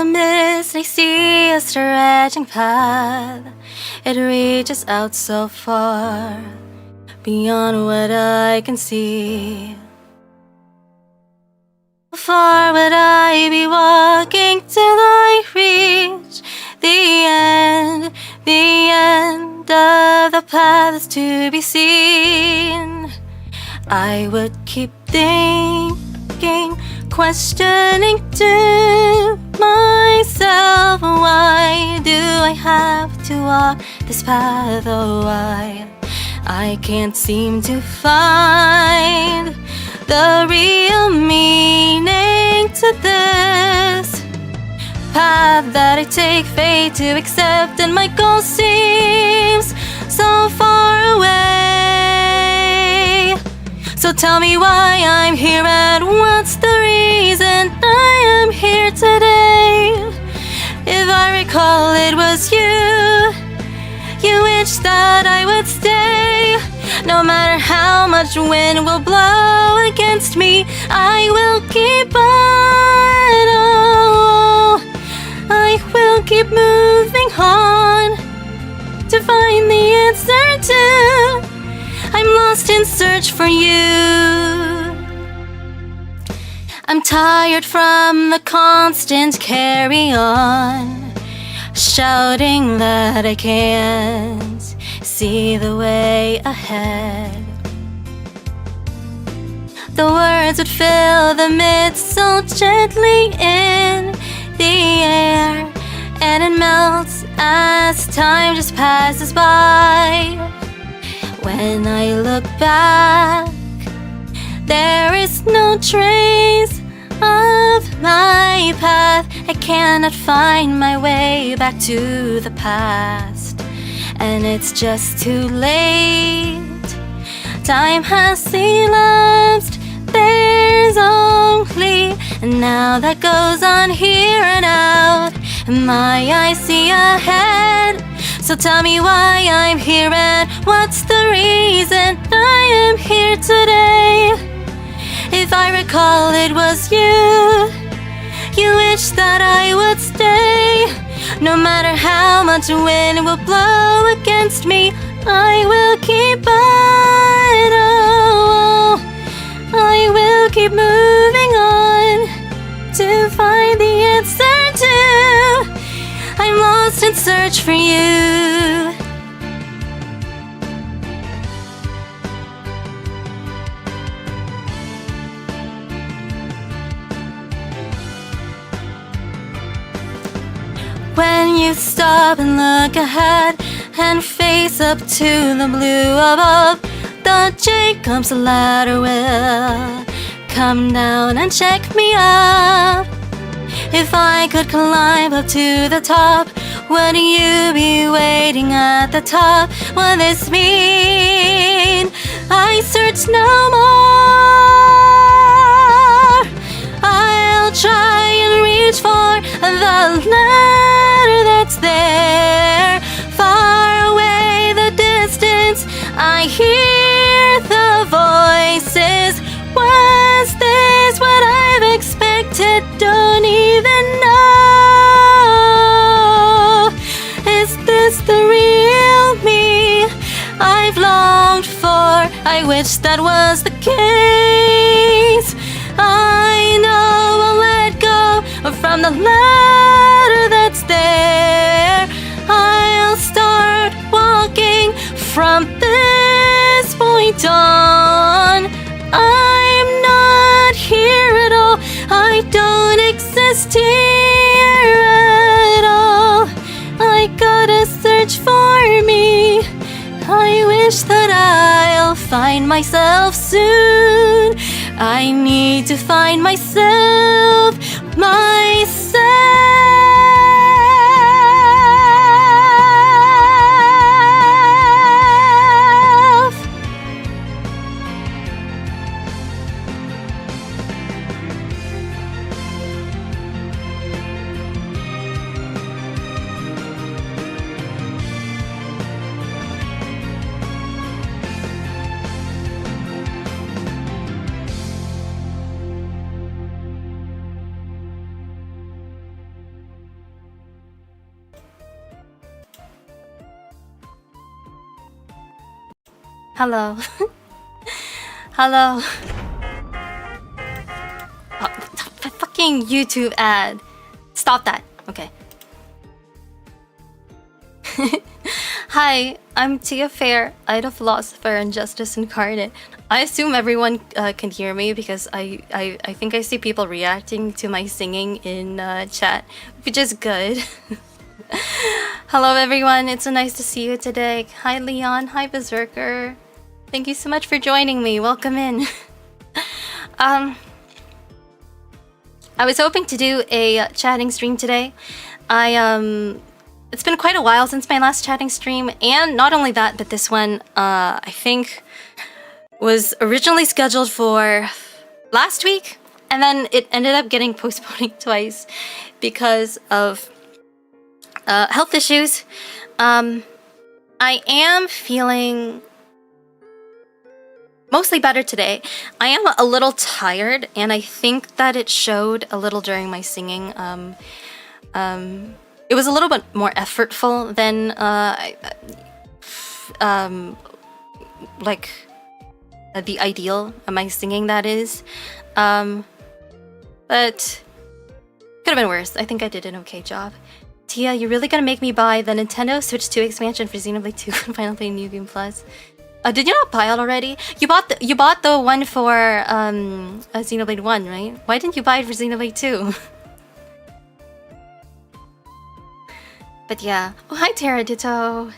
the mist, I see a stretching path. It reaches out so far, beyond what I can see. How far would I be walking till I reach the end of the path is to be seen? I would keep thinking, questioning to myself, why do I have to walk this path? Oh, why? I can't seem to find the real meaning to this path that I take faith to accept, and my goal seems so far away. So tell me why I'm here and what's the reason I am here today. If I recall, it was you wished that I would stay. No matter how much wind will blow against me, I will keep on. Oh, I will keep moving on to find the answer to. I'm lost in search for you. I'm tired from the constant carry on, shouting that I can't see the way ahead. The words would fill the midst so gently in the air, and it melts as time just passes by. When I look back, there is no trace of my path. I cannot find my way back to the past, and it's just too late. Time has elapsed, there's only now that goes on here and out, and my eyes see ahead. So tell me why I'm here and what's the reason I am here today. If I recall, it was you wished that I would stay. No matter how much wind will blow against me, I will keep on. Oh, I will keep moving on to find the answer to. I'm lost in search for you. When you stop and look ahead and face up to the blue above, the Jacob's ladder will come down and check me up. If I could climb up to the top, would you be waiting at the top? Would this mean I search no more? I'll try and reach for the ladder that's there. Far away the distance, I hear the voices. Was this what I've expected? Don't even know. Is this the real me I've longed for? I wish that was the case. I know I'll let go from the ladder that's there. I'll start walking from this point on. I'm not here at all. I don't exist here at all. I gotta search for me. I wish that I'll find myself soon. I need to find myself, Hello. Hello. Oh, fucking YouTube ad. Stop that. Okay. Hi, I'm Tia Faire, idol-philosopher and justice incarnate. I assume everyone can hear me because I think I see people reacting to my singing in chat, which is good. Hello everyone, it's so nice to see you today. Hi Leon, hi Berserker. Thank you so much for joining me. Welcome in. I was hoping to do a chatting stream today. It's been quite a while since my last chatting stream, and not only that, but this one, I think, was originally scheduled for last week, and then it ended up getting postponed twice because of health issues. I am feeling mostly better today. I am a little tired, and I think that it showed a little during my singing. It was a little bit more effortful than like the ideal of my singing, that is. But could have been worse. I think I did an okay job. Tia, you're really gonna make me buy the Nintendo Switch 2 expansion for Xenoblade 2 and Final Fantasy New Game Plus. Did you not buy it already? You bought the one for Xenoblade 1, right? Why didn't you buy it for Xenoblade 2? But yeah. Oh, hi Teradito.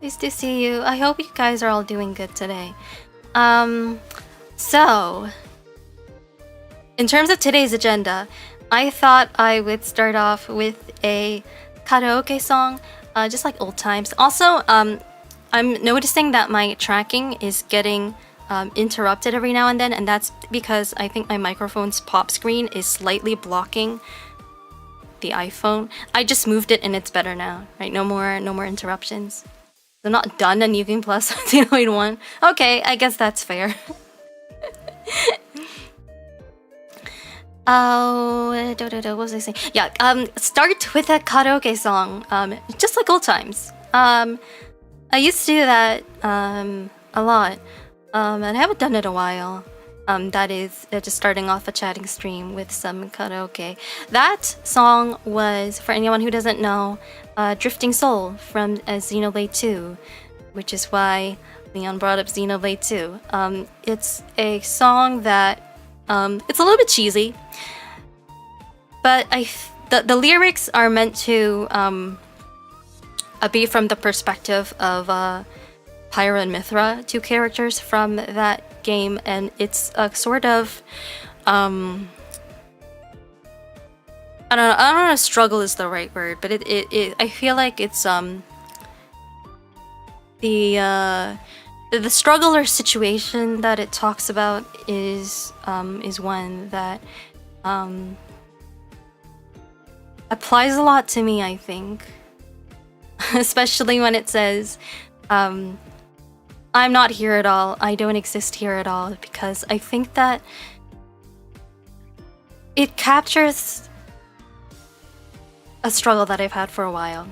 Nice to see you. I hope you guys are all doing good today. So in terms of today's agenda, I thought I would start off with a karaoke song, just like old times. Also, I'm noticing that my tracking is getting interrupted every now and then, and that's because I think my microphone's pop screen is slightly blocking the iPhone. I just moved it and it's better now, right? No more interruptions. I'm not done on New Game Plus. Xenoblade 1. Okay, I guess that's fair. Oh, what was I saying? Yeah, start with a karaoke song, just like old times. I used to do that a lot, and I haven't done it in a while. That is just starting off a chatting stream with some karaoke. That song was, for anyone who doesn't know, Drifting Soul from Xenoblade 2, which is why Leon brought up Xenoblade 2. It's a song that it's a little bit cheesy, but the lyrics are meant to be from the perspective of Pyra and Mithra, two characters from that game, and it's a sort of I don't know if struggle is the right word, but it I feel like it's the struggle or situation that it talks about is one that applies a lot to me, I think. Especially when it says I'm not here at all, I don't exist here at all, because I think that it captures a struggle that I've had for a while.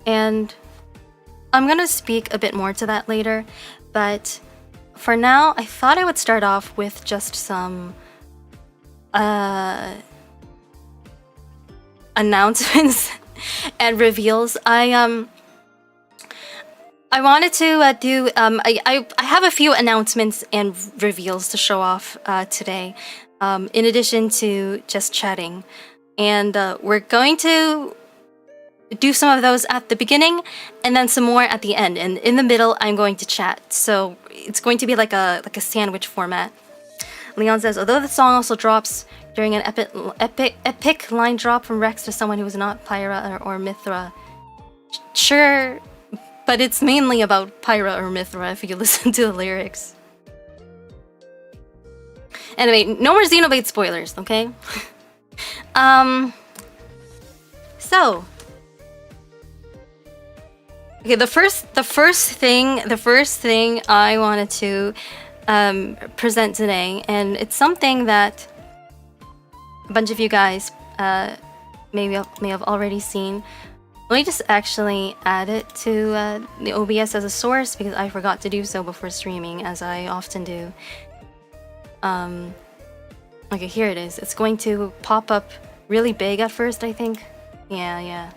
And I'm gonna speak a bit more to that later, but for now, I thought I would start off with just some announcements and reveals. I wanted to do I have a few announcements and reveals to show off today, in addition to just chatting, and we're going to do some of those at the beginning and then some more at the end, and in the middle I'm going to chat, so it's going to be like a sandwich format. Leon says, although the song also drops during an epic line drop from Rex to someone who is not Pyra or Mithra. Sure, but it's mainly about Pyra or Mithra if you listen to the lyrics. Anyway, no more Xenoblade spoilers, okay? So okay, the first thing I wanted to present today, and it's something that a bunch of you guys may have already seen. Let me just actually add it to the OBS as a source because I forgot to do so before streaming, as I often do. Okay, here it is. It's going to pop up really big at first, I think. Yeah.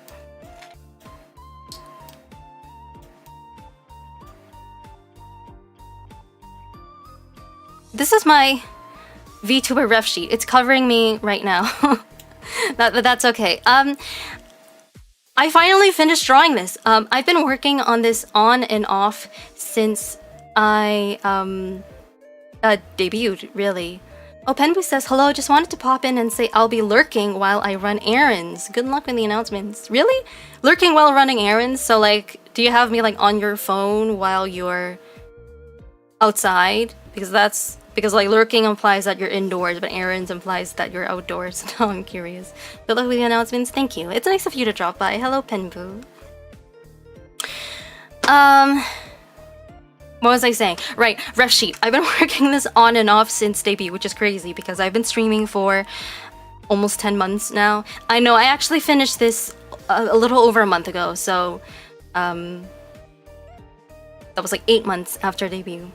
This is my VTuber ref sheet. It's covering me right now. That's okay. I finally finished drawing this. I've been working on this on and off since I debuted, really. Oh, Penbu says, hello, just wanted to pop in and say I'll be lurking while I run errands. Good luck with the announcements. Really? Lurking while running errands? So like, do you have me like on your phone while you're outside? Because like lurking implies that you're indoors, but errands implies that you're outdoors. Now I'm curious. Good luck with the announcements. Thank you. It's nice of you to drop by. Hello, Penbu. What was I saying? Right, ref sheet. I've been working this on and off since debut, which is crazy because I've been streaming for almost 10 months now. I know, I actually finished this a little over a month ago, so that was like 8 months after debut.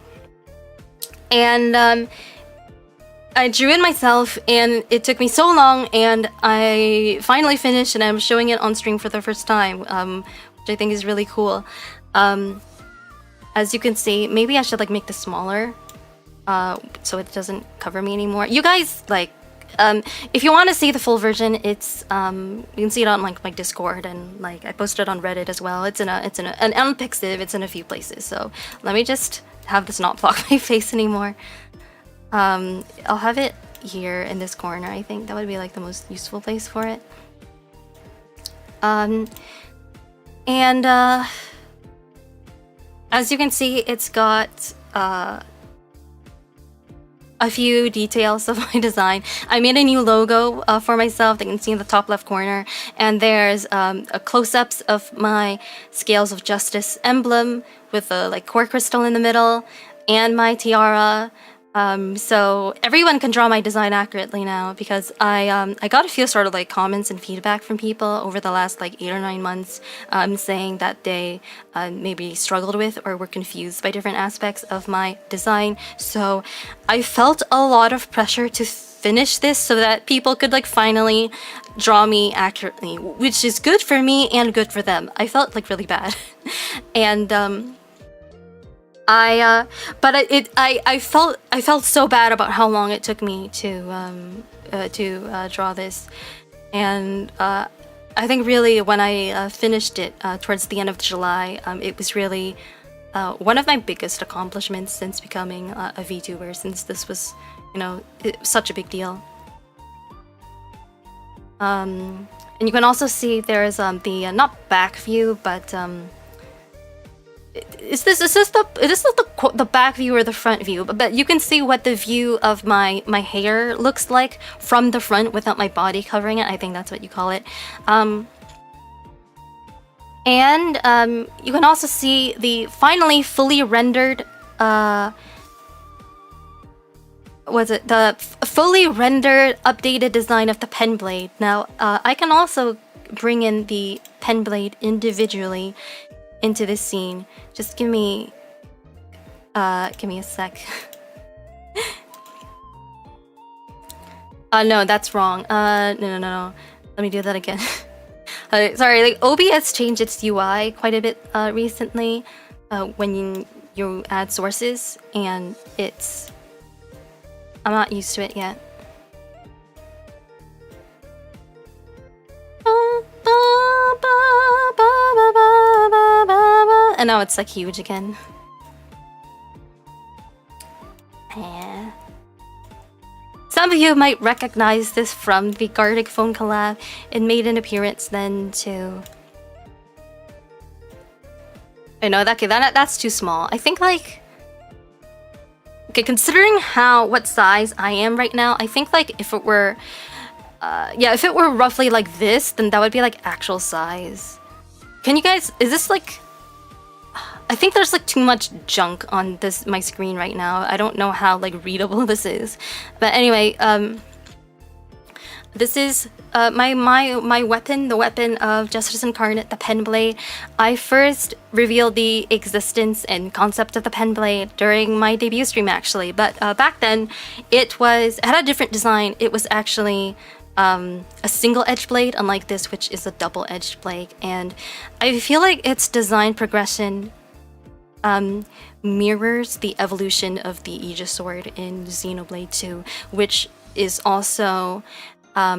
And I drew it myself, and it took me so long, and I finally finished, and I'm showing it on stream for the first time, which I think is really cool. As you can see, maybe I should like make this smaller, so it doesn't cover me anymore. You guys, like, if you want to see the full version, it's you can see it on like my Discord, and like I posted it on Reddit as well. It's in an Pixiv. It's in a few places. So let me just have this not block my face anymore. I'll have it here in this corner. I think that would be like the most useful place for it. As you can see, it's got a few details of my design. I made a new logo for myself that you can see in the top left corner, and there's a close-ups of my Scales of Justice emblem with a like core crystal in the middle, and my tiara. So everyone can draw my design accurately now because I got a few sort of like comments and feedback from people over the last like 8 or 9 months, saying that they maybe struggled with or were confused by different aspects of my design. So I felt a lot of pressure to finish this so that people could like finally draw me accurately, which is good for me and good for them. I felt like really bad. And I felt so bad about how long it took me to draw this, and I think really when I finished it towards the end of July, it was really one of my biggest accomplishments since becoming a VTuber, since this was, you know, such a big deal. And you can also see there's the not back view, but is this the back view or the front view? But you can see what the view of my hair looks like from the front without my body covering it. I think that's what you call it. And you can also see the finally fully rendered the fully rendered updated design of the pen blade. Now I can also bring in the pen blade individually into this scene. Just give me a sec. No, that's wrong. No. Let me do that again. Sorry, like OBS changed its UI quite a bit recently when you add sources, and I'm not used to it yet. And now it's like huge again. Yeah. Some of you might recognize this from the Gartic phone collab. It made an appearance then too. I know that's too small. I think like, okay, considering what size I am right now, I think like if it were if it were roughly like this, then that would be like actual size. Can you guys, is this like, I think there's like too much junk on my screen right now. I don't know how like readable this is. But anyway, This is my weapon, the weapon of Justice Incarnate, the pen blade. I first revealed the existence and concept of the pen blade during my debut stream, actually. But back then, it had a different design. It was actually a single edge blade, unlike this, which is a double edged blade. And I feel like its design progression mirrors the evolution of the Aegis sword in Xenoblade 2, which is also how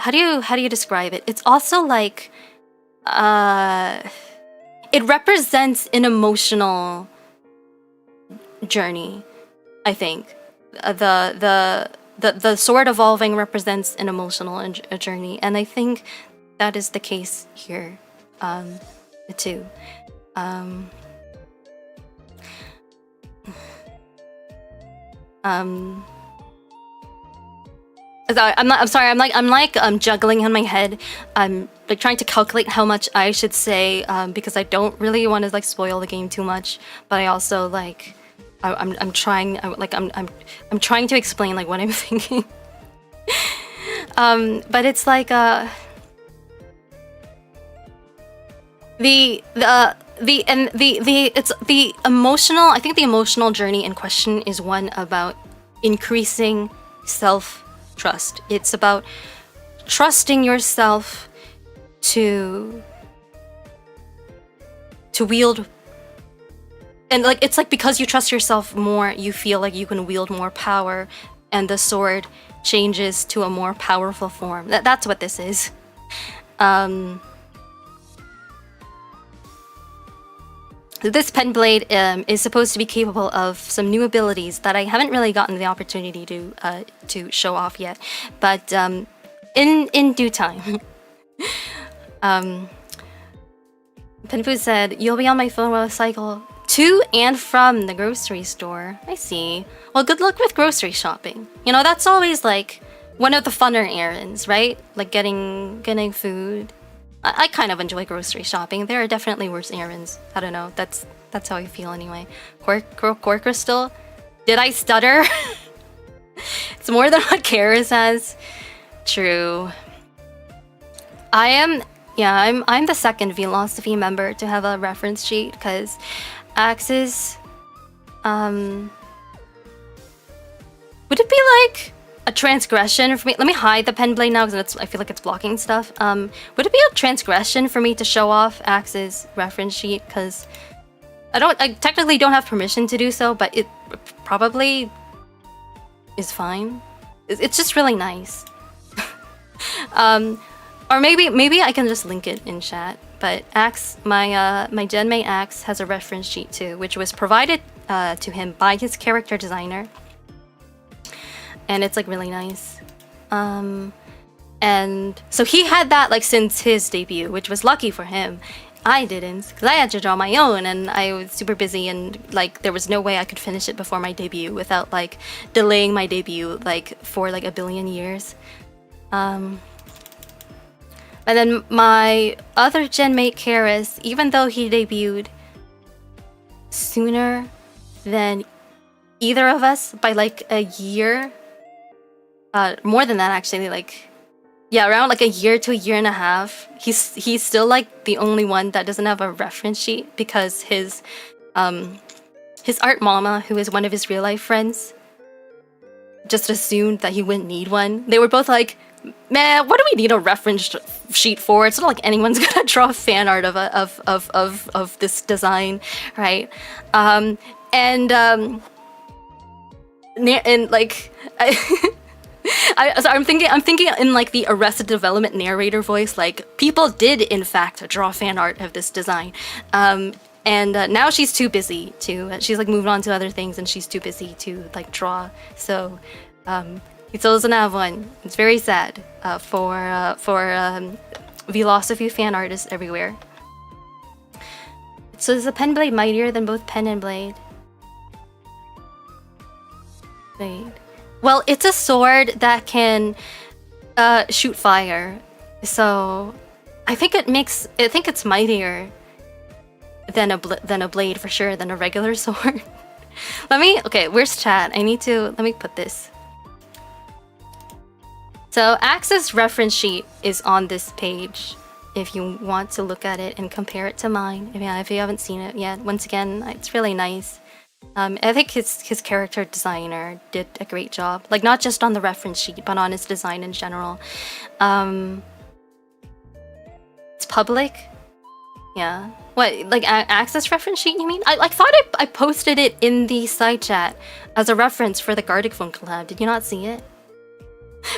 do you describe it? It's also like it represents an emotional journey. I think the sword evolving represents an emotional journey, and I think that is the case here too. I'm sorry. I'm juggling in my head. I'm like trying to calculate how much I should say because I don't really want to like spoil the game too much. But I also like I'm trying to explain like what I'm thinking. But it's like the emotional. I think the emotional journey in question is one about increasing self-trust. It's about trusting yourself to wield, and like it's like because you trust yourself more, you feel like you can wield more power, and the sword changes to a more powerful form. That's what this is. This pen blade is supposed to be capable of some new abilities that I haven't really gotten the opportunity to show off yet, but in due time. Penfu said, "You'll be on my phone while I cycle to and from the grocery store." I see. Well, good luck with grocery shopping. You know, that's always like one of the funner errands, right? Like getting food. I kind of enjoy grocery shopping. There are definitely worse errands. I don't know. That's how I feel anyway. Core crystal? Did I stutter? It's more than what Kara says. True. I'm the second philosophy member to have a reference sheet because Axe's would it be like a transgression for me? Let me hide the pen blade now because I feel like it's blocking stuff. Would it be a transgression for me to show off Axe's reference sheet? Because I technically don't have permission to do so, but it probably is fine. It's just really nice. Or maybe I can just link it in chat. But Axe, my genmate Axe has a reference sheet too, which was provided to him by his character designer. And it's like really nice. And so he had that like since his debut, which was lucky for him. I didn't, because I had to draw my own and I was super busy and like there was no way I could finish it before my debut without like delaying my debut like for like a billion years. And then my other genmate Karis, even though he debuted sooner than either of us by like a year, more than that actually, like yeah, around like a year to a year and a half, he's still like the only one that doesn't have a reference sheet because his art mama, who is one of his real life friends, just assumed that he wouldn't need one. They were both like, man, what do we need a reference sheet for? It's not like anyone's gonna draw fan art of this design, right? And like I'm thinking in like the Arrested Development narrator voice, like people did in fact draw fan art of this design, and now she's too busy to. She's like moved on to other things, and she's too busy to like draw. So he still doesn't have one. It's very sad for philosophy fan artists everywhere. So is the pen blade mightier than both pen and blade? Blade. Well, it's a sword that can shoot fire, so I think it's mightier than a blade for sure, than a regular sword. Okay, where's chat? Let me put this. So Access reference sheet is on this page if you want to look at it and compare it to mine. Yeah, if you haven't seen it yet, once again, it's really nice. I think his character designer did a great job. Like, not just on the reference sheet, but on his design in general. It's public. Yeah. What, like Access reference sheet, you mean? I thought I posted it in the side chat as a reference for the Gardic Phone collab. Did you not see it?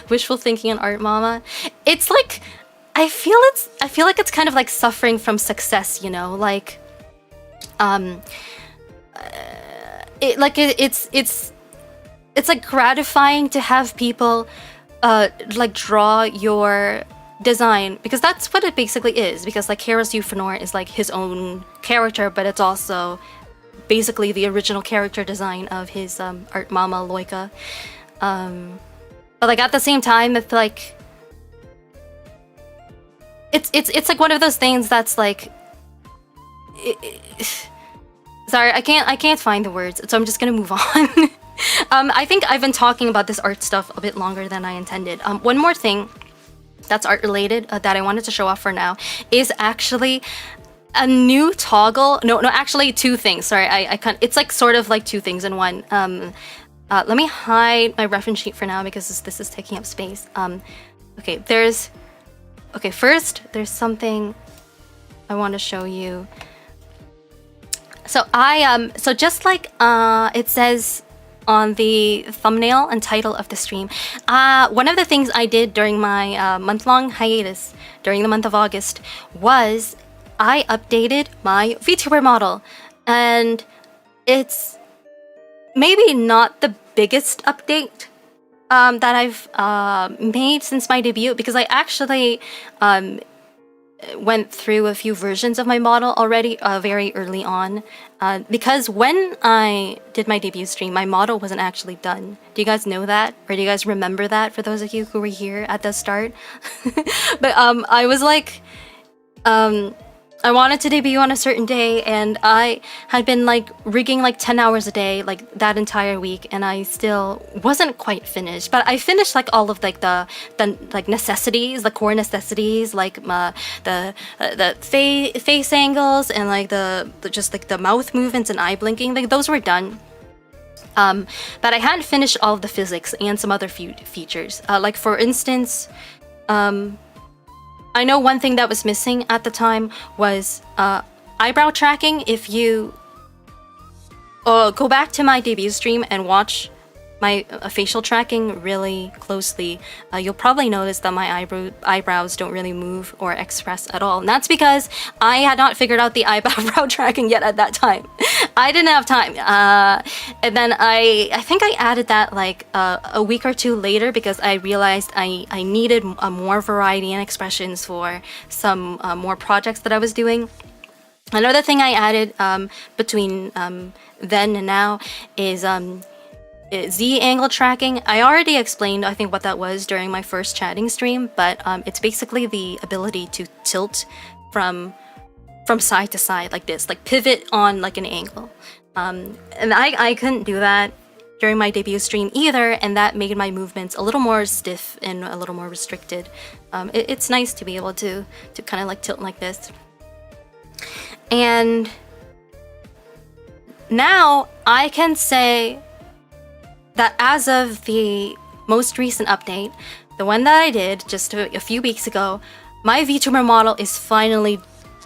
Wishful thinking and art mama. It's like, I feel like it's kind of like suffering from success, you know? Like, it's like gratifying to have people like draw your design, because that's what it basically is. Because like Heros Euphonor is like his own character, but it's also basically the original character design of his art mama Loika. But like at the same time, it's like it's like one of those things that's like sorry, I can't find the words, so I'm just gonna move on. I think I've been talking about this art stuff a bit longer than I intended. One more thing that's art related that I wanted to show off for now is actually a new toggle. No, actually two things. Sorry, I can't. It's like sort of like two things in one. Let me hide my reference sheet for now because this is taking up space. Okay, first there's something I want to show you. So so just like it says on the thumbnail and title of the stream, one of the things I did during my month-long hiatus during the month of August was I updated my VTuber model, and it's maybe not the biggest update that I've made since my debut, because I actually went through a few versions of my model already very early on, because when I did my debut stream, my model wasn't actually done. Do you guys know that? Or do you guys remember that, for those of you who were here at the start? But I was like, I wanted to debut on a certain day, and I had been like rigging like 10 hours a day like that entire week, and I still wasn't quite finished. But I finished like all of like the like necessities, the core necessities, like the face angles and like the just like the mouth movements and eye blinking. Like those were done. But I hadn't finished all of the physics and some other features. Like for instance, I know one thing that was missing at the time was eyebrow tracking. If you go back to my debut stream and watch my facial tracking really closely, you'll probably notice that my eyebrows don't really move or express at all. And that's because I had not figured out the eyebrow tracking yet at that time. I didn't have time. And then I think I added that like a week or two later, because I realized I needed more variety and expressions for some more projects that I was doing. Another thing I added between then and now is Z angle tracking. I already explained, I think, what that was during my first chatting stream, but it's basically the ability to tilt from side to side like this, like pivot on like an angle. And I couldn't do that during my debut stream either, and that made my movements a little more stiff and a little more restricted. It's nice to be able to kind of like tilt like this. And now I can say that as of the most recent update, the one that I did just a few weeks ago, my VTuber model is finally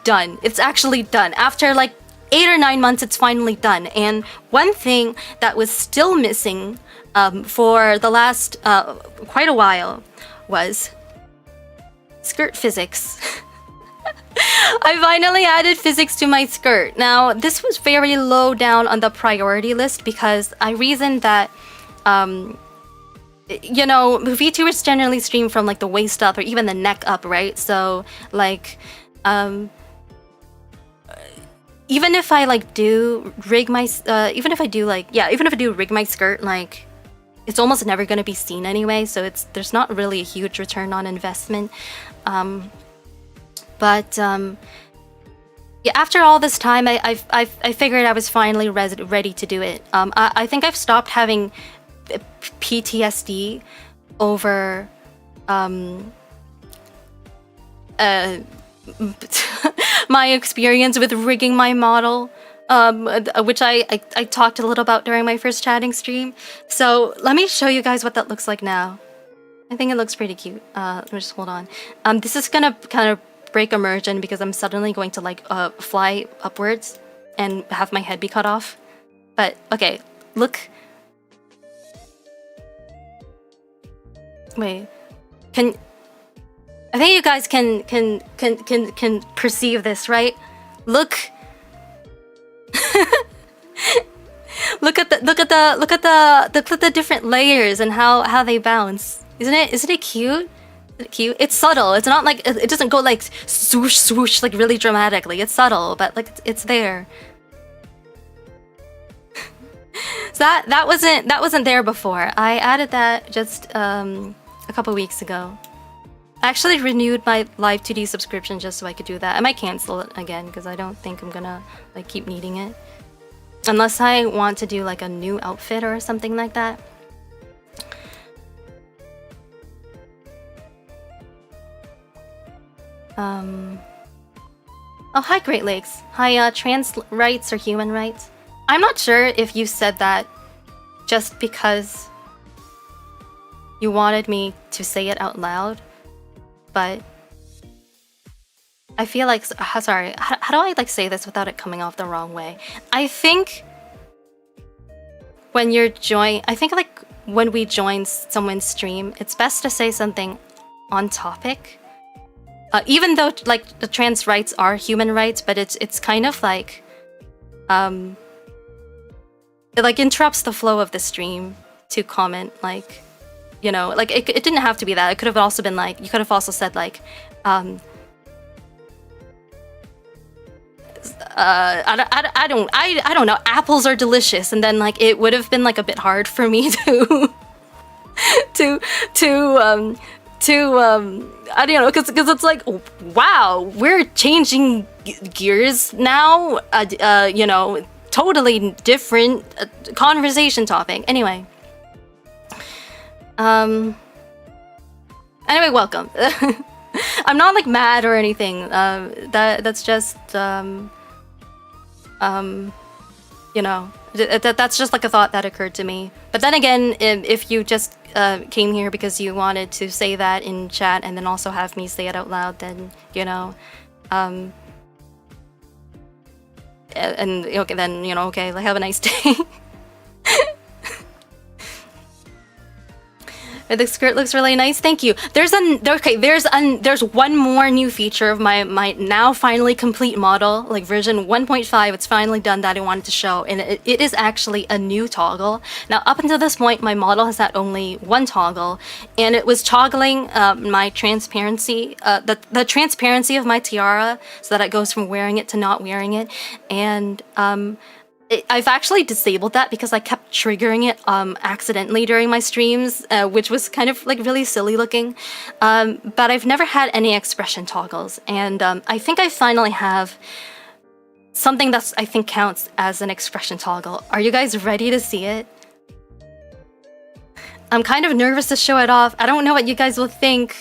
done. It's actually done. After like 8 or 9 months, it's finally done. And one thing that was still missing for the last quite a while was skirt physics. I finally added physics to my skirt. Now, this was very low down on the priority list because I reasoned that you know, VTubers generally stream from like the waist up or even the neck up, right? So like even if I like do rig my even if I do rig my skirt, like it's almost never going to be seen anyway, so there's not really a huge return on investment. But yeah, after all this time, I figured I was finally ready to do it. I think I've stopped having PTSD over my experience with rigging my model, which I talked a little about during my first chatting stream. So let me show you guys what that looks like now. I think it looks pretty cute. Let me just hold on. This is gonna kind of break immersion because I'm suddenly going to like fly upwards and have my head be cut off. But okay, look. Wait, I think you guys can perceive this, right? Look. look at the different layers and how they bounce. Isn't it cute? Is it cute? It's subtle. It's not like it doesn't go like swoosh swoosh like really dramatically. It's subtle, but like it's there. So that wasn't there before. I added that just a couple weeks ago. I actually renewed my live 2D subscription just so I could do that. I might cancel it again because I don't think I'm gonna like keep needing it. Unless I want to do like a new outfit or something like that. Oh, hi Great Lakes. Hi trans rights or human rights. I'm not sure if you said that just because you wanted me to say it out loud, but I feel like, sorry, how do I like say this without it coming off the wrong way? I think when you're like when we join someone's stream, it's best to say something on topic. Even though like the trans rights are human rights, but it's kind of like it like interrupts the flow of the stream to comment, like, you know, like it didn't have to be that. It could have also been like, you could have also said like I don't know, apples are delicious, and then like it would have been like a bit hard for me to I don't know, because it's like, wow, we're changing gears now. You know, totally different conversation topic. Anyway, welcome. I'm not like mad or anything. That's just you know, that's just like a thought that occurred to me. But then again, if you just came here because you wanted to say that in chat and then also have me say it out loud, then, you know, and okay, then, you know, okay, like, have a nice day. The skirt looks really nice. Thank you. There's one more new feature of my now finally complete model, like version 1.5. It's finally done that I wanted to show, and it is actually a new toggle. Now, up until this point, my model has had only one toggle, and it was toggling my transparency, the transparency of my tiara, so that it goes from wearing it to not wearing it, and I've actually disabled that because I kept triggering it accidentally during my streams, which was kind of like really silly looking. But I've never had any expression toggles, and I think I finally have something that's, I think, counts as an expression toggle. Are you guys ready to see it? I'm kind of nervous to show it off. I don't know what you guys will think.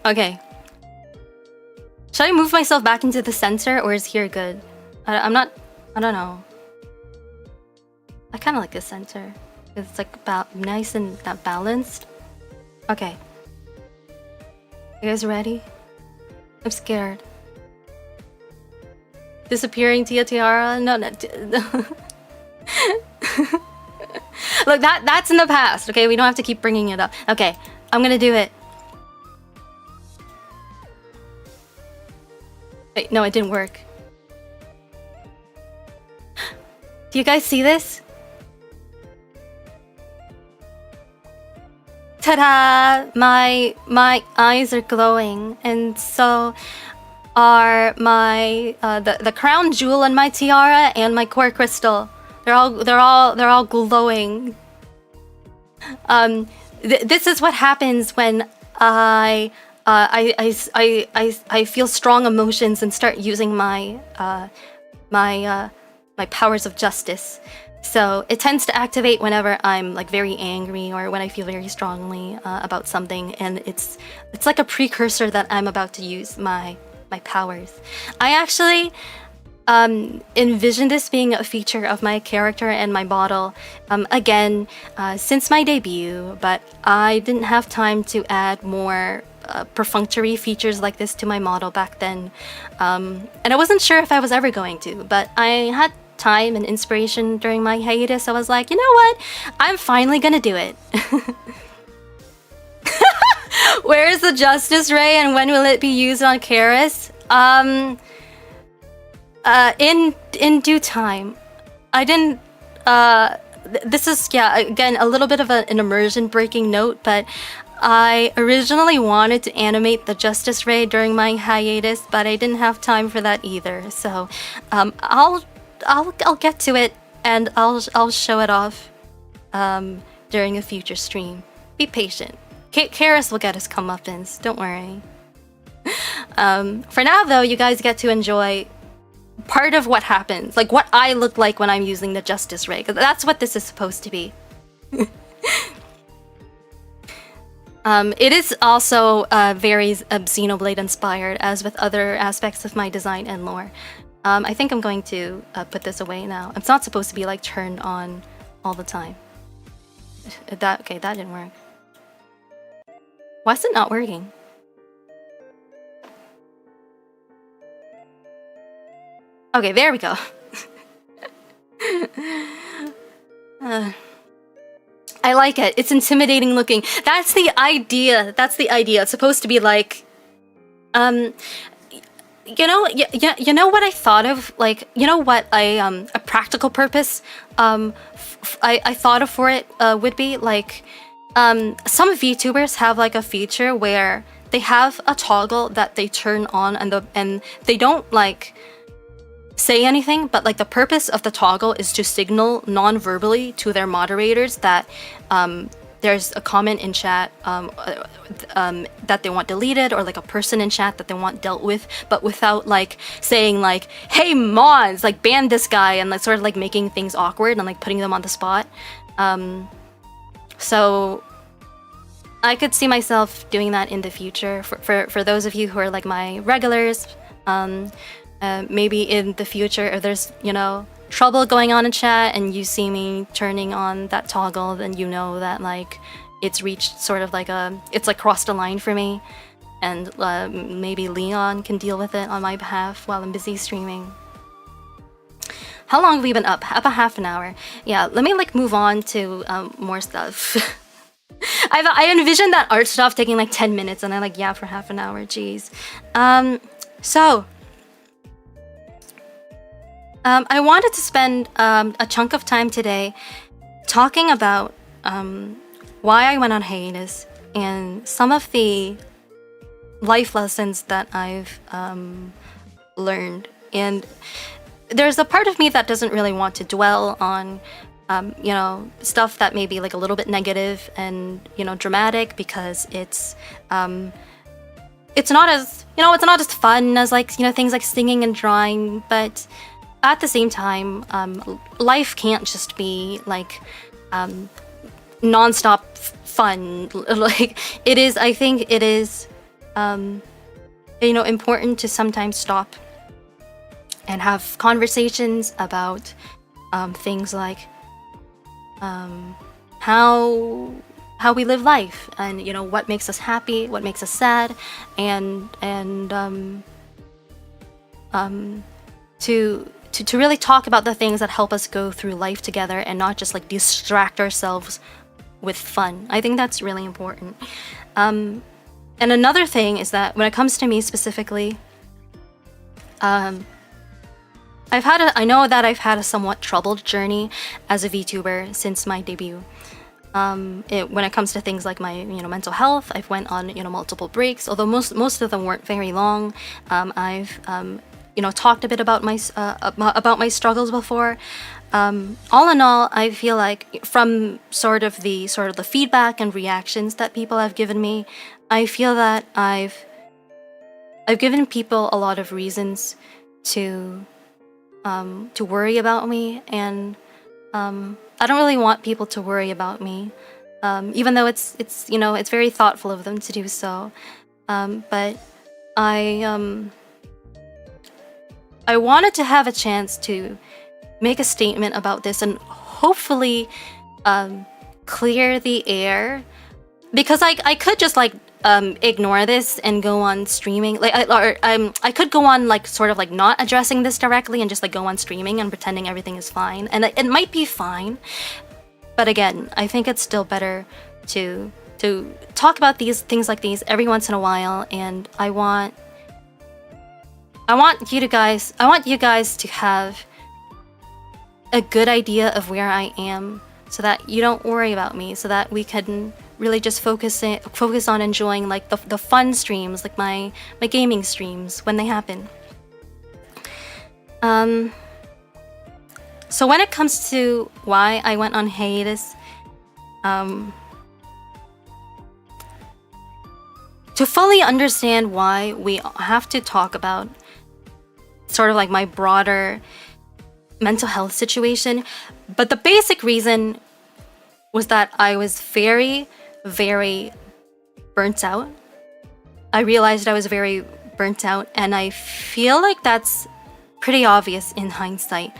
Okay. Should I move myself back into the center, or is here good? I don't know. I kind of like the center. It's like about nice and balanced. Okay. You guys ready? I'm scared. Disappearing Tia Tiara? No. Look, that's in the past, okay? We don't have to keep bringing it up. Okay, I'm gonna do it. Wait, no, it didn't work. Do you guys see this? Ta-da! My eyes are glowing, and so are my the crown jewel on my tiara and my core crystal. They're all glowing. This is what happens when I feel strong emotions and start using my my powers of justice. So it tends to activate whenever I'm like very angry or when I feel very strongly about something, and it's like a precursor that I'm about to use my powers. I actually envision this being a feature of my character and my model again since my debut, but I didn't have time to add more perfunctory features like this to my model back then, and I wasn't sure if I was ever going to, but I had time and inspiration during my hiatus. I was like, you know what, I'm finally gonna do it. Where is the Justice Ray and when will it be used on Karis? In due time. I didn't this is, yeah, again, a little bit of an immersion breaking note, but I originally wanted to animate the Justice Ray during my hiatus, but I didn't have time for that either. So I'll get to it, and I'll show it off during a future stream. Be patient. Karis will get his comeuppance, don't worry. For now though, you guys get to enjoy part of what happens, like what I look like when I'm using the Justice Ray, because that's what this is supposed to be. It is also very Xenoblade inspired, as with other aspects of my design and lore. I think I'm going to put this away now. It's not supposed to be like turned on all the time. Okay, that didn't work. Why is it not working? Okay, there we go. I like it. It's intimidating looking. That's the idea. That's the idea. It's supposed to be like, you know what I thought of? Like, you know what a practical purpose I thought of for it would be like, some VTubers have like a feature where they have a toggle that they turn on, and they don't like say anything, but like the purpose of the toggle is to signal non-verbally to their moderators that there's a comment in chat that they want deleted, or like a person in chat that they want dealt with, but without like saying like, hey mods, like ban this guy, and like sort of like making things awkward and like putting them on the spot. So I could see myself doing that in the future for those of you who are like my regulars. Maybe in the future, if there's, you know, trouble going on in chat and you see me turning on that toggle, then you know that like it's reached sort of like it's like crossed a line for me, and maybe Leon can deal with it on my behalf while I'm busy streaming. How long have we been up? About half an hour. Yeah, let me like move on to more stuff. I envisioned that art stuff taking like 10 minutes, and I like, yeah, for half an hour, jeez. So I wanted to spend a chunk of time today talking about why I went on hiatus and some of the life lessons that I've learned. And there's a part of me that doesn't really want to dwell on you know, stuff that may be like a little bit negative and, you know, dramatic, because it's not as, you know, it's not as fun as like, you know, things like singing and drawing. But at the same time, life can't just be like non-stop fun. Like it is, I think it is, you know, important to sometimes stop and have conversations about things like how we live life, and you know, what makes us happy, what makes us sad, and to really talk about the things that help us go through life together, and not just like distract ourselves with fun. I think that's really important. And another thing is that when it comes to me specifically, I know that I've had a somewhat troubled journey as a VTuber since my debut. When it comes to things like my, you know, mental health, I've went on, you know, multiple breaks, although most of them weren't very long. I've you know, talked a bit about my struggles before. All in all, I feel like from sort of the feedback and reactions that people have given me, I feel that I've given people a lot of reasons to worry about me, and I don't really want people to worry about me, even though it's you know, it's very thoughtful of them to do so. But I wanted to have a chance to make a statement about this and hopefully clear the air, because I could just like ignore this and go on streaming, like I could go on like sort of like not addressing this directly and just like go on streaming and pretending everything is fine, and it might be fine, but again, I think it's still better to talk about these things like these every once in a while. And I want you guys to have a good idea of where I am, so that you don't worry about me, so that we can really just focus on enjoying like the fun streams, like my gaming streams when they happen. So when it comes to why I went on hiatus, to fully understand why, we have to talk about sort of like my broader mental health situation. But the basic reason was that I was very, very burnt out. I realized I was very burnt out, and I feel like that's pretty obvious in hindsight.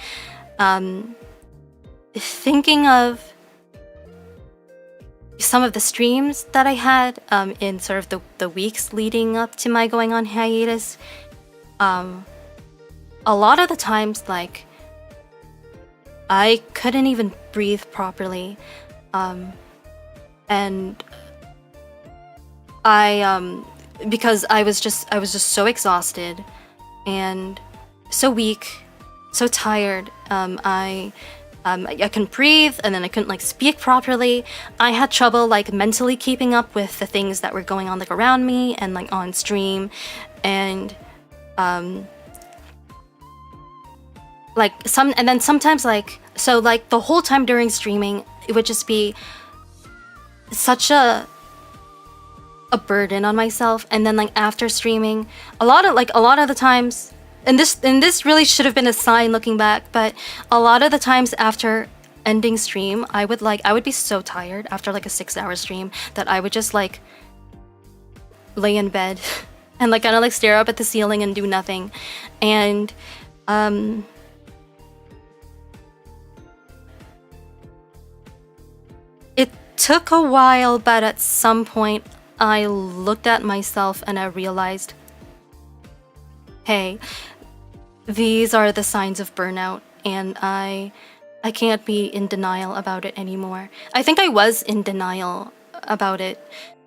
Thinking of some of the streams that I had in sort of the weeks leading up to my going on hiatus, a lot of the times, like, I couldn't even breathe properly, and because I was just so exhausted and so weak, so tired. I couldn't breathe, and then I couldn't like speak properly. I had trouble like mentally keeping up with the things that were going on like around me and like on stream, and then sometimes like, so like the whole time during streaming, it would just be such a burden on myself. And then like after streaming, a lot of the times, and this really should have been a sign looking back, but a lot of the times after ending stream, I would be so tired after like a 6-hour stream that I would just like lay in bed and like kind of like stare up at the ceiling and do nothing. And it took a while, but at some point I looked at myself and I realized, hey, these are the signs of burnout, and I can't be in denial about it anymore. I think I was in denial about it.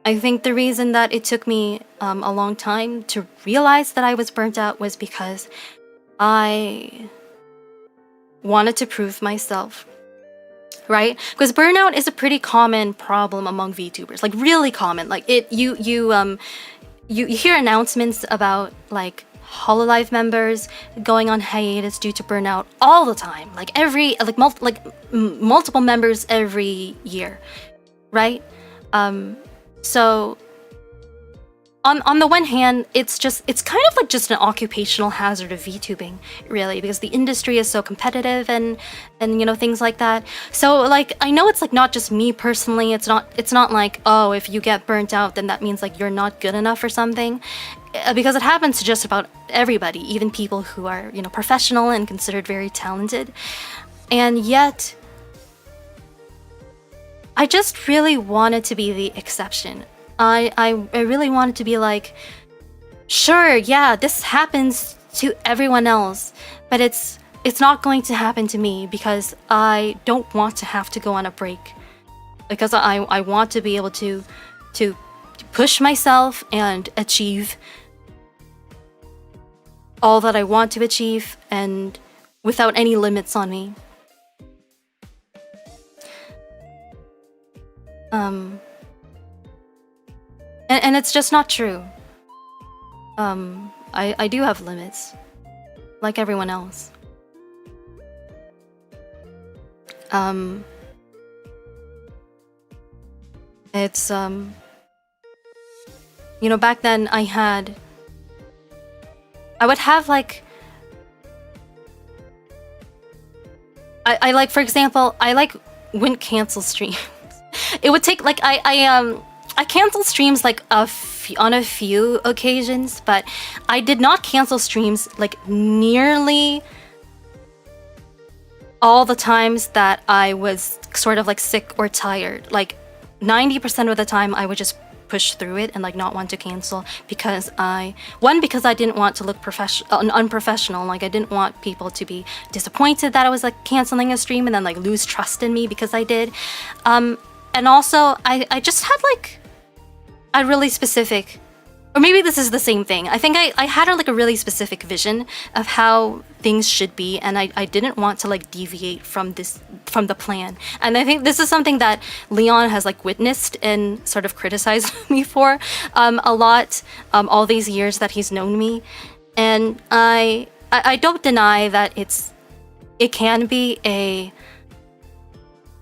I think the reason that it took me a long time to realize that I was burnt out was because I wanted to prove myself, right? Because burnout is a pretty common problem among VTubers, like really common. Like you hear announcements about like Hololive members going on hiatus due to burnout all the time, like multiple members every year, right? So on the one hand, it's kind of like just an occupational hazard of VTubing, really, because the industry is so competitive and you know, things like that. So like, I know it's like not just me personally, it's not like, oh, if you get burnt out then that means like you're not good enough or something, because it happens to just about everybody, even people who are, you know, professional and considered very talented. And yet I just really wanted to be the exception. I really wanted to be like, sure, yeah, this happens to everyone else, but it's not going to happen to me, because I don't want to have to go on a break, because I want to be able to push myself and achieve all that I want to achieve, and without any limits on me. And it's just not true. I do have limits, like everyone else. It's you know, back then I would have like, I like, for example, I like wouldn't cancel streams. It would take like I cancel streams like on a few occasions, but I did not cancel streams like nearly all the times that I was sort of like sick or tired. Like 90% of the time I would just push through it and like not want to cancel because because I didn't want to look unprofessional. Like I didn't want people to be disappointed that I was like canceling a stream and then like lose trust in me because I did. And also I just had like a really specific, or maybe this is the same thing. I think I had like a really specific vision of how things should be, and I didn't want to like deviate from the plan. And I think this is something that Leon has like witnessed and sort of criticized me for a lot all these years that he's known me. And I don't deny that it can be a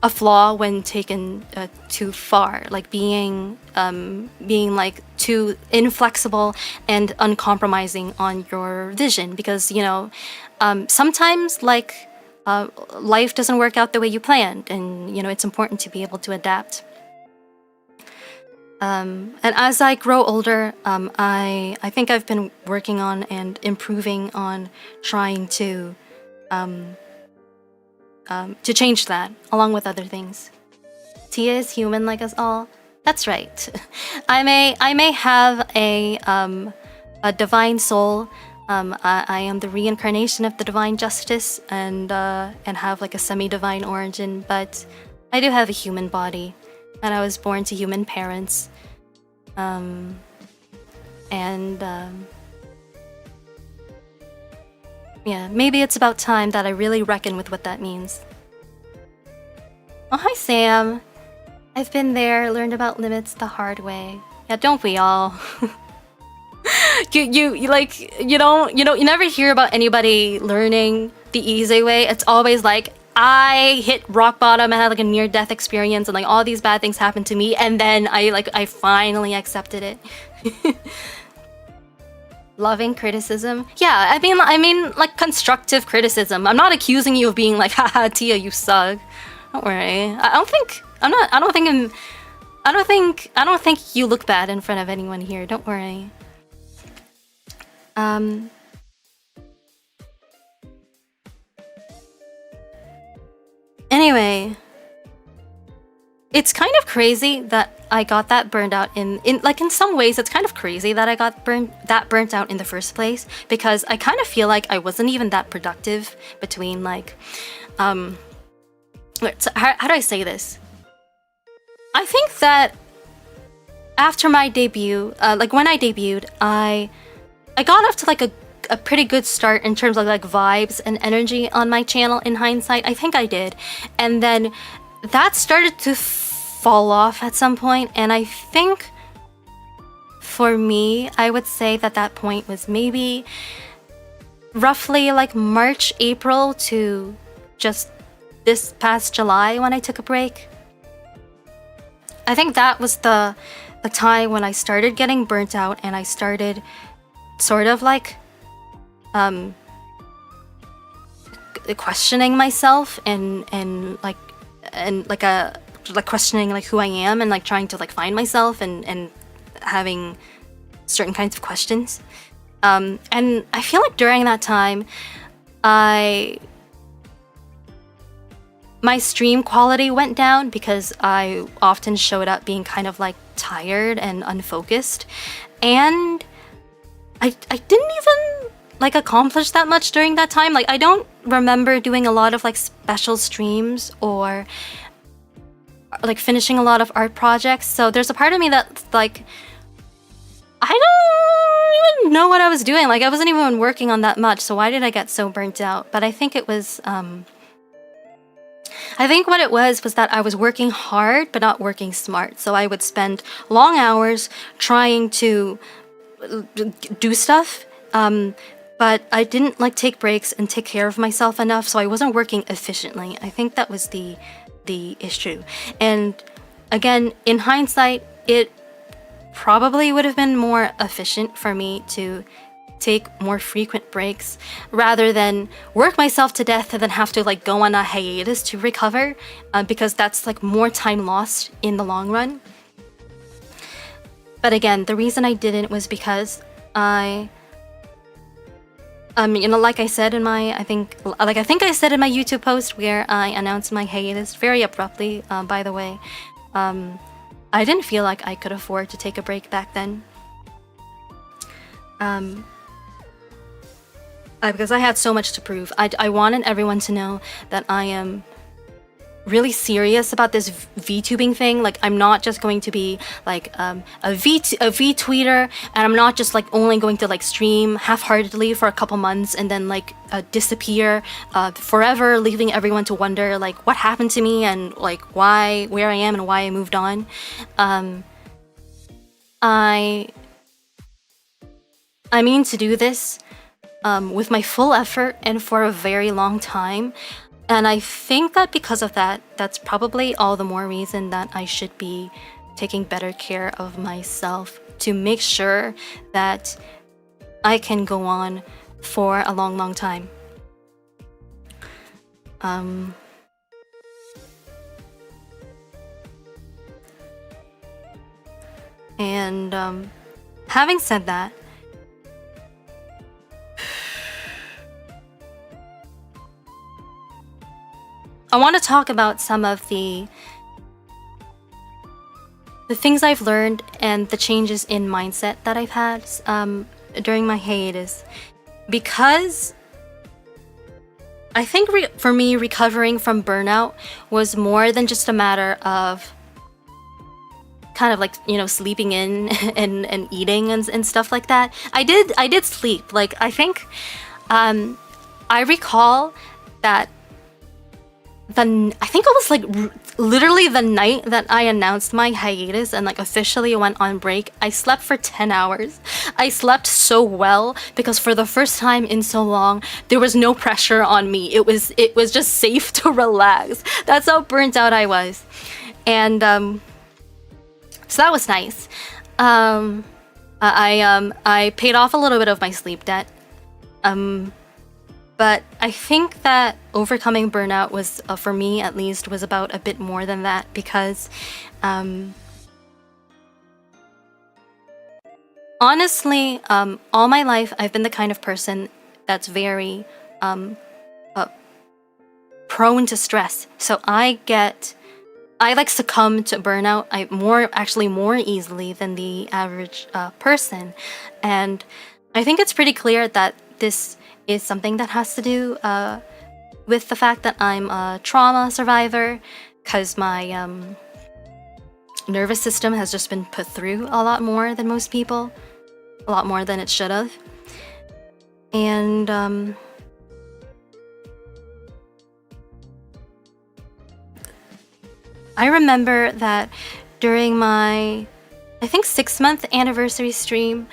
flaw when taken too far, like being like too inflexible and uncompromising on your vision, because you know sometimes like life doesn't work out the way you planned, and you know it's important to be able to adapt. And as I grow older, I think I've been working on and improving on trying to change that, along with other things. Tia is human like us all. That's right. I may have a divine soul. I am the reincarnation of the divine justice, and have like a semi-divine origin. But I do have a human body, and I was born to human parents. Yeah, maybe it's about time that I really reckon with what that means. Oh, hi Sam. I've been there, learned about limits the hard way. Yeah, don't we all? you like, you never hear about anybody learning the easy way. It's always like, I hit rock bottom and had like a near-death experience and like all these bad things happened to me, and then I finally accepted it. Loving criticism? Yeah, I mean like constructive criticism. I'm not accusing you of being like, haha, Tia, you suck. Don't worry. I don't think you look bad in front of anyone here. Don't worry. Anyway, it's kind of crazy that I got that burned out in some ways it's kind of crazy that I got burnt out in the first place, because I kind of feel like I wasn't even that productive between like how do I say this? I think that after my debut, like when I debuted, I got off to like a pretty good start in terms of like vibes and energy on my channel in hindsight. I think I did. And then that started to fall off at some point, and I think for me, I would say that point was maybe roughly like March, April to just this past July when I took a break. I think that was the time when I started getting burnt out, and I started sort of like questioning myself and questioning like who I am, and like trying to like find myself and having certain kinds of questions. And I feel like during that time, my stream quality went down because I often showed up being kind of like tired and unfocused, and I didn't even like accomplish that much during that time. Like I don't remember doing a lot of like special streams or like finishing a lot of art projects. So there's a part of me that's like, I don't even know what I was doing. Like I wasn't even working on that much. So why did I get so burnt out? But I think it was, I think what it was that I was working hard, but not working smart. So I would spend long hours trying to do stuff, but I didn't like take breaks and take care of myself enough. So I wasn't working efficiently. I think that was the issue. And again, in hindsight, it probably would have been more efficient for me to take more frequent breaks rather than work myself to death and then have to like go on a hiatus to recover, because that's like more time lost in the long run. But again, the reason I didn't was because I like I said in my, I think I said in my YouTube post where I announced my hiatus very abruptly, by the way, I didn't feel like I could afford to take a break back then. Because I had so much to prove. I wanted everyone to know that I am really serious about this VTubing thing. Like, I'm not just going to be like a VTweeter, and I'm not just like only going to like stream half-heartedly for a couple months and then like disappear forever, leaving everyone to wonder like what happened to me and like where I am and why I moved on. I mean to do this with my full effort and for a very long time. And I think that because of that, that's probably all the more reason that I should be taking better care of myself to make sure that I can go on for a long, long time. Having said that, I want to talk about some of the things I've learned and the changes in mindset that I've had during my hiatus. Because I think for me, recovering from burnout was more than just a matter of kind of like, you know, sleeping in and eating and stuff like that. I did sleep. Like, I think I recall that I think it was like literally the night that I announced my hiatus and like officially went on break, I slept for 10 hours. I slept so well because for the first time in so long, there was no pressure on me. It was just safe to relax. That's how burnt out I was. And so that was nice. I paid off a little bit of my sleep debt. But I think that overcoming burnout was, for me at least, was about a bit more than that, because honestly, all my life I've been the kind of person that's very prone to stress. So I like succumb to burnout more easily than the average person. And I think it's pretty clear that this is something that has to do with the fact that I'm a trauma survivor, because my nervous system has just been put through a lot more than most people, a lot more than it should have. And I remember that during my, I think, 6-month anniversary stream,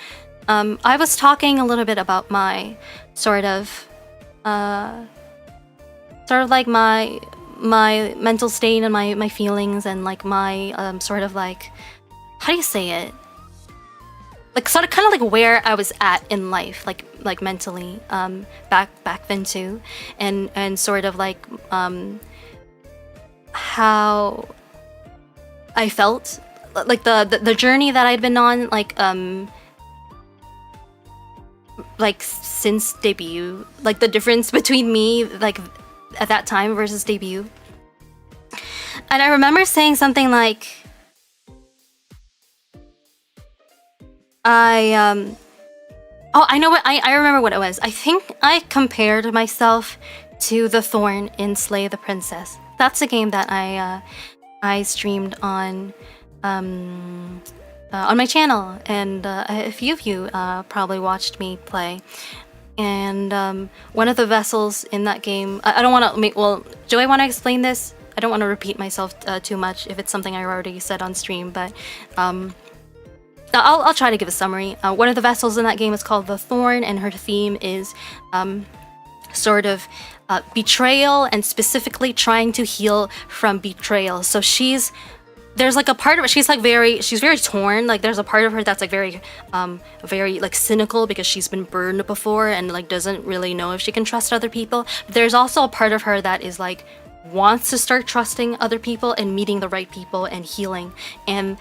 I was talking a little bit about my sort of like my mental state and my feelings and like my sort of like, how do you say it? Like sort of kind of like where I was at in life, like mentally, back then too, and sort of like how I felt, like the journey that I'd been on, like since debut, like the difference between me like at that time versus debut. And I remember saying something like, I know what I remember what it was. I think I compared myself to the Thorn in Slay the Princess. That's a game that I streamed on my channel, and a few of you probably watched me play. And one of the vessels in that game, I don't want to make, well, do I want to explain this? I don't want to repeat myself too much if it's something I already said on stream, but I'll try to give a summary. One of the vessels in that game is called the Thorn, and her theme is sort of betrayal, and specifically trying to heal from betrayal. So she's there's like a part of her, she's very torn. Like there's a part of her that's like very like cynical because she's been burned before and like doesn't really know if she can trust other people. But there's also a part of her that is like wants to start trusting other people and meeting the right people and healing. And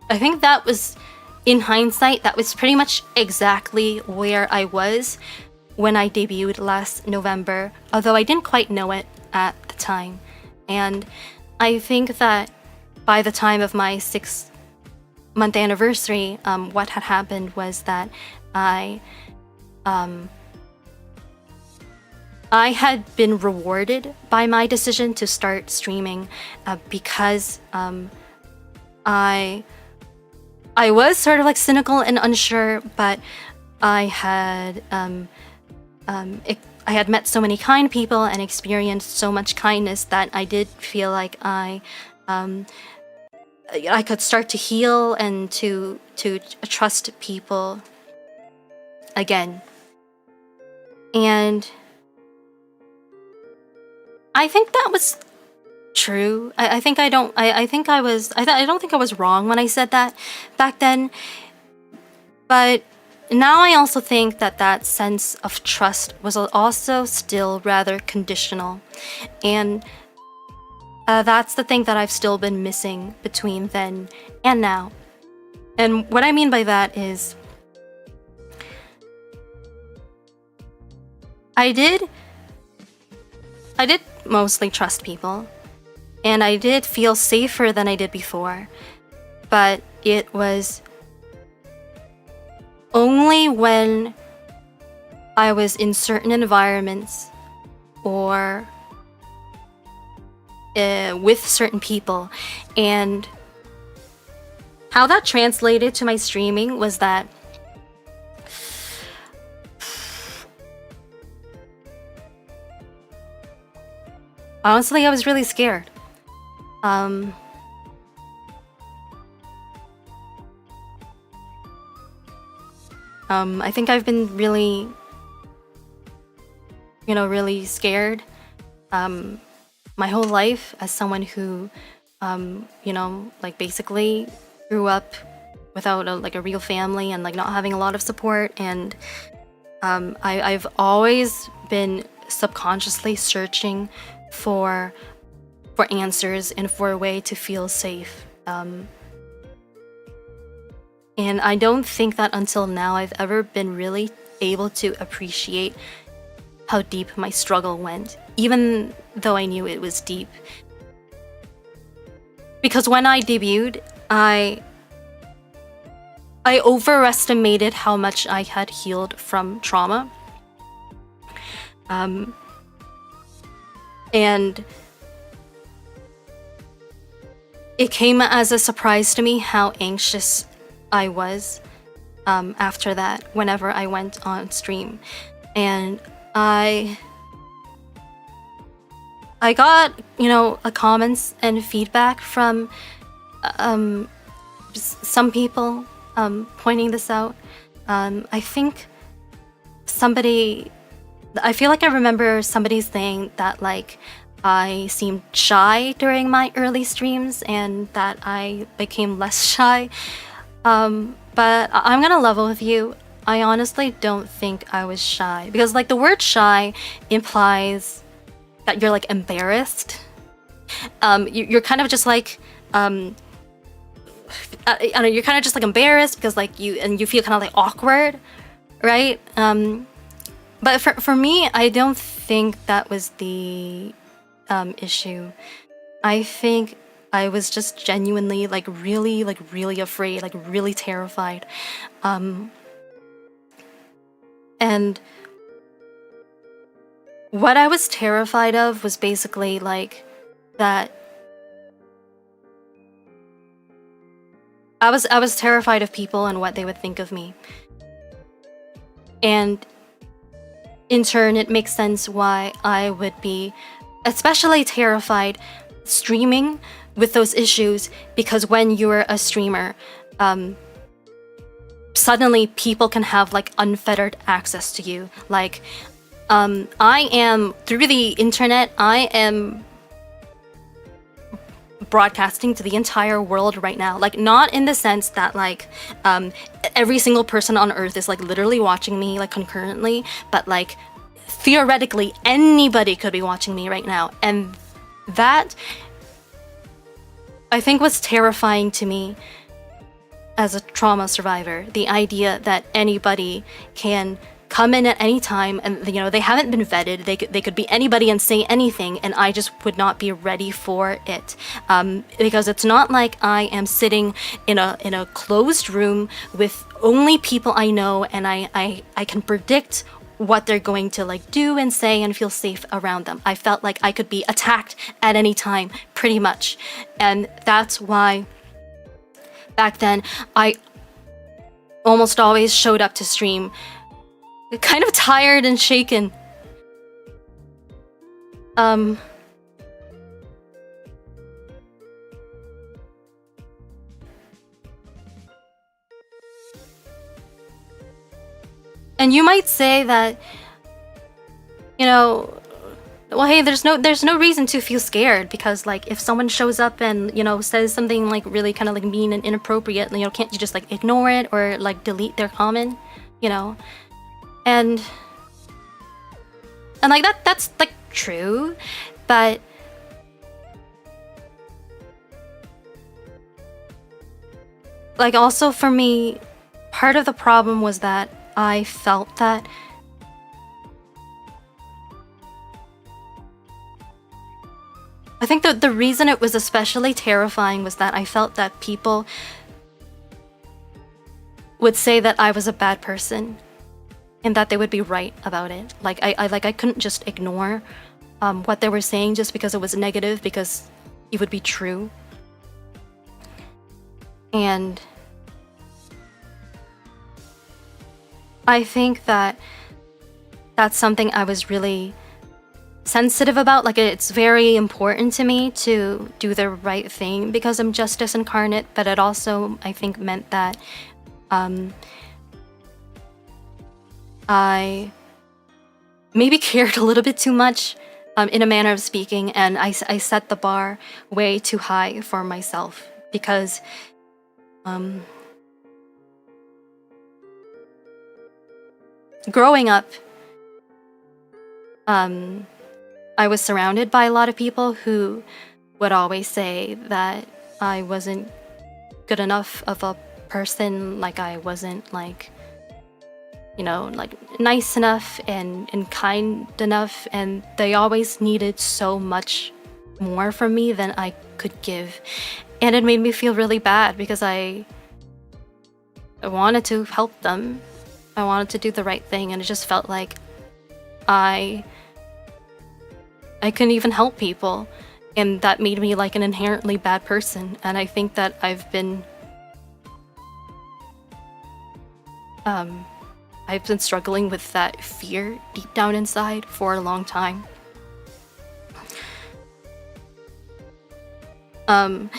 I think that was, in hindsight, that was pretty much exactly where I was when I debuted last November, although I didn't quite know it at the time. And I think that by the time of my 6-month anniversary, what had happened was that I had been rewarded by my decision to start streaming because I was sort of like cynical and unsure, but I had met so many kind people and experienced so much kindness that I did feel like I could start to heal and to trust people again. And I think that was true. I don't think I was wrong when I said that back then. But now I also think that sense of trust was also still rather conditional. And that's the thing that I've still been missing between then and now. And what I mean by that is I did mostly trust people, and I did feel safer than I did before, but it was only when I was in certain environments or with certain people. And how that translated to my streaming was that honestly, I was really scared. I think I've been really, really scared my whole life as someone who, like basically grew up without a real family and like not having a lot of support. And I've always been subconsciously searching for answers and for a way to feel safe. And I don't think that until now I've ever been really able to appreciate how deep my struggle went, even though I knew it was deep. Because when I debuted, I overestimated how much I had healed from trauma. And it came as a surprise to me how anxious I was after that, whenever I went on stream. And I got, comments and feedback from some people pointing this out. I feel like I remember somebody saying that like I seemed shy during my early streams and that I became less shy. But I'm gonna level with you. I honestly don't think I was shy, because like the word shy implies that you're like embarrassed. You're kind of just like I don't know, you're kind of just like embarrassed because like you feel kind of like awkward, right? But for me, I don't think that was the issue. I think I was just genuinely really afraid, like really terrified. And what I was terrified of was basically like that I was terrified of people and what they would think of me. And in turn, it makes sense why I would be especially terrified streaming with those issues, because when you're a streamer, suddenly people can have like unfettered access to you. Like, I am, through the internet, I am broadcasting to the entire world right now. Like, not in the sense that like every single person on earth is like literally watching me like concurrently, but like theoretically anybody could be watching me right now. And that, I think, was terrifying to me as a trauma survivor. The idea that anybody can come in at any time, and you know, they haven't been vetted, they could be anybody and say anything, and I just would not be ready for it, because it's not like I am sitting in a closed room with only people I know, and I can predict what they're going to like do and say and feel safe around them. I felt like I could be attacked at any time, pretty much. And that's why back then I almost always showed up to stream kind of tired and shaken. And you might say that, you know, well, hey, there's no reason to feel scared, because like if someone shows up and, you know, says something like really kind of like mean and inappropriate, you know, can't you just like ignore it or like delete their comment, you know? And like that's like true, but like also for me, part of the problem was that I felt that I think that the reason it was especially terrifying was that I felt that people would say that I was a bad person and that they would be right about it. Like I couldn't just ignore what they were saying just because it was negative, because it would be true. And I think that that's something I was really sensitive about. Like, it's very important to me to do the right thing because I'm justice incarnate, but it also, I think, meant that I maybe cared a little bit too much, in a manner of speaking, and I set the bar way too high for myself because growing up, I was surrounded by a lot of people who would always say that I wasn't good enough of a person, like I wasn't like, you know, like nice enough and kind enough, and they always needed so much more from me than I could give. And it made me feel really bad because I wanted to help them. I wanted to do the right thing, and it just felt like I couldn't even help people, and that made me like an inherently bad person. And I think that I've been struggling with that fear deep down inside for a long time. And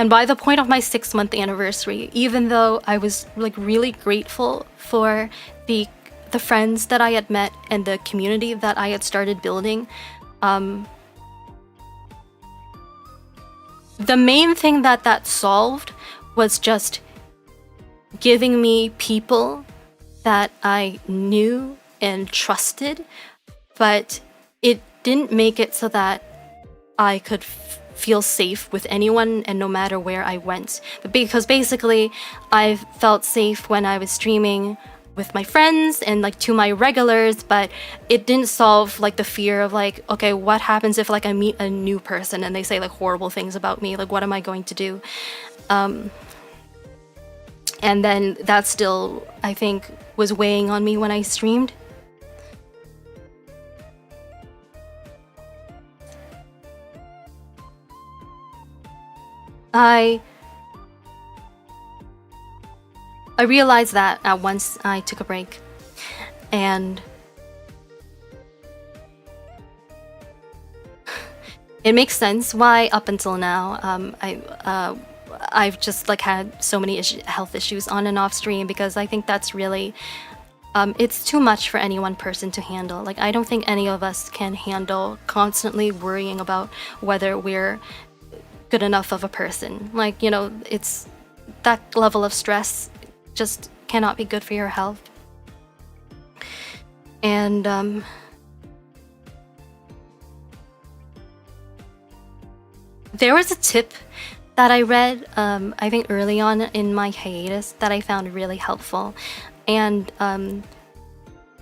by the point of my 6-month anniversary, even though I was like really grateful for the friends that I had met and the community that I had started building, the main thing that solved was just giving me people that I knew and trusted, but it didn't make it so that I could feel safe with anyone and no matter where I went. But because basically I felt safe when I was streaming with my friends and like to my regulars, but it didn't solve like the fear of like, okay, what happens if like I meet a new person and they say like horrible things about me? Like, what am I going to do? And then that still, I think, was weighing on me when I streamed. I realized that once I took a break, and it makes sense why up until now I've just like had so many health issues on and off stream, because I think that's really it's too much for any one person to handle. Like, I don't think any of us can handle constantly worrying about whether we're good enough of a person. Like, you know, it's that level of stress just cannot be good for your health. And there was a tip that I read, I think early on in my hiatus, that I found really helpful. And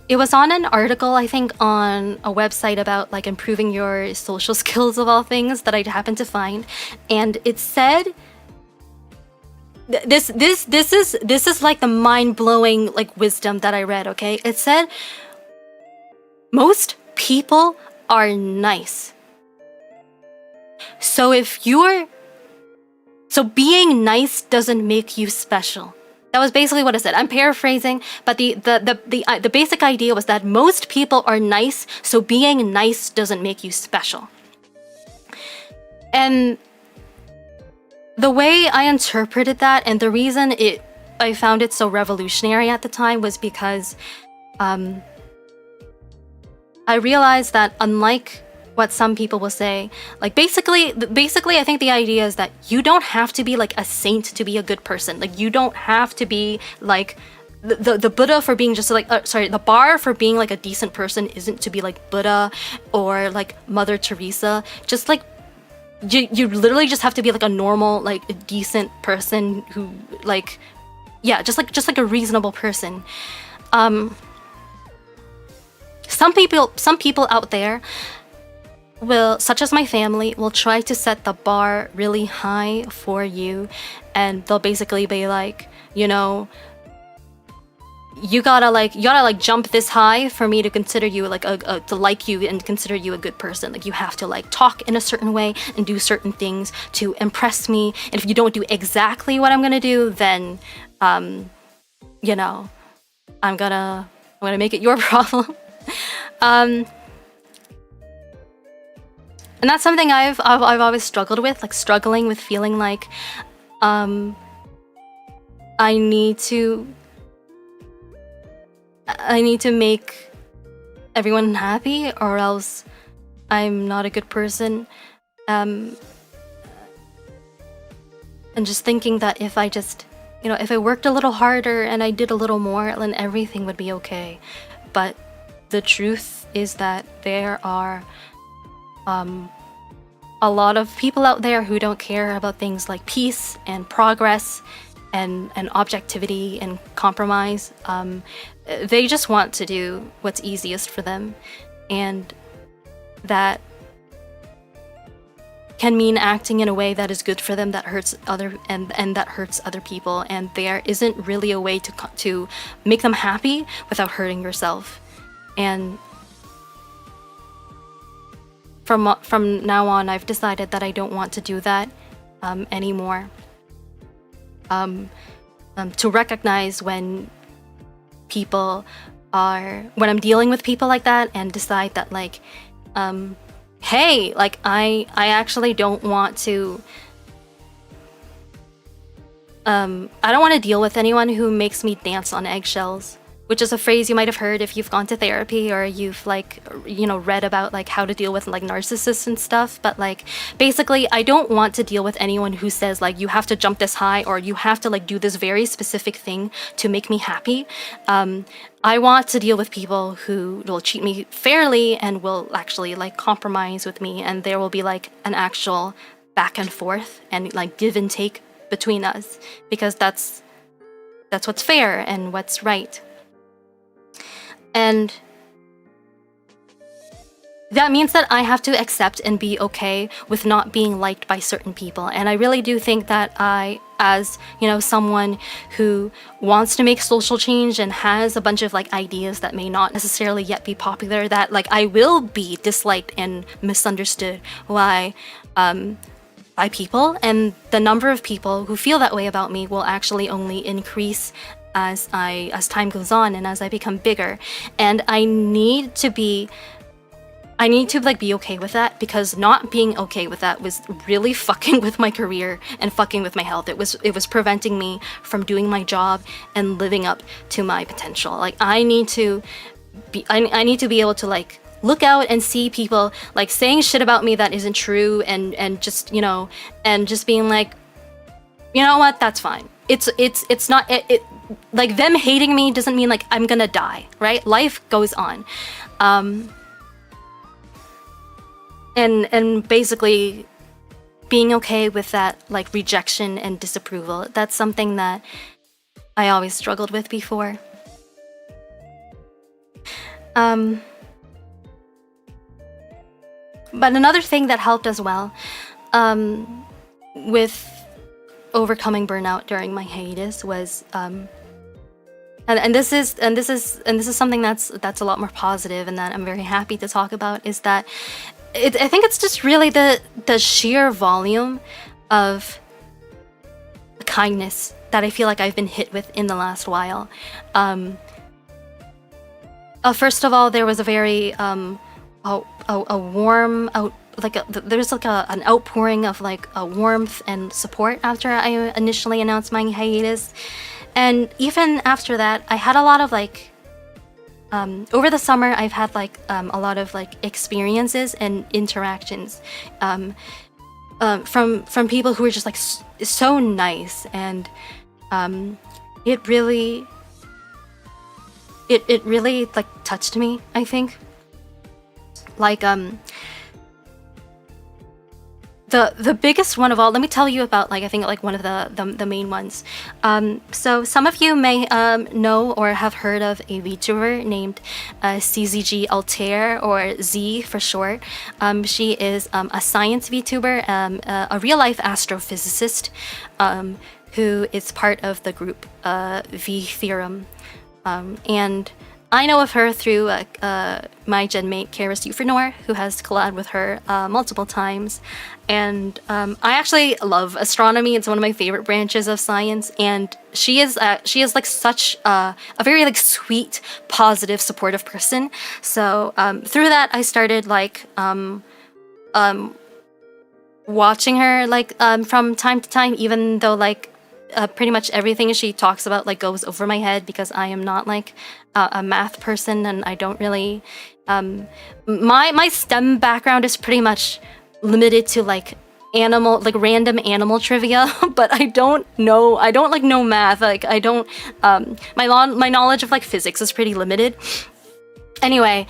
it was on an article, I think, on a website about like improving your social skills of all things that I happened to find. And it said, this is like the mind-blowing like wisdom that I read, okay? It said, most people are nice. So being nice doesn't make you special. That was basically what it said. I'm paraphrasing, but the basic idea was that most people are nice, so being nice doesn't make you special. And the way I interpreted that, and the reason I found it so revolutionary at the time, was because I realized that unlike what some people will say, like basically I think the idea is that you don't have to be like a saint to be a good person. Like you don't have to be like the Buddha for being just like the bar for being like a decent person isn't to be like Buddha or like Mother Teresa. Just like you literally just have to be like a normal, like a decent person who like, yeah, just like a reasonable person. Some people out there will, such as my family, will try to set the bar really high for you, and they'll basically be like, you know, you gotta jump this high for me to consider you like to like you and consider you a good person. Like you have to like talk in a certain way and do certain things to impress me, and if you don't do exactly what I'm gonna do, then you know, I'm gonna make it your problem. And that's something I've always struggled with, like struggling with feeling like I need to make everyone happy, or else I'm not a good person. And just thinking that if I just, you know, if I worked a little harder and I did a little more, then everything would be okay. But the truth is that there are a lot of people out there who don't care about things like peace and progress and objectivity and compromise. They just want to do what's easiest for them, and that can mean acting in a way that is good for them, that hurts that hurts other people, and there isn't really a way to make them happy without hurting yourself. And from now on, I've decided that I don't want to do that anymore. To recognize when I'm dealing with people like that, and decide that like, hey, like I actually don't want to. I don't want to deal with anyone who makes me dance on eggshells, which is a phrase you might have heard if you've gone to therapy or you've like, you know, read about like how to deal with like narcissists and stuff. But like basically I don't want to deal with anyone who says like you have to jump this high or you have to like do this very specific thing to make me happy. I want to deal with people who will treat me fairly and will actually like compromise with me, and there will be like an actual back and forth and like give and take between us, because that's what's fair and what's right. And that means that I have to accept and be okay with not being liked by certain people. And I really do think that I, as, you know, someone who wants to make social change and has a bunch of like ideas that may not necessarily yet be popular, that like I will be disliked and misunderstood by people, and the number of people who feel that way about me will actually only increase as time goes on and as I become bigger. And I need to like be okay with that, because not being okay with that was really fucking with my career and fucking with my health. It was preventing me from doing my job and living up to my potential. Like I need to be able to like look out and see people like saying shit about me that isn't true, and just, you know, and just being like, you know what, that's fine. It's not it like, them hating me doesn't mean like I'm gonna die, right? Life goes on. And basically being okay with that, like, rejection and disapproval. That's something that I always struggled with before. But another thing that helped as well, with overcoming burnout during my hiatus was, and this is something that's a lot more positive and that I'm very happy to talk about, is that I think it's just really the sheer volume of kindness that I feel like I've been hit with in the last while. First of all, there was a very a warm there's like an outpouring of like a warmth and support after I initially announced my hiatus, and even after that, I had a lot of like. Over the summer, I've had like a lot of like experiences and interactions from people who were just like so nice, and it really like touched me, I think. Like the biggest one of all, let me tell you about, like, I think like one of the main ones. So some of you may know or have heard of a VTuber named CZG Altair, or Z for short. She is a science VTuber, a real life astrophysicist, who is part of the group V Theorem, and I know of her through my genmate Karis Euphranor, who has collabed with her multiple times. And I actually love astronomy. It's one of my favorite branches of science. And she is like such a very like sweet, positive, supportive person. So through that, I started like watching her like from time to time, even though like pretty much everything she talks about like goes over my head, because I am not like a math person, and I don't really my STEM background is pretty much limited to like random animal trivia, but I don't know math. Like I don't my knowledge of like physics is pretty limited. Anyway,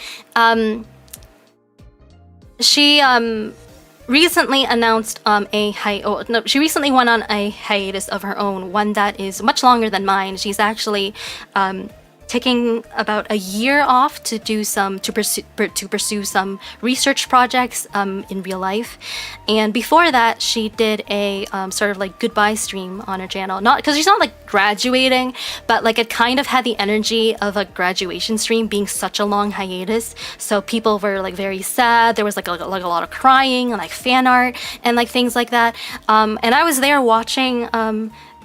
she recently announced she recently went on a hiatus of her own, one that is much longer than mine. She's actually taking about a year off to pursue some research projects in real life. And before that, she did a sort of like goodbye stream on her channel. Not because she's not like graduating, but like it kind of had the energy of a graduation stream, being such a long hiatus. So people were like very sad. There was like a lot of crying and like fan art and like things like that. And I was there watching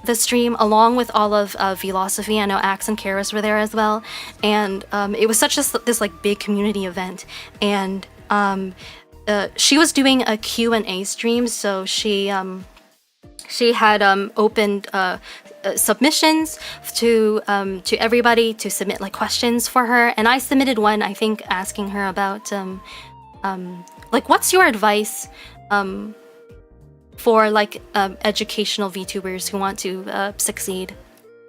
the stream along with all of Philosophy. I know Axe and Karis were there as well, and it was such this like big community event. And she was doing a Q&A stream, so she had opened submissions to everybody to submit like questions for her, and I submitted one, I think, asking her about like, what's your advice for like educational VTubers who want to succeed,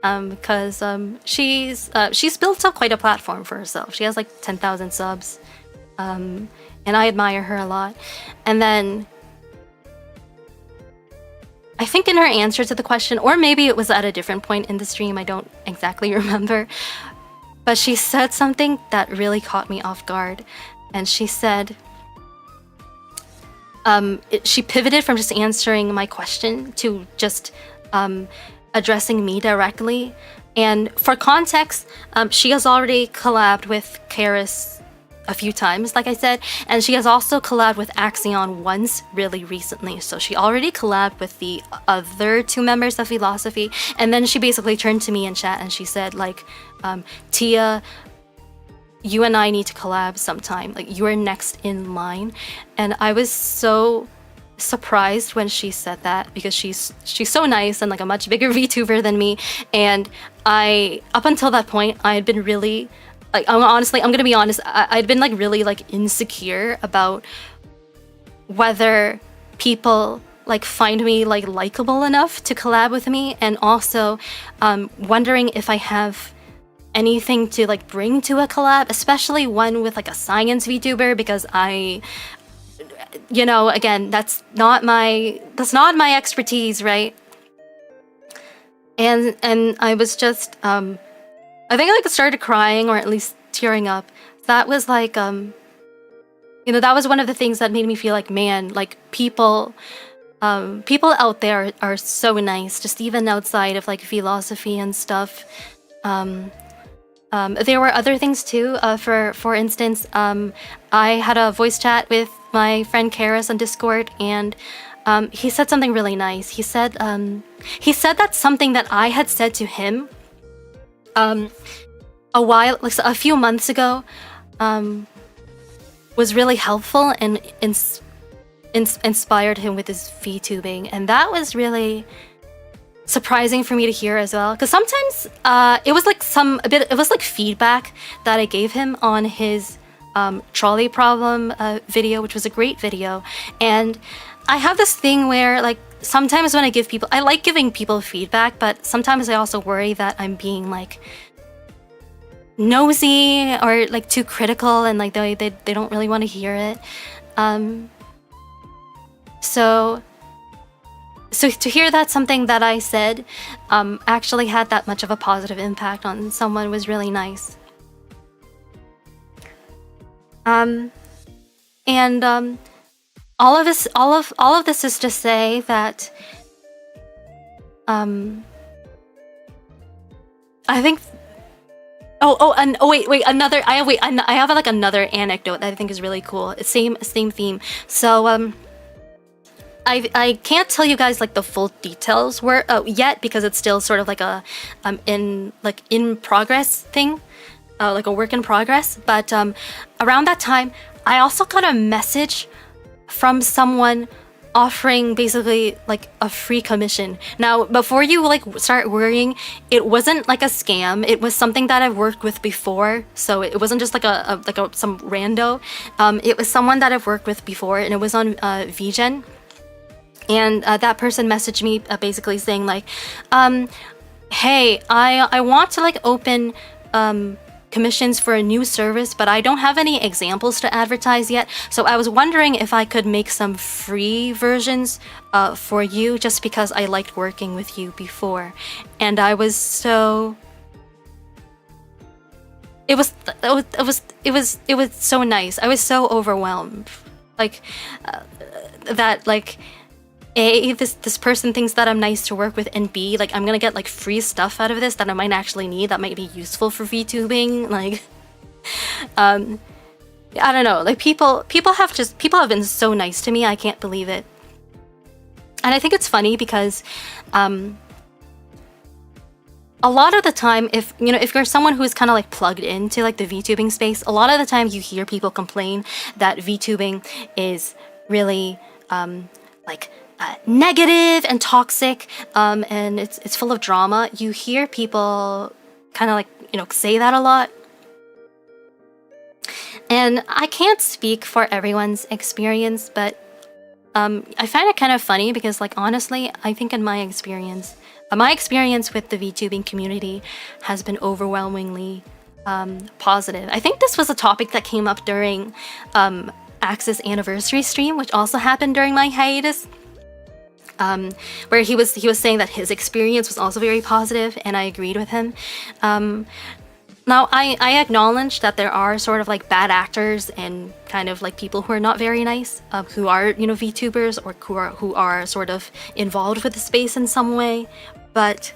because she's built up quite a platform for herself. She has like 10,000 subs, and I admire her a lot. And then I think in her answer to the question, or maybe it was at a different point in the stream, I don't exactly remember, but she said something that really caught me off guard. And she said, she pivoted from just answering my question to just addressing me directly. And for context, she has already collabed with Karis a few times, like I said, and she has also collabed with Axion once really recently. So she already collabed with the other two members of Philosophy, and then she basically turned to me in chat and she said like, Tia, you and I need to collab sometime. Like, you are next in line. And I was so surprised when she said that, because she's so nice and like a much bigger VTuber than me. And up until that point, I had been really like, honestly, I'm gonna be honest, I'd been like really like insecure about whether people like find me like likable enough to collab with me, and also wondering if I have anything to like bring to a collab, especially one with like a science VTuber, because I, you know, again, that's not my expertise, right? And I was just I think I like started crying, or at least tearing up. That was like you know, that was one of the things that made me feel like, man, like people out there are so nice, just even outside of like philosophy and stuff. There were other things too. For instance, I had a voice chat with my friend Karis on Discord, and he said something really nice. He said that something that I had said to him a few months ago was really helpful and inspired him with his VTubing, and that was really surprising for me to hear as well, because sometimes it was like feedback that I gave him on his trolley problem video, which was a great video. And I have this thing where like sometimes when I like giving people feedback, but sometimes I also worry that I'm being like nosy or like too critical, and like they don't really want to hear it. So to hear that something that I said actually had that much of a positive impact on someone was really nice. And all of this is to say that I think. Wait. I have like another anecdote that I think is really cool. Same theme. So I can't tell you guys like the full details yet, because it's still sort of like a in progress thing, like a work in progress. But around that time, I also got a message from someone offering basically like a free commission. Now, before you like start worrying, it wasn't like a scam. It was something that I've worked with before, so it wasn't just like some rando. It was someone that I've worked with before, and it was on VGen. And that person messaged me basically saying like, hey, I want to like open commissions for a new service, but I don't have any examples to advertise yet. So I was wondering if I could make some free versions for you, just because I liked working with you before. And I was so... It was so nice. I was so overwhelmed. Like, that like... A, this person thinks that I'm nice to work with, and B, like I'm gonna get like free stuff out of this that I might actually need, that might be useful for VTubing. Like, I don't know. Like people have been so nice to me. I can't believe it. And I think it's funny because, a lot of the time, if you're someone who's kind of like plugged into like the VTubing space, a lot of the time you hear people complain that VTubing is really like negative and toxic, and it's full of drama. You hear people kind of like say that a lot, and I can't speak for everyone's experience, but I find it kind of funny because, like, honestly, I think in my experience with the VTubing community has been overwhelmingly positive. I think this was a topic that came up during Axe's anniversary stream, which also happened during my hiatus. Where he was saying that his experience was also very positive, and I agreed with him. Now, I acknowledge that there are sort of like bad actors and kind of like people who are not very nice, who are VTubers, or who are sort of involved with the space in some way. But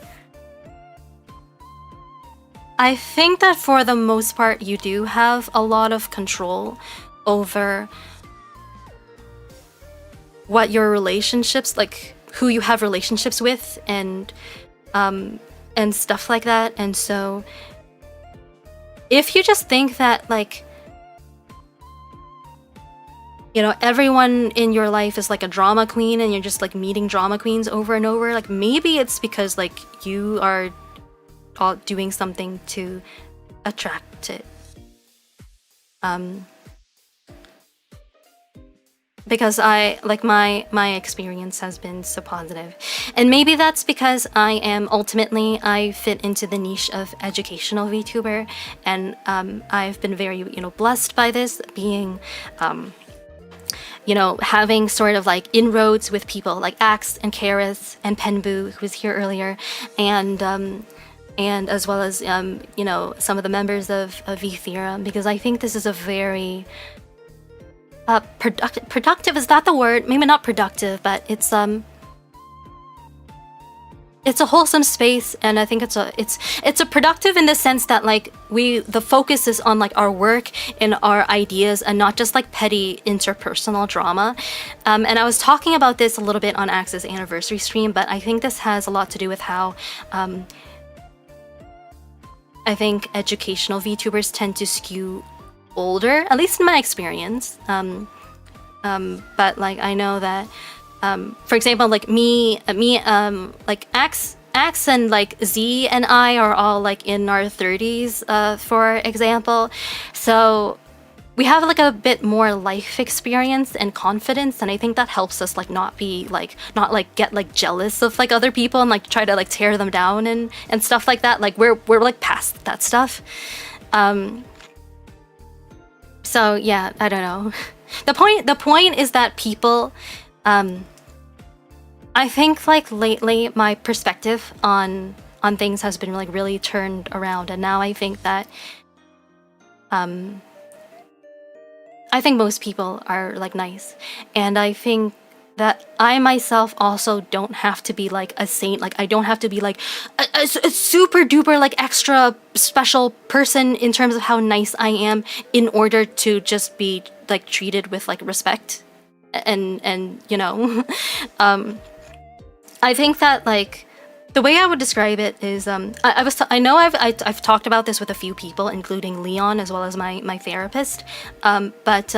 I think that for the most part, you do have a lot of control over what your relationships, like who you have relationships with, and stuff like that. And so if you just think that like everyone in your life is like a drama queen, and you're just like meeting drama queens over and over, like maybe it's because like you are all doing something to attract it, because I like my experience has been so positive, and maybe that's because I fit into the niche of educational VTuber, and I've been very blessed by this, being having sort of like inroads with people like Axe and Karis and Penbu, who was here earlier, and as well as some of the members of VTuber, because I think this is a very productive, is that the word? Maybe not productive, but it's a wholesome space, and I think it's a productive in the sense that like the focus is on like our work and our ideas, and not just like petty interpersonal drama. And I was talking about this a little bit on Axe's anniversary stream, but I think this has a lot to do with how I think educational VTubers tend to skew older, at least in my experience. But like I know that, for example, like me, like Axe and like Z and I are all like in our 30s, for example. So we have like a bit more life experience and confidence, and I think that helps us like not get like jealous of like other people and like try to like tear them down and stuff like that. Like we're like past that stuff. So yeah, I don't know. The point is that people, I think like lately my perspective on things has been like really turned around, and now I think that I think most people are like nice, and I think that I myself also don't have to be like a saint. Like I don't have to be like a super duper like extra special person in terms of how nice I am in order to just be like treated with like respect, and I think that like the way I would describe it is I know I've talked about this with a few people, including Leon as well as my therapist, but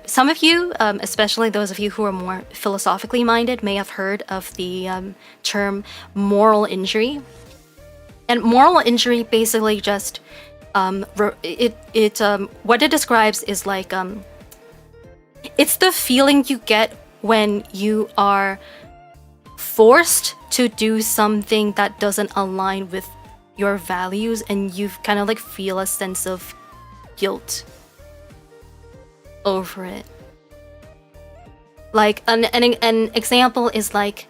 some of you, especially those of you who are more philosophically minded, may have heard of the term moral injury. And moral injury basically just what it describes is like it's the feeling you get when you are forced to do something that doesn't align with your values, and you kind of like feel a sense of guilt over it. Like an example is like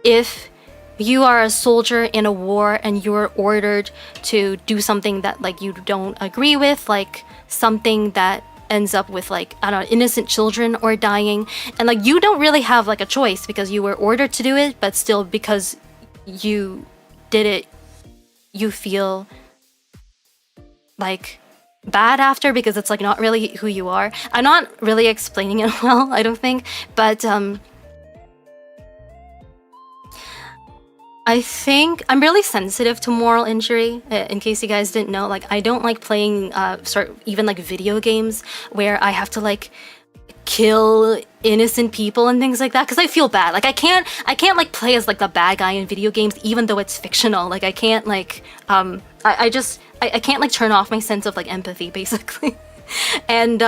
if you are a soldier in a war and you're ordered to do something that like you don't agree with, like something that ends up with like, I don't know, innocent children or dying, and like you don't really have like a choice because you were ordered to do it, but still because you did it, you feel like bad after because it's like not really who you are. I'm not really explaining it well, I don't think, but I think I'm really sensitive to moral injury. In case you guys didn't know, like I don't like playing even like video games where I have to like kill innocent people and things like that, because I feel bad. Like I can't like play as like the bad guy in video games even though it's fictional. Like I can't like I can't like turn off my sense of like empathy basically. And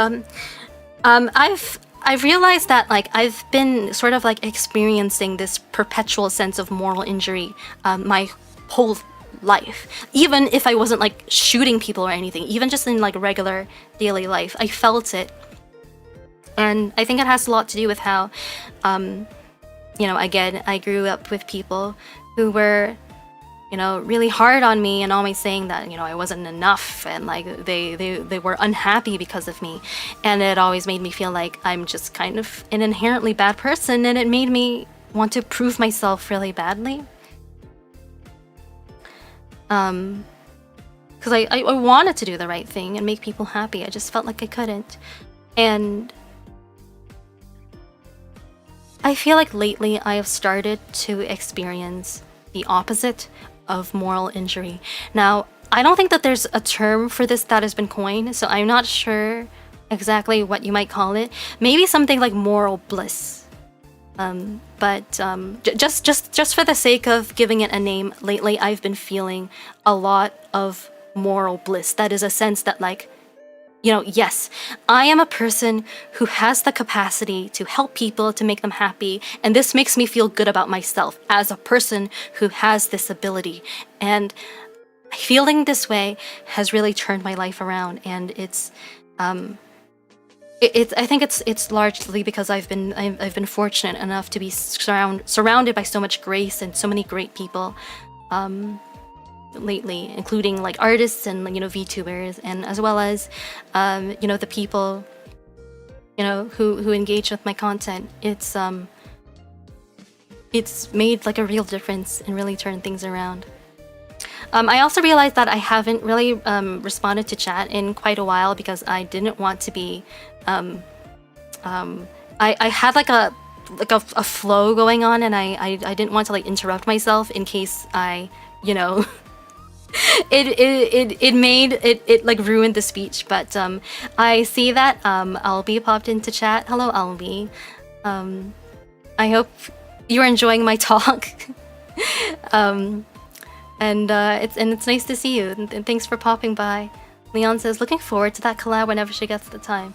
I've realized that like I've been sort of like experiencing this perpetual sense of moral injury my whole life. Even if I wasn't like shooting people or anything, even just in like regular daily life, I felt it. And I think it has a lot to do with how, again, I grew up with people who were, really hard on me and always saying that, I wasn't enough, and like they were unhappy because of me. And it always made me feel like I'm just kind of an inherently bad person, and it made me want to prove myself really badly. Because I wanted to do the right thing and make people happy. I just felt like I couldn't. And I feel like lately I have started to experience the opposite of moral injury. Now, I don't think that there's a term for this that has been coined, so I'm not sure exactly what you might call it. Maybe something like moral bliss. Just for the sake of giving it a name, lately I've been feeling a lot of moral bliss. That is a sense that like yes, I am a person who has the capacity to help people, to make them happy, and this makes me feel good about myself as a person who has this ability. And feeling this way has really turned my life around, and I think it's largely because I've been fortunate enough to be surrounded by so much grace and so many great people lately, including like artists and VTubers, and as well as the people who engage with my content. It's made like a real difference and really turned things around. I also realized that I haven't really responded to chat in quite a while because I didn't want to be I had like a flow going on, and I didn't want to like interrupt myself in case I it like ruined the speech. But I see that Albie popped into chat. Hello, Albie. I hope you're enjoying my talk. And it's nice to see you, and thanks for popping by. Leon says, looking forward to that collab whenever she gets the time.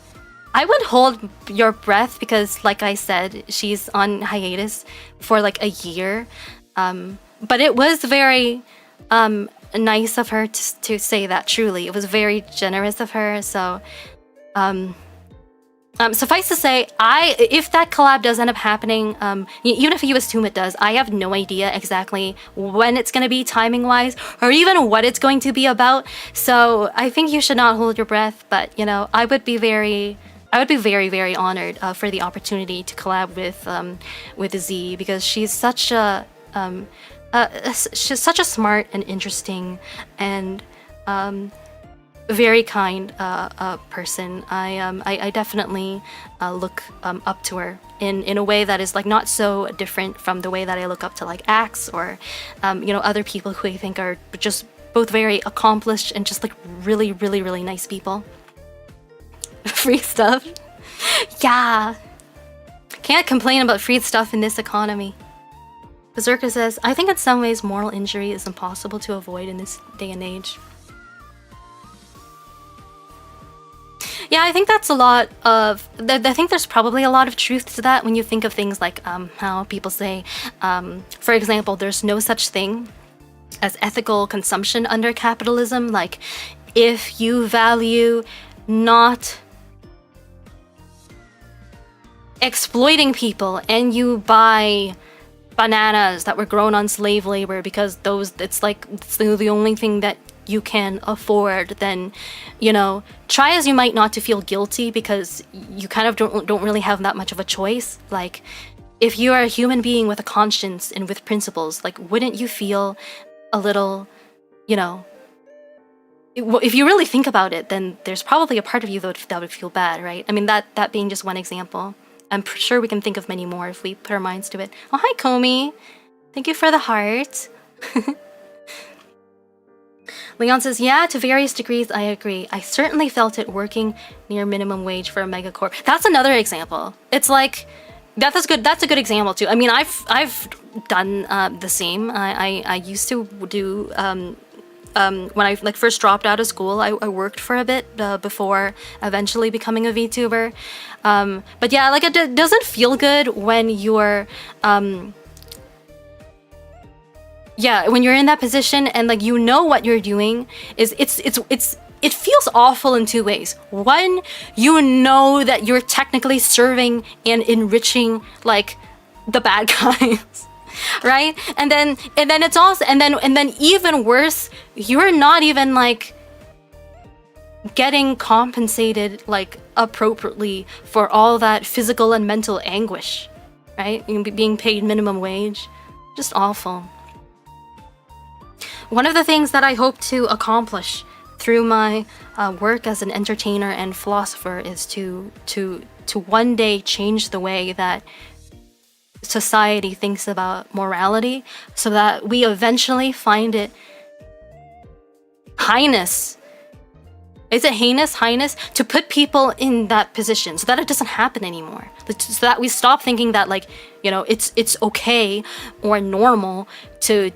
I would hold your breath because, like I said, she's on hiatus for like a year. But it was very nice of her to say that. Truly, it was very generous of her. So suffice to say, if that collab does end up happening, even if you assume it does, I have no idea exactly when it's going to be timing-wise, or even what it's going to be about. So I think you should not hold your breath. But I would be very, very honored for the opportunity to collab with Z, because she's such a smart and interesting and very kind person. I definitely look up to her in a way that is like not so different from the way that I look up to like Axe or other people who I think are just both very accomplished and just like really, really, really nice people. Free stuff. Yeah. Can't complain about free stuff in this economy. Berserker says, I think in some ways moral injury is impossible to avoid in this day and age. Yeah, I think that's a lot of... I think there's probably a lot of truth to that when you think of things like how people say, for example, there's no such thing as ethical consumption under capitalism. Like, if you value not exploiting people and you buy bananas that were grown on slave labor because it's the only thing that you can afford, then try as you might not to feel guilty, because you kind of don't really have that much of a choice. Like, if you are a human being with a conscience and with principles, like, wouldn't you feel a little, if you really think about it, then there's probably a part of you that would feel bad, right? I mean, that being just one example. I'm sure we can think of many more if we put our minds to it. Oh, hi, Komi. Thank you for the heart. Leon says, yeah, to various degrees, I agree. I certainly felt it working near minimum wage for a megacorp. That's another example. It's like, that's good. That's a good example too. I mean, I've done the same. I used to do when I first dropped out of school, I worked for a bit before eventually becoming a VTuber. But yeah, like, it doesn't feel good when you're when you're in that position and like what you're doing is it feels awful in two ways. One, that you're technically serving and enriching like the bad guys. Right? And then it's also and then even worse, you're not even like getting compensated like appropriately for all that physical and mental anguish, right? Being paid minimum wage. Just awful. One of the things that I hope to accomplish through my work as an entertainer and philosopher is to one day change the way that society thinks about morality, so that we eventually find it heinous Is it heinous to put people in that position so that it doesn't happen anymore? So that we stop thinking that, like, you know, it's okay or normal to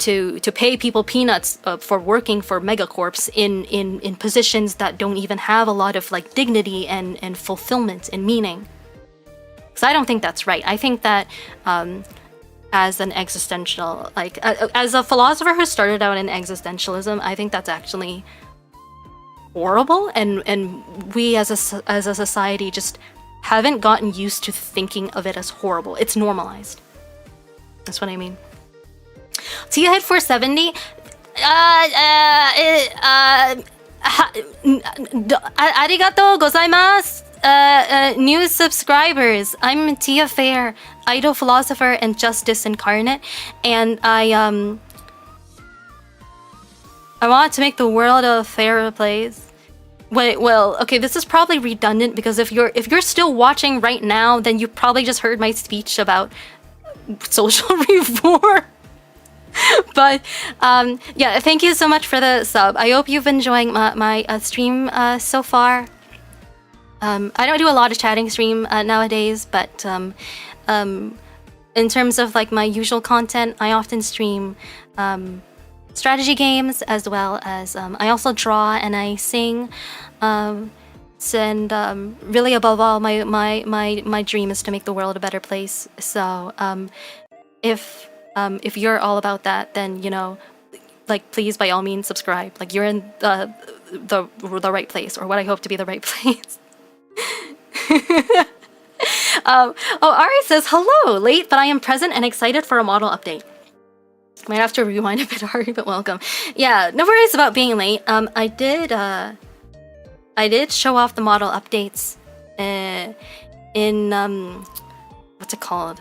pay people peanuts for working for megacorps in positions that don't even have a lot of like dignity and fulfillment and meaning. Because I don't think that's right. I think that as an existential, like as a philosopher who started out in existentialism, I think that's actually horrible, and we as a society just haven't gotten used to thinking of it as horrible. It's normalized. That's what I mean. Tia hit 470. Arigatou gozaimasu. New subscribers. I'm Tia Faire, idol-philosopher and justice incarnate, and I want to make the world a fairer place. Wait, well, okay, this is probably redundant because if you're still watching right now, then you probably just heard my speech about social reform. But yeah, thank you so much for the sub. I hope you've been enjoying my stream so far. I don't do a lot of chatting stream nowadays, but in terms of like my usual content, I often stream strategy games, as well as I also draw and I sing, and really above all, my dream is to make the world a better place. So if you're all about that, then, you know, like, please by all means subscribe. Like, you're in the right place, or what I hope to be the right place. Oh, Ari says hello, late, but I am present and excited for a model update. Might have to rewind a bit, Ari, but welcome. Yeah, no worries about being late. I did show off the model updates in what's it called?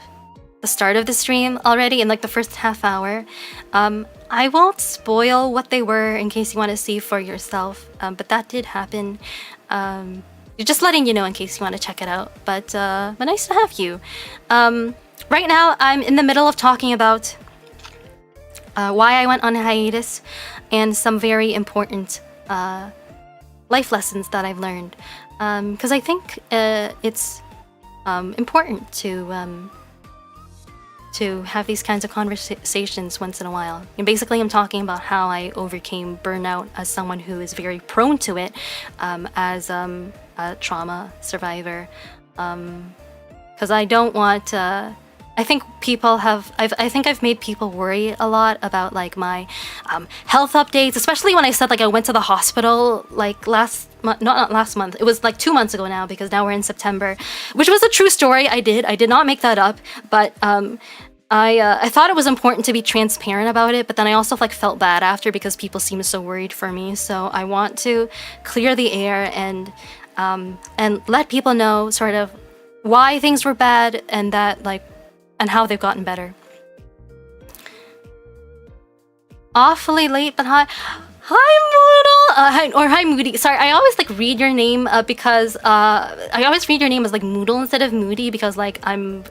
The start of the stream already, in like the first half hour. I won't spoil what they were in case you want to see for yourself, but that did happen. Just letting you know in case you want to check it out. But nice to have you. Right now, I'm in the middle of talking about why I went on a hiatus, and some very important life lessons that I've learned. Because I think it's important to have these kinds of conversations once in a while. And basically, I'm talking about how I overcame burnout as someone who is very prone to it, as a trauma survivor. Because I don't want... I think people have... I think I've made people worry a lot about like my health updates, especially when I said like I went to the hospital like not last month. It was like 2 months ago now, because now we're in September, which was a true story. I did not make that up, but I thought it was important to be transparent about it, but then I also like felt bad after because people seemed so worried for me. So I want to clear the air and let people know sort of why things were bad, and that like, and how they've gotten better. Awfully late, but hi. Hi Moodle! Hi Moody. Sorry, I always like read your name because I always read your name as like Moodle instead of Moody, because like the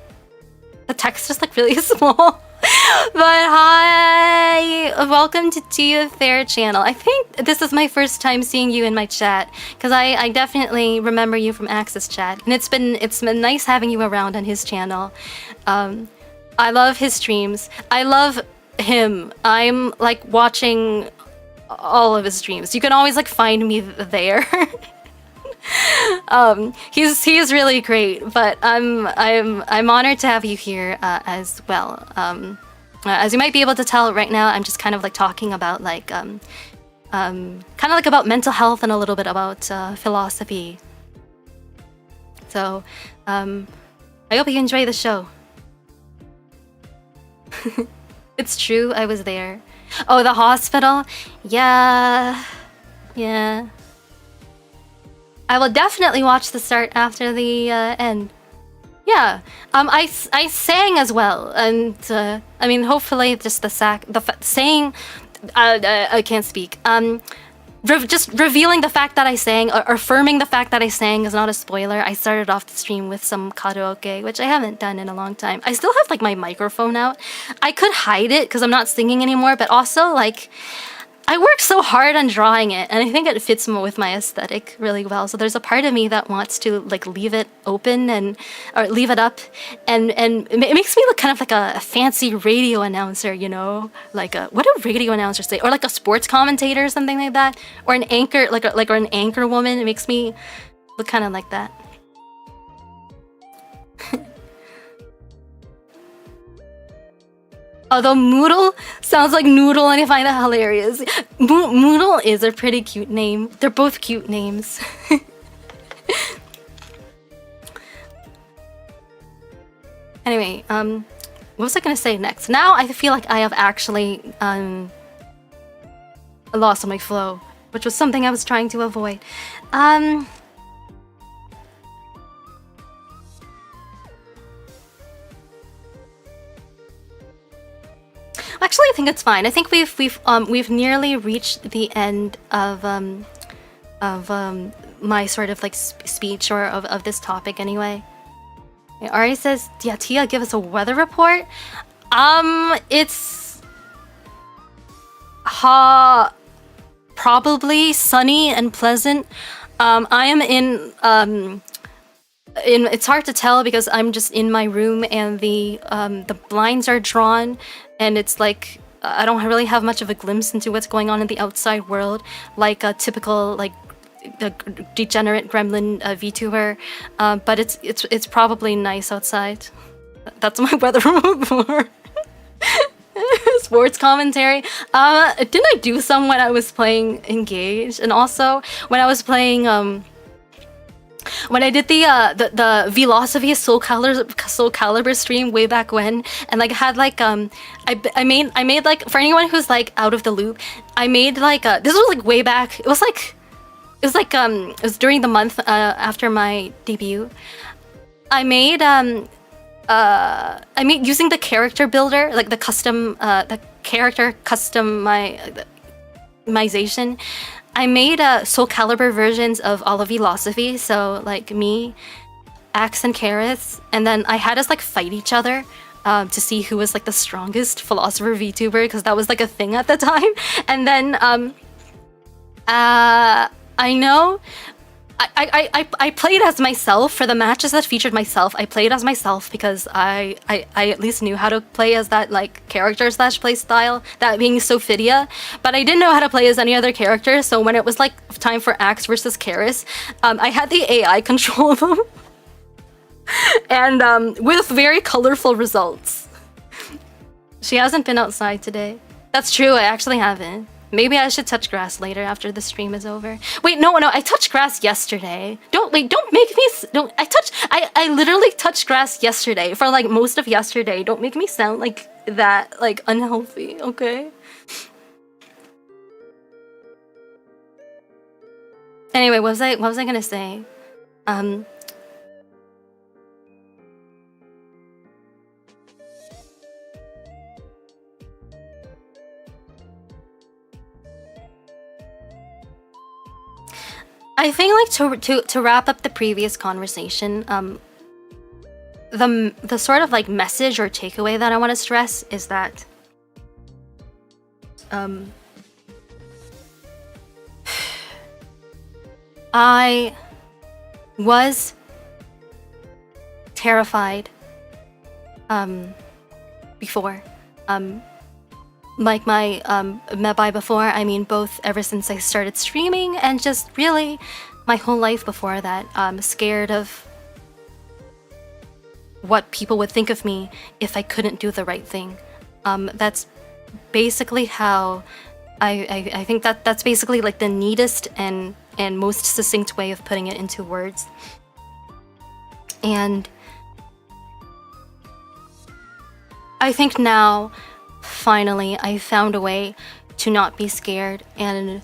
text is like really small. But hi, welcome to Tia Faire channel. I think this is my first time seeing you in my chat, because I definitely remember you from Access Chat, and it's been nice having you around on his channel. I love his streams. I love him. I'm like watching all of his streams. You can always like find me there. He's really great, but I'm honored to have you here as well. As you might be able to tell right now, I'm just kind of like talking about like kind of like about mental health and a little bit about philosophy. So I hope you enjoy the show. It's true, I was there. Oh, the hospital? Yeah. I will definitely watch the start after the end. Yeah. I sang as well, and I mean, hopefully just saying. I can't speak. Just revealing the fact that I sang, or affirming the fact that I sang, is not a spoiler. I started off the stream with some karaoke, which I haven't done in a long time. I still have like my microphone out. I could hide it because I'm not singing anymore, but also like I worked so hard on drawing it, and I think it fits with my aesthetic really well. So there's a part of me that wants to like leave it open or leave it up, and it makes me look kind of like a fancy radio announcer, you know, like what do radio announcers say, or like a sports commentator or something like that, or an anchor, or an anchor woman. It makes me look kind of like that. Although Moodle sounds like noodle, and I find that hilarious. Moodle is a pretty cute name. They're both cute names. Anyway, what was I gonna say next? Now I feel like I have actually lost my flow, which was something I was trying to avoid. Actually, I think it's fine. I think we've nearly reached the end of my sort of like speech or of this topic anyway. Ari says, "Yeah, Tia, give us a weather report." It's probably sunny and pleasant. I am in it's hard to tell because I'm just in my room and the blinds are drawn, and it's like I don't really have much of a glimpse into what's going on in the outside world, like a typical like a degenerate gremlin VTuber. But it's probably nice outside. That's my weather report. Sports commentary. Didn't I do some when I was playing Engage, and also when I was playing when I did the Philosophy Soul Calibur stream way back when, and like had like I made like, for anyone who's like out of the loop, I made like this was like way back. It was during the month after my debut. I made using the character builder, like the character customization. I made Soul Calibur versions of all of Philosophy, so like me, Axe, and Karis, and then I had us like fight each other to see who was like the strongest philosopher VTuber, because that was like a thing at the time. And then I know I played as myself for the matches that featured myself. I played as myself because I at least knew how to play as that like character / play style, that being Sophidia. But I didn't know how to play as any other character, so when it was like time for Axe versus Karis, I had the AI control them. And with very colorful results. She hasn't been outside today. That's true, I actually haven't. Maybe I should touch grass later after the stream is over. Wait, no, I touched grass yesterday. Don't make me, I literally touched grass yesterday for like most of yesterday. Don't make me sound like that, like unhealthy, okay? Anyway, what was I gonna say? I think like to wrap up the previous conversation, the sort of like message or takeaway that I want to stress is that I was terrified before. Like by before, I mean both ever since I started streaming and just really my whole life before that. I'm scared of what people would think of me if I couldn't do the right thing. That's basically how I think that's basically like the neatest and most succinct way of putting it into words. And I think now finally I found a way to not be scared and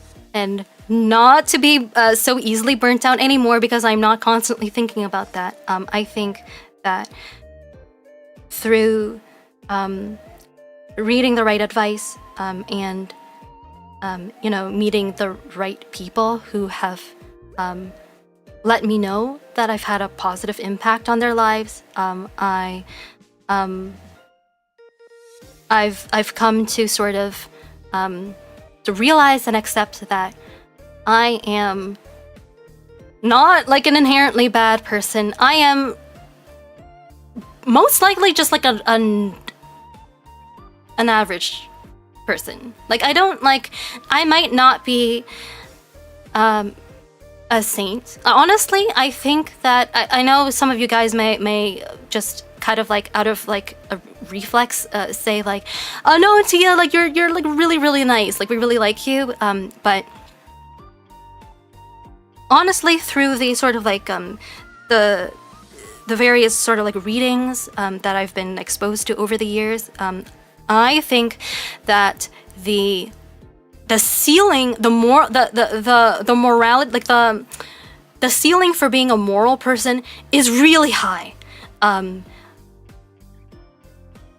not to be so easily burnt out anymore, because I'm not constantly thinking about that. I think that through reading the right advice and you know, meeting the right people who have let me know that I've had a positive impact on their lives, I've come to sort of to realize and accept that I am not like an inherently bad person. I am most likely just like an average person. Like I might not be a saint. Honestly, I think that I know some of you guys may just kind of like out of like a reflex say like, oh no, Tia, like you're like really nice, like we really like you, but honestly, through the sort of like the various sort of like readings that I've been exposed to over the years, I think that the ceiling, the morality, like the ceiling for being a moral person is really high.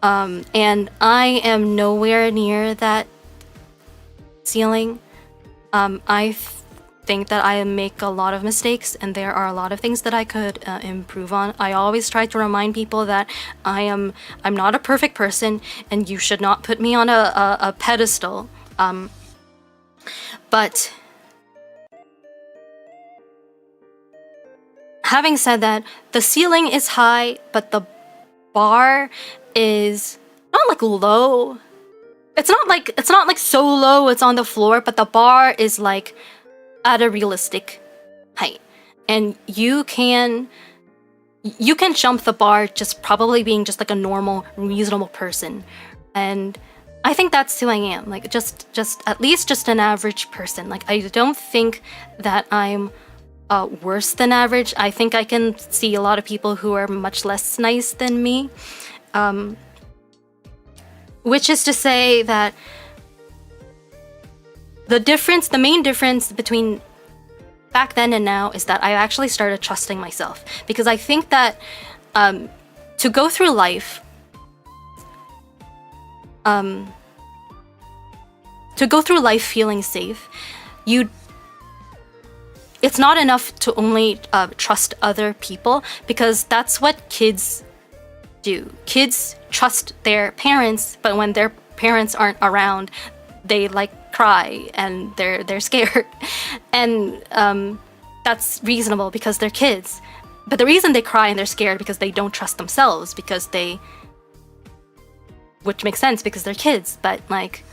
And I am nowhere near that ceiling. I think that I make a lot of mistakes, and there are a lot of things that I could improve on. I always try to remind people that I'm not a perfect person, and you should not put me on a pedestal. But having said that, the ceiling is high, but the bar is not like low. It's not like so low it's on the floor, but the bar is like at a realistic height. And you can jump the bar just probably being just like a normal, reasonable person. And I think that's who I am. Like just at least just an average person. Like I don't think that I'm worse than average. I think I can see a lot of people who are much less nice than me. Which is to say that the main difference between back then and now is that I actually started trusting myself. Because I think that to go through life, feeling safe, it's not enough to only trust other people, because that's what kids do. Kids trust their parents, but when their parents aren't around, they like cry and they're scared. And that's reasonable because they're kids. But the reason they cry and they're scared because they don't trust themselves, which makes sense because they're kids. But like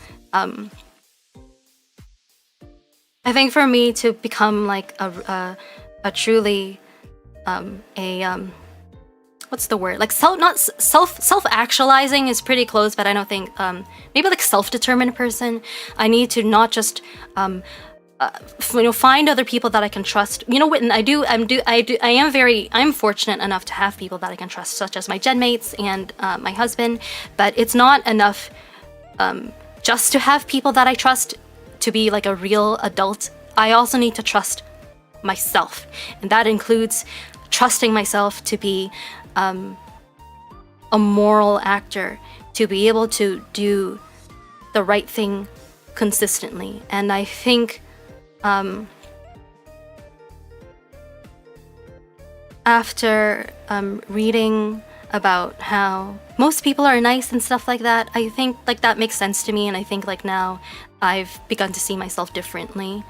I think for me to become like a truly what's the word? Like self-actualizing is pretty close, but I don't think maybe like self-determined person. I need to not just find other people that I can trust. You know what? And I'm fortunate enough to have people that I can trust, such as my gen mates and my husband. But it's not enough just to have people that I trust to be like a real adult. I also need to trust myself, and that includes trusting myself to be a moral actor, to be able to do the right thing consistently. And I think after reading about how most people are nice and stuff like that, I think like that makes sense to me, and I think like now I've begun to see myself differently.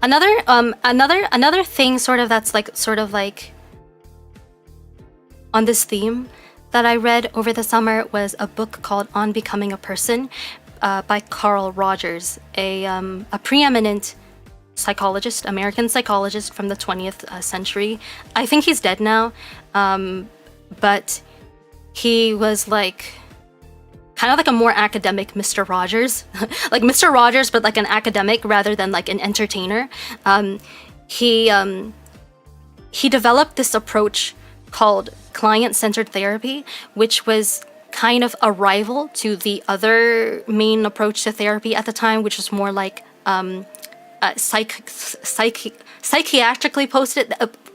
Another thing sort of like on this theme that I read over the summer was a book called On Becoming a Person by Carl Rogers, a preeminent psychologist, American psychologist from the 20th century. I think he's dead now, but he was like kind of like a more academic Mr. Rogers, like Mr. Rogers, but like an academic rather than like an entertainer. He developed this approach called client-centered therapy, which was kind of a rival to the other main approach to therapy at the time, which was more like psychiatrically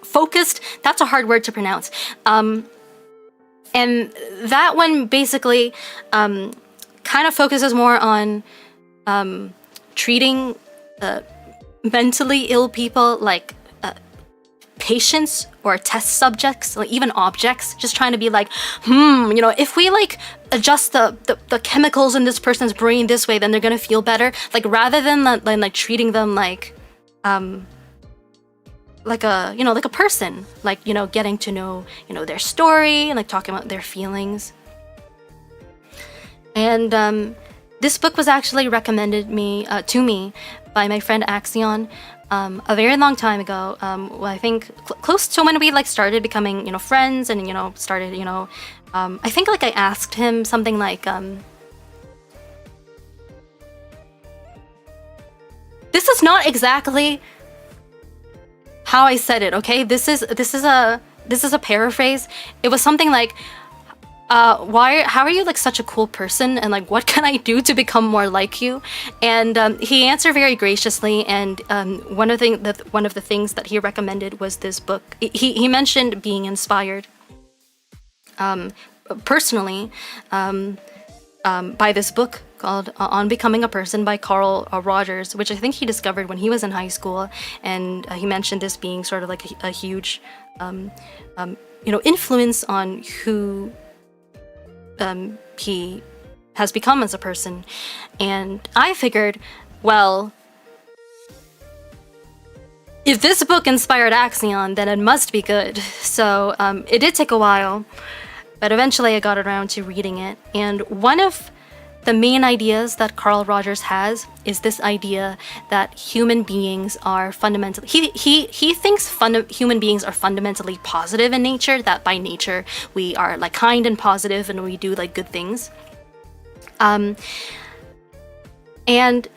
focused. That's a hard word to pronounce. And that one basically kind of focuses more on treating mentally ill people like patients or test subjects, like even objects, just trying to be like, you know, if we like adjust the chemicals in this person's brain this way, then they're gonna feel better. Like rather than like treating them like a, you know, like a person, like, you know, getting to know, you know, their story and like talking about their feelings. And this book was actually recommended to me by my friend Axion a very long time ago. Well, I think close to when we like started becoming, you know, friends, and you know, started, you know, I think like I asked him something like, this is not exactly how I said it, okay? This is a paraphrase. It was something like, how are you like such a cool person, and like what can I do to become more like you? And he answered very graciously, and one of the things that he recommended was this book. He mentioned being inspired personally by this book called On Becoming a Person by Carl Rogers, which I think he discovered when he was in high school. And he mentioned this being sort of like a huge you know, influence on who he has become as a person. And I figured, well, if this book inspired Axion, then it must be good. So it did take a while, but eventually I got around to reading it. And one of the main ideas that Carl Rogers has is this idea that human beings are fundamentally, he thinks human beings are fundamentally positive in nature, that by nature we are like kind and positive and we do like good things. And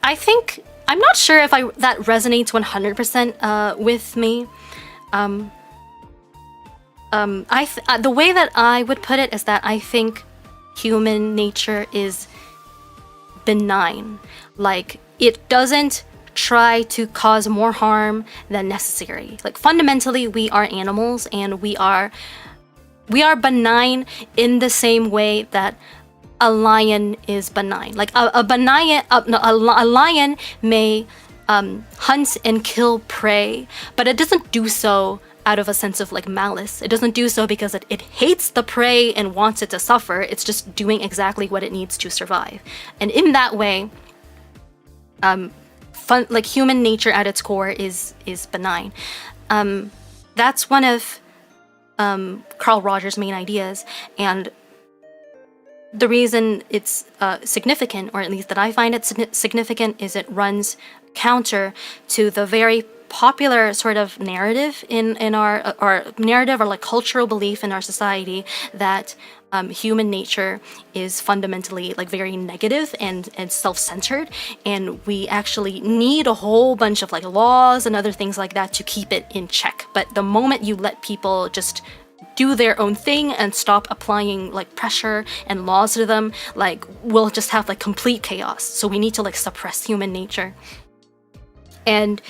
I think, I'm not sure if that resonates 100% with me. The way that I would put it is that I think human nature is benign. Like, it doesn't try to cause more harm than necessary. Like, fundamentally, we are animals, and we are benign in the same way that a lion is benign. Like a lion may hunt and kill prey, but it doesn't do so out of a sense of like malice. It doesn't do so because it hates the prey and wants it to suffer. It's just doing exactly what it needs to survive. And in that way, like human nature at its core is benign. That's one of Carl Rogers' main ideas, and the reason it's significant, or at least that I find it significant, is it runs counter to the very popular sort of narrative in our narrative, or like cultural belief in our society, that human nature is fundamentally like very negative and self-centered, and we actually need a whole bunch of like laws and other things like that to keep it in check. But the moment you let people just do their own thing and stop applying like pressure and laws to them, like we'll just have like complete chaos. So we need to like suppress human nature. And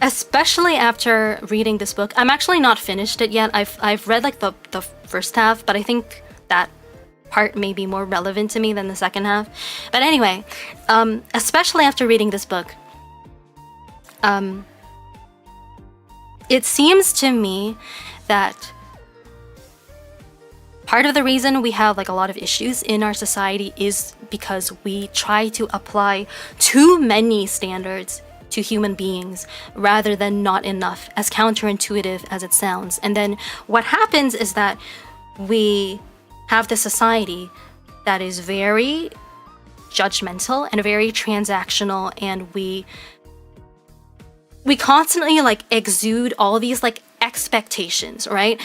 especially after reading this book, I'm actually not finished it yet. I've read like the first half, but I think that part may be more relevant to me than the second half. But anyway, especially after reading this book, it seems to me that part of the reason we have like a lot of issues in our society is because we try to apply too many standards to human beings rather than not enough, as counterintuitive as it sounds. And then what happens is that we have this society that is very judgmental and very transactional, and we constantly like exude all these like expectations, right?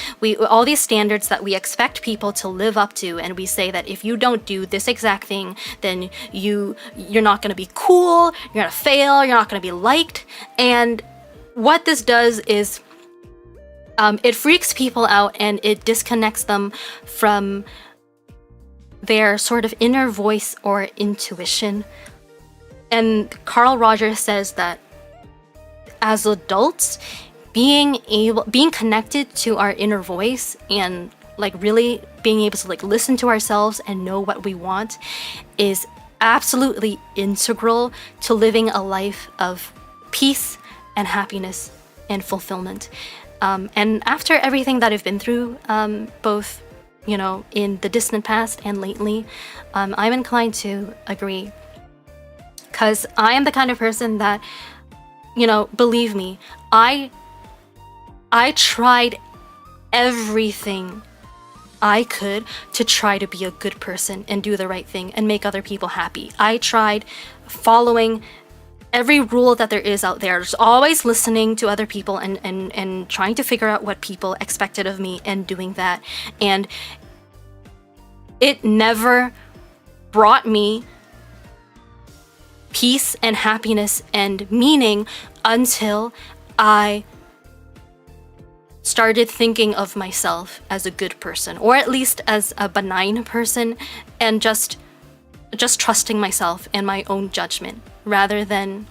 All these standards that we expect people to live up to, and we say that if you don't do this exact thing, then you're not going to be cool, you're going to fail, you're not going to be liked. And what this does is it freaks people out, and it disconnects them from their sort of inner voice or intuition. And Carl Rogers says that as adults, being connected to our inner voice and like really being able to like listen to ourselves and know what we want is absolutely integral to living a life of peace and happiness and fulfillment. And after everything that I've been through, both, you know, in the distant past and lately, I'm inclined to agree. Because I am the kind of person that, you know, believe me, I tried everything I could to try to be a good person and do the right thing and make other people happy. I tried following every rule that there is out there, just always listening to other people and trying to figure out what people expected of me and doing that. And it never brought me peace and happiness and meaning until I started thinking of myself as a good person, or at least as a benign person, and just trusting myself and my own judgment rather than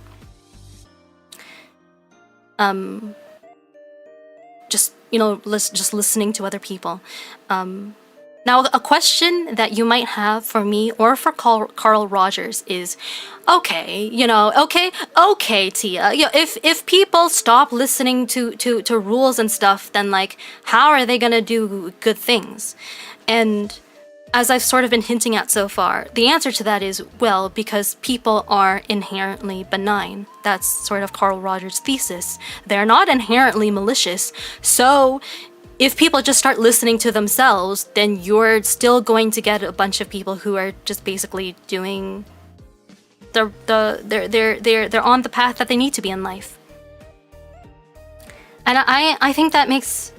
just, you know, just listening to other people. Now, a question that you might have for me or for Carl Rogers is, okay, you know, okay, Tia, you know, if people stop listening to rules and stuff, then like, how are they gonna do good things? And as I've sort of been hinting at so far, the answer to that is, well, because people are inherently benign. That's sort of Carl Rogers' thesis. They're not inherently malicious, so if people just start listening to themselves, then you're still going to get a bunch of people who are just basically doing they're on the path that they need to be in life. And I think that makes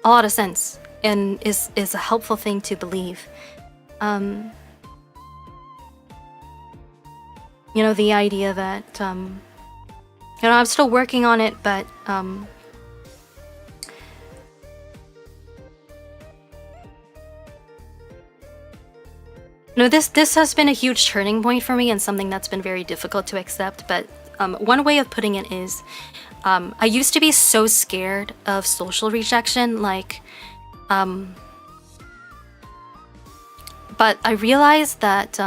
a lot of sense and is a helpful thing to believe. You know, the idea that you know, I'm still working on it, but no, this has been a huge turning point for me and something that's been very difficult to accept. But one way of putting it is, I used to be so scared of social rejection, like, but I realized that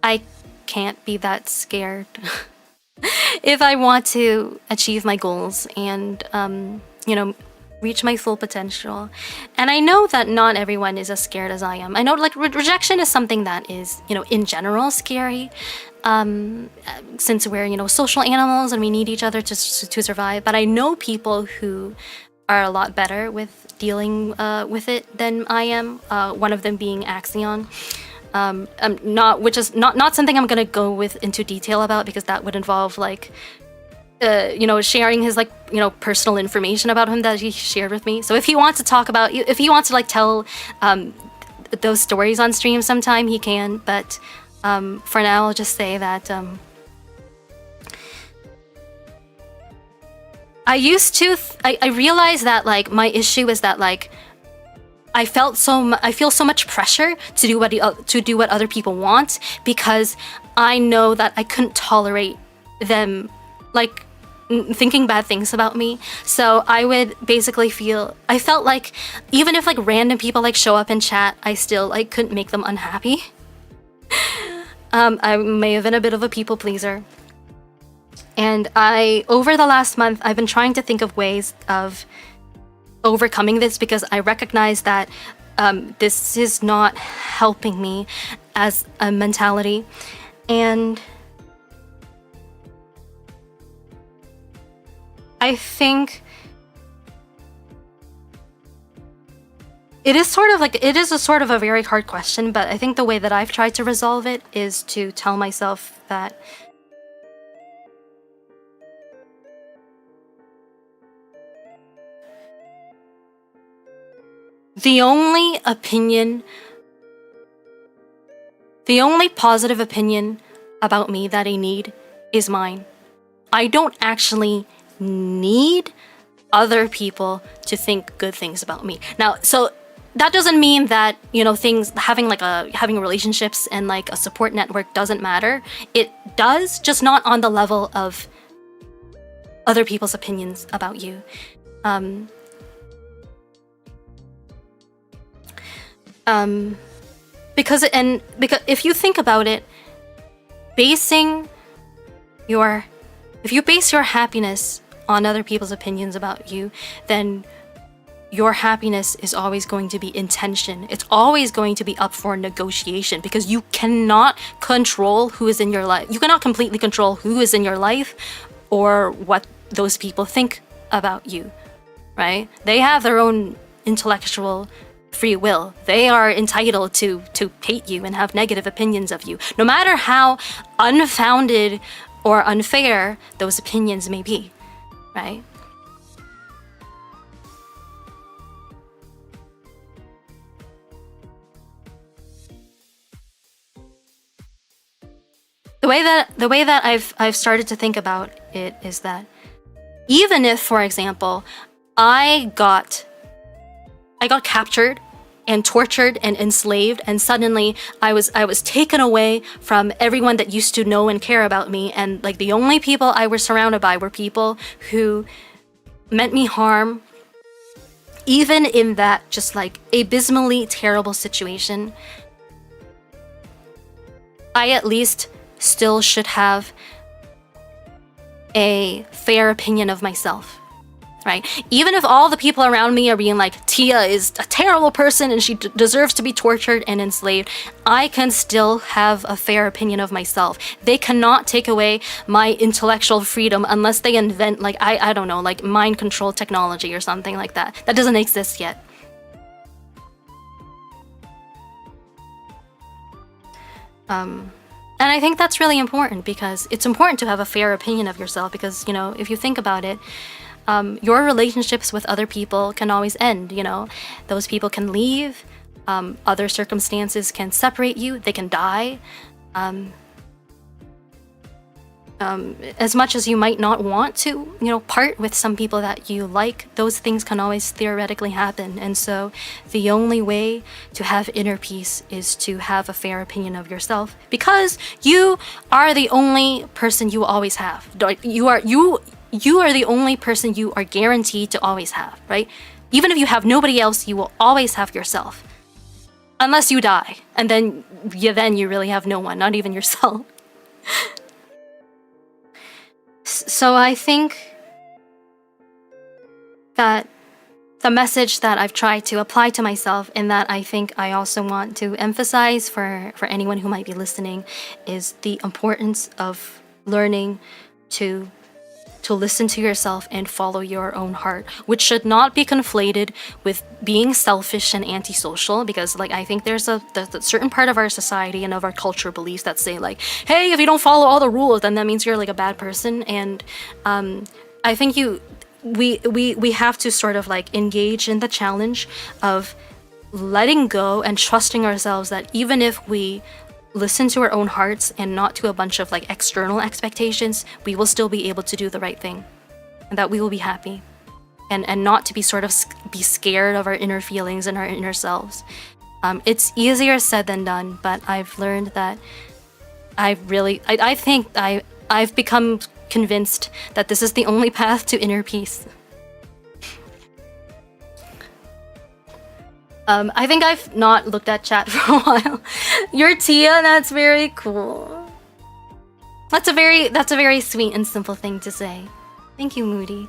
I can't be that scared if I want to achieve my goals and, you know, reach my full potential. And I know that not everyone is as scared as I am. I know, like, rejection is something that is, you know, in general scary, since we're, you know, social animals and we need each other to survive. But I know people who are a lot better with dealing with it than I am. One of them being Axion. Which is not something I'm gonna go into detail about, because that would involve, like, you know, sharing his, like, you know, personal information about him that he shared with me. So if he wants to talk about, if he wants to, like, tell those stories on stream sometime, he can. But for now, I'll just say that I realized that, like, my issue is that, like, I feel so much pressure to do what other people want, because I know that I couldn't tolerate them, like, thinking bad things about me. So I would basically I felt like even if, like, random people, like, show up in chat, I still, like, couldn't make them unhappy. I may have been a bit of a people pleaser. And over the last month, I've been trying to think of ways of overcoming this, because I recognize that this is not helping me as a mentality. And I think it is a sort of a very hard question, but I think the way that I've tried to resolve it is to tell myself that the only positive opinion about me that I need is mine. I don't actually need other people to think good things about me. Now, so that doesn't mean that, you know, having relationships and, like, a support network doesn't matter. It does, just not on the level of other people's opinions about you. Because if you think about it, basing your If you base your happiness on other people's opinions about you, then your happiness is always going to be in tension. It's always going to be up for negotiation because you cannot control who is in your life. You cannot completely control who is in your life or what those people think about you, right? They have their own intellectual free will. They are entitled to hate you and have negative opinions of you, no matter how unfounded or unfair those opinions may be, right? The way that I've started to think about it is that even if, for example, I got captured and tortured and enslaved, and suddenly I was taken away from everyone that used to know and care about me, and like the only people I was surrounded by were people who meant me harm. Even in that just like abysmally terrible situation, I at least still should have a fair opinion of myself, right? Even if all the people around me are being like, Tia is a terrible person and she deserves to be tortured and enslaved, I can still have a fair opinion of myself. They cannot take away my intellectual freedom unless they invent like, I don't know, like mind control technology or something like that. That doesn't exist yet. And I think that's really important because it's important to have a fair opinion of yourself because, you know, if you think about it, your relationships with other people can always end, you know. Those people can leave, other circumstances can separate you, they can die. As much as you might not want to, you know, part with some people that you like, those things can always theoretically happen. And so the only way to have inner peace is to have a fair opinion of yourself because you are the only person you will always have. You are the only person you are guaranteed to always have, right? Even if you have nobody else, you will always have yourself. Unless you die. And then you really have no one, not even yourself. So I think that the message that I've tried to apply to myself and that I think I also want to emphasize for anyone who might be listening is the importance of learning to listen to yourself and follow your own heart, which should not be conflated with being selfish and antisocial, because like I think there's a certain part of our society and of our culture beliefs that say like, hey, if you don't follow all the rules, then that means you're like a bad person. And I think we have to sort of like engage in the challenge of letting go and trusting ourselves that even if we listen to our own hearts and not to a bunch of like external expectations, we will still be able to do the right thing and that we will be happy and not to be sort of be scared of our inner feelings and our inner selves. It's easier said than done, but I've learned that I think I've become convinced that this is the only path to inner peace. I think I've not looked at chat for a while. jourdia, that's very cool. That's a very sweet and simple thing to say. Thank you, Moody.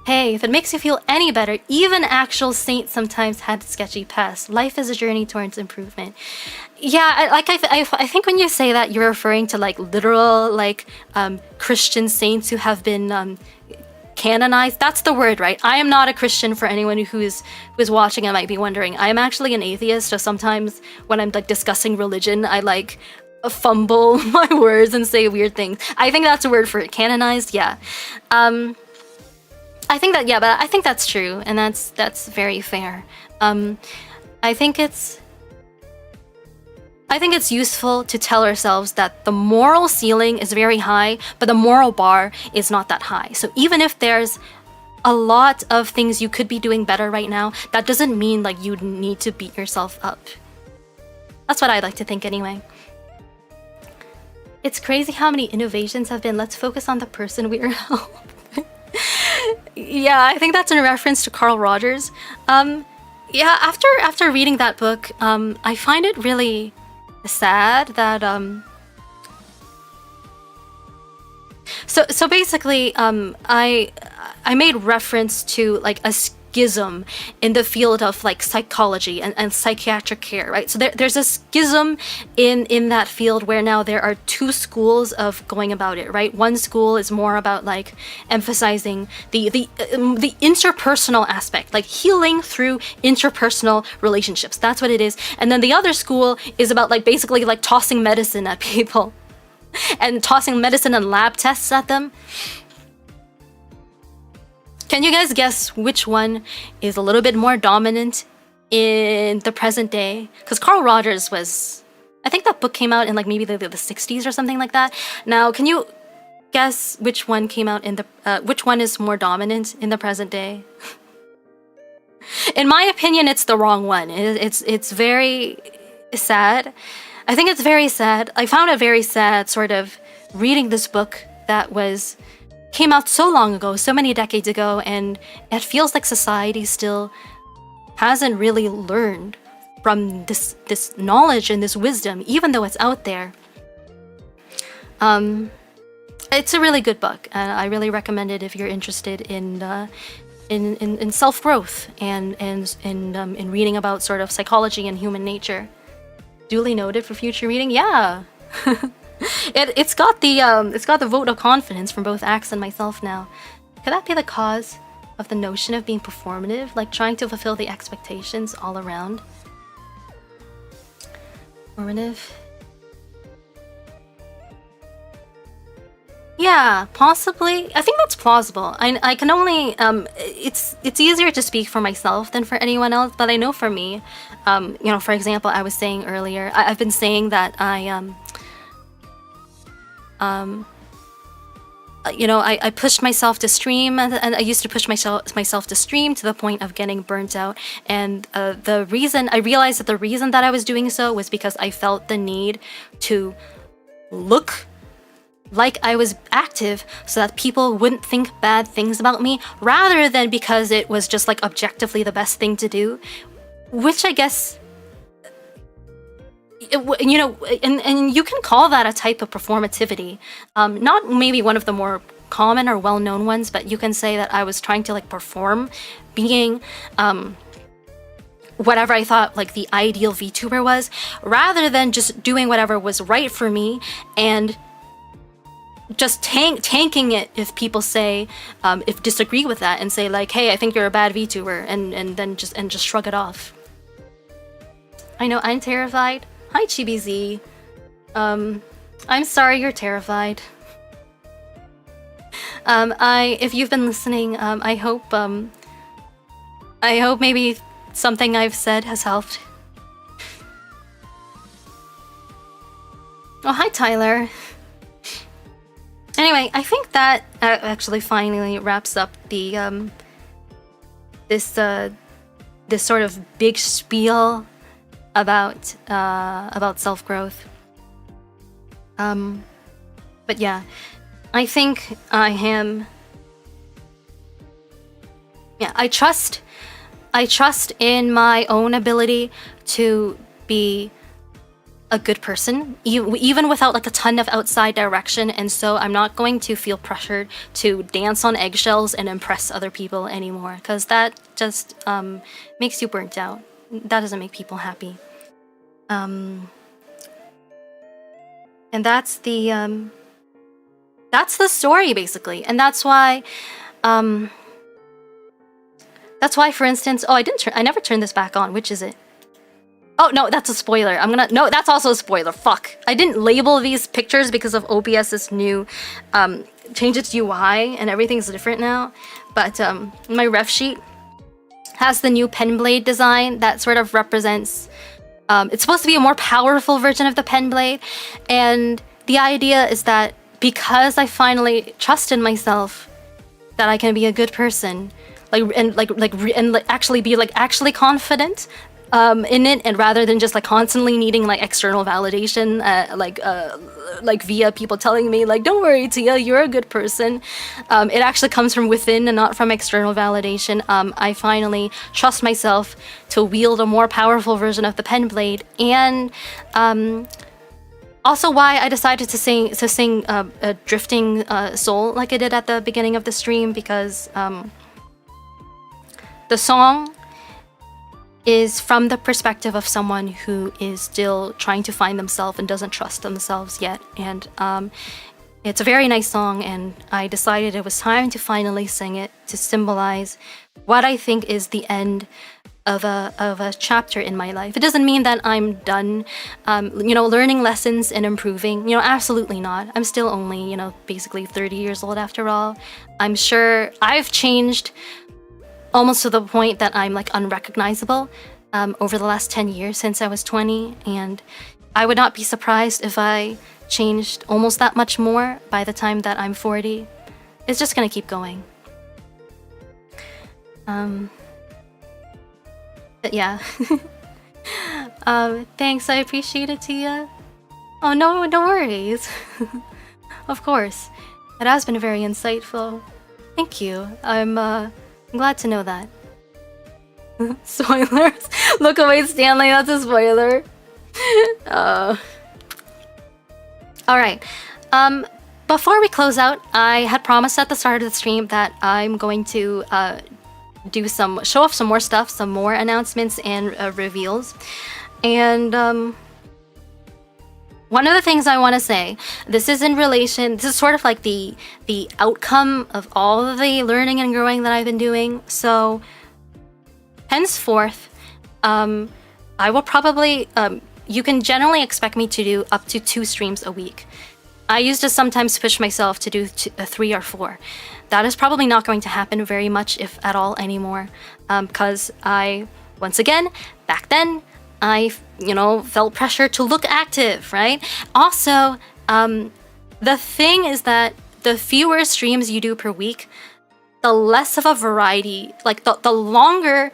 Hey, if it makes you feel any better, even actual saints sometimes had sketchy past. Life is a journey towards improvement. Yeah, I think when you say that, you're referring to like literal like Christian saints who have been canonized. That's the word, right? I am not a Christian, for anyone who is watching and might be wondering. I am actually an atheist, so sometimes when I'm like discussing religion, I like fumble my words and say weird things. I think that's a word for it. Canonized, yeah. I think that, yeah, but I think that's true, and that's very fair. I think it's useful to tell ourselves that the moral ceiling is very high, but the moral bar is not that high. So even if there's a lot of things you could be doing better right now, that doesn't mean like you need to beat yourself up. That's what I like to think anyway. It's crazy how many innovations have been, let's focus on the person we are helping. Yeah, I think that's in reference to Carl Rogers. Yeah, after reading that book, I find it really sad that So basically, I made reference to like a schism in the field of like psychology and psychiatric care, right? So there's a schism in that field where now there are two schools of going about it, right? One school is more about like emphasizing the interpersonal aspect, like healing through interpersonal relationships. That's what it is. And then the other school is about like basically like tossing medicine at people and tossing medicine and lab tests at them. Can you guys guess which one is a little bit more dominant in the present day? Because Carl Rogers was, I think that book came out in like maybe the 60s or something like that. Now, can you guess which one came out in the, which one is more dominant in the present day? In my opinion, it's the wrong one. It's very sad. I think it's very sad. I found it very sad sort of reading this book that came out so long ago, so many decades ago, and it feels like society still hasn't really learned from this knowledge and this wisdom, even though it's out there. It's a really good book, and I really recommend it if you're interested in self-growth and in reading about sort of psychology and human nature. Duly noted for future reading. Yeah. It's got the vote of confidence from both Axe and myself now. Could that be the cause of the notion of being performative, like trying to fulfill the expectations all around? Performative. Yeah, possibly. I think that's plausible. I can only it's easier to speak for myself than for anyone else, but I know for me, you know, for example, I was saying earlier, I've been saying that you know, I pushed myself to stream, and I used to push myself to stream to the point of getting burnt out. And the reason I realized that the reason that I was doing so was because I felt the need to look like I was active so that people wouldn't think bad things about me, rather than because it was just like objectively the best thing to do, which I guess, you know, and you can call that a type of performativity. Not maybe one of the more common or well-known ones, but you can say that I was trying to like perform being whatever I thought like the ideal VTuber was, rather than just doing whatever was right for me and just tanking it if people say if disagree with that and say like, hey, I think you're a bad VTuber, and then just shrug it off. I know, I'm terrified. Hi ChibiZ. I'm sorry you're terrified. If you've been listening, I hope maybe something I've said has helped. Oh, hi Tyler. Anyway, I think that actually finally wraps up the this sort of big spiel about self-growth. But yeah, I think I am. Yeah, I trust in my own ability to be a good person, even without like a ton of outside direction, and so I'm not going to feel pressured to dance on eggshells and impress other people anymore, because that just makes you burnt out. That doesn't make people happy. And that's the story basically, and that's why for instance, oh, I never turned this back on. Which is it? Oh no, that's a spoiler. No, that's also a spoiler. Fuck. I didn't label these pictures because of OBS's new change its UI and everything's different now. But my ref sheet has the new pen blade design that sort of represents it's supposed to be a more powerful version of the pen blade, and the idea is that because I finally trust in myself that I can be a good person, actually be actually confident in it, and rather than just like constantly needing like external validation, like via people telling me like, don't worry Tia, you're a good person. It actually comes from within and not from external validation. I finally trust myself to wield a more powerful version of the pen blade, and Also, why I decided to sing a drifting soul like I did at the beginning of the stream, because the song is from the perspective of someone who is still trying to find themselves and doesn't trust themselves yet. And it's a very nice song, and I decided it was time to finally sing it to symbolize what I think is the end of a chapter in my life. It doesn't mean that I'm done, learning lessons and improving. Absolutely not. I'm still only, basically 30 years old after all. I'm sure I've changed almost to the point that I'm like unrecognizable over the last 10 years since I was 20, and I would not be surprised if I changed almost that much more by the time that I'm 40. It's just gonna keep going. But yeah. Thanks, I appreciate it, Tia. Oh, no worries. Of course. It has been very insightful. Thank you. I'm glad to know that. Spoilers. Look away, Stanley. That's a spoiler. Alright. Before we close out, I had promised at the start of the stream that I'm going to show off some more stuff, some more announcements and reveals. And one of the things I want to say, this is sort of like the outcome of all of the learning and growing that I've been doing. So henceforth, I will probably, you can generally expect me to do up to 2 streams a week. I used to sometimes push myself to do 3 or 4. That is probably not going to happen very much, if at all, anymore. Because once again, back then, I, felt pressure to look active, right? Also, the thing is that the fewer streams you do per week, the less of a variety, like the longer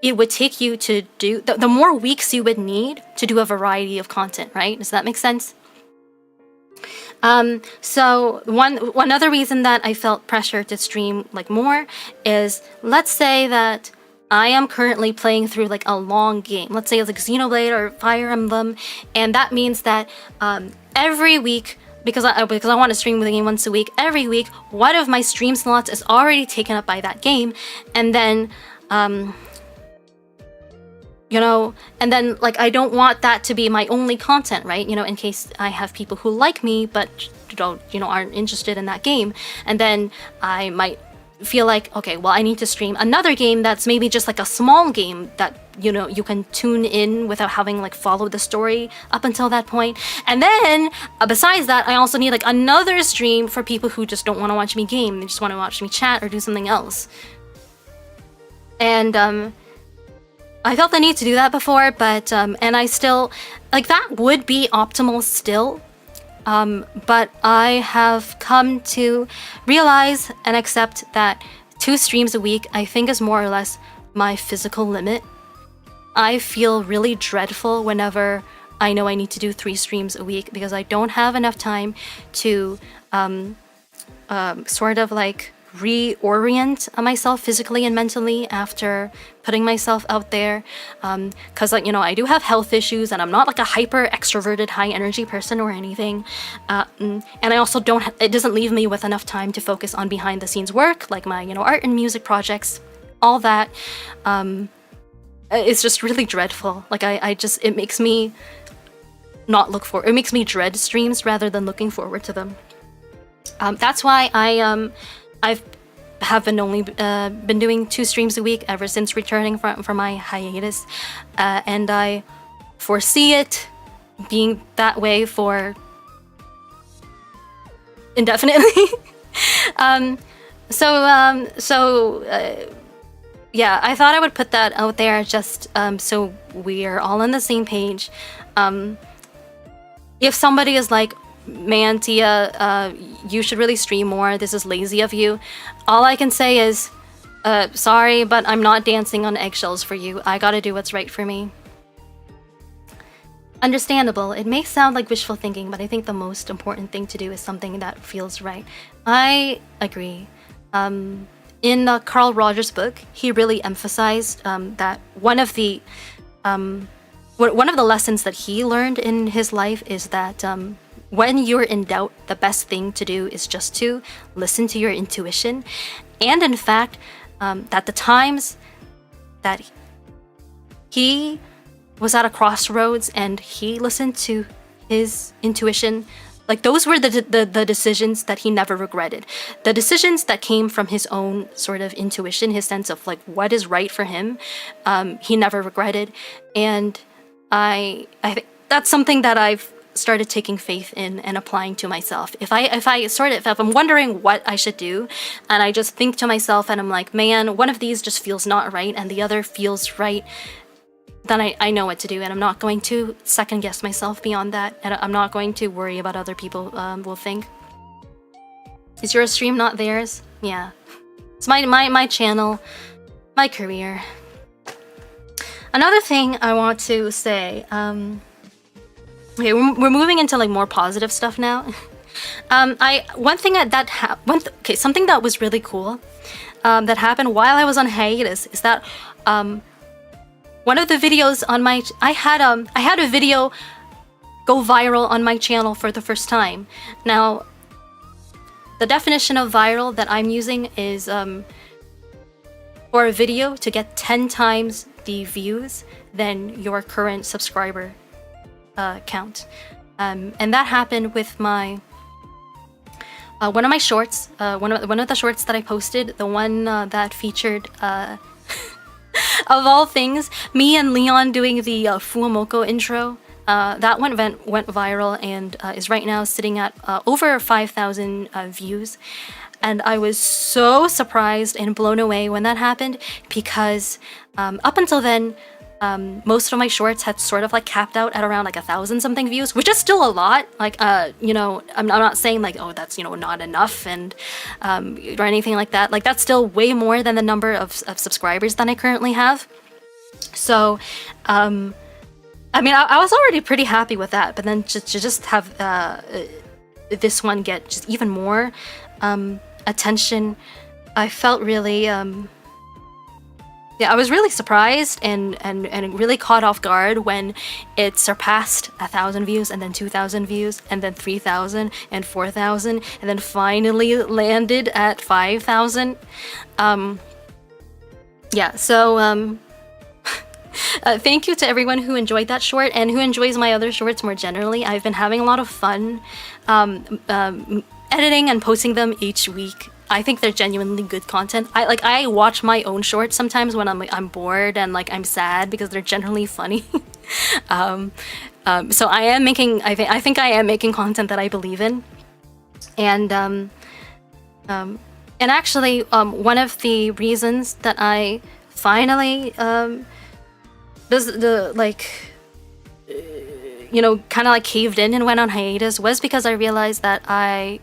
it would take you to do, the more weeks you would need to do a variety of content, right? Does that make sense? So one other reason that I felt pressure to stream like more is, let's say that I am currently playing through like a long game. Let's say it's like Xenoblade or Fire Emblem, and that means that every week, because I want to stream the game once a week, every week one of my stream slots is already taken up by that game, and then like I don't want that to be my only content, right? In case I have people who like me but aren't interested in that game, and then I might feel like, okay, well, I need to stream another game that's maybe just like a small game that you can tune in without having like followed the story up until that point. And then besides that, I also need like another stream for people who just don't want to watch me game, they just want to watch me chat or do something else. And I felt the need to do that before, but and I still, like, that would be optimal still, but I have come to realize and accept that 2 streams a week I think is more or less my physical limit. I feel really dreadful whenever I know I need to do 3 streams a week, because I don't have enough time to sort of like reorient myself physically and mentally after putting myself out there, because like I do have health issues, and I'm not like a hyper extroverted high energy person or anything, and I also it doesn't leave me with enough time to focus on behind the scenes work like my art and music projects, all that. It's just really dreadful. Like it makes me not look for, it makes me dread streams rather than looking forward to them. That's why I've only been doing 2 streams a week ever since returning from my hiatus, and I foresee it being that way for indefinitely. Yeah, I thought I would put that out there just so we're all on the same page. If somebody is like, man, Tia, you should really stream more, this is lazy of you, all I can say is, sorry, but I'm not dancing on eggshells for you. I gotta do what's right for me. Understandable. It may sound like wishful thinking, but I think the most important thing to do is something that feels right. I agree. In Carl Rogers' book, he really emphasized that one of the one of the lessons that he learned in his life is that when you're in doubt, the best thing to do is just to listen to your intuition. And in fact, at the times that he was at a crossroads and he listened to his intuition, like those were the decisions that he never regretted. The decisions that came from his own sort of intuition, his sense of like what is right for him, he never regretted. And I think that's something that I've started taking faith in and applying to myself. If I'm wondering what I should do, and I just think to myself and I'm like, man, one of these just feels not right and the other feels right, then I know what to do, and I'm not going to second guess myself beyond that, and I'm not going to worry about other people will think. Is your stream not theirs? Yeah. It's my channel, my career. Another thing I want to say, okay, we're moving into like more positive stuff now. Something that was really cool that happened while I was on hiatus is that one of the videos on I had a video go viral on my channel for the first time. Now, the definition of viral that I'm using is for a video to get 10 times the views than your current subscriber count. And that happened with my one of my shorts, one of the shorts that I posted, the one that featured of all things, me and Leon doing the Fuamoko intro. That one went viral and is right now sitting at over 5,000 views. And I was so surprised and blown away when that happened, because up until then, most of my shorts had sort of like capped out at around like 1,000 something views, which is still a lot. Like, you know, I'm not saying like, oh, that's, you know, not enough and or anything like that. Like, that's still way more than the number of subscribers that I currently have. So, I mean, I was already pretty happy with that, but then to just have this one get just even more attention, I felt really yeah, I was really surprised and really caught off guard when it surpassed 1,000 views, and then 2,000 views, and then 3,000 and 4,000, and then finally landed at 5,000. Yeah, so thank you to everyone who enjoyed that short and who enjoys my other shorts more generally. I've been having a lot of fun editing and posting them each week. I think they're genuinely good content. I watch my own shorts sometimes when I'm bored and like I'm sad, because they're generally funny. So I am making I think I am making content that I believe in. And actually one of the reasons that I finally you know, kind of like caved in and went on hiatus was because I realized that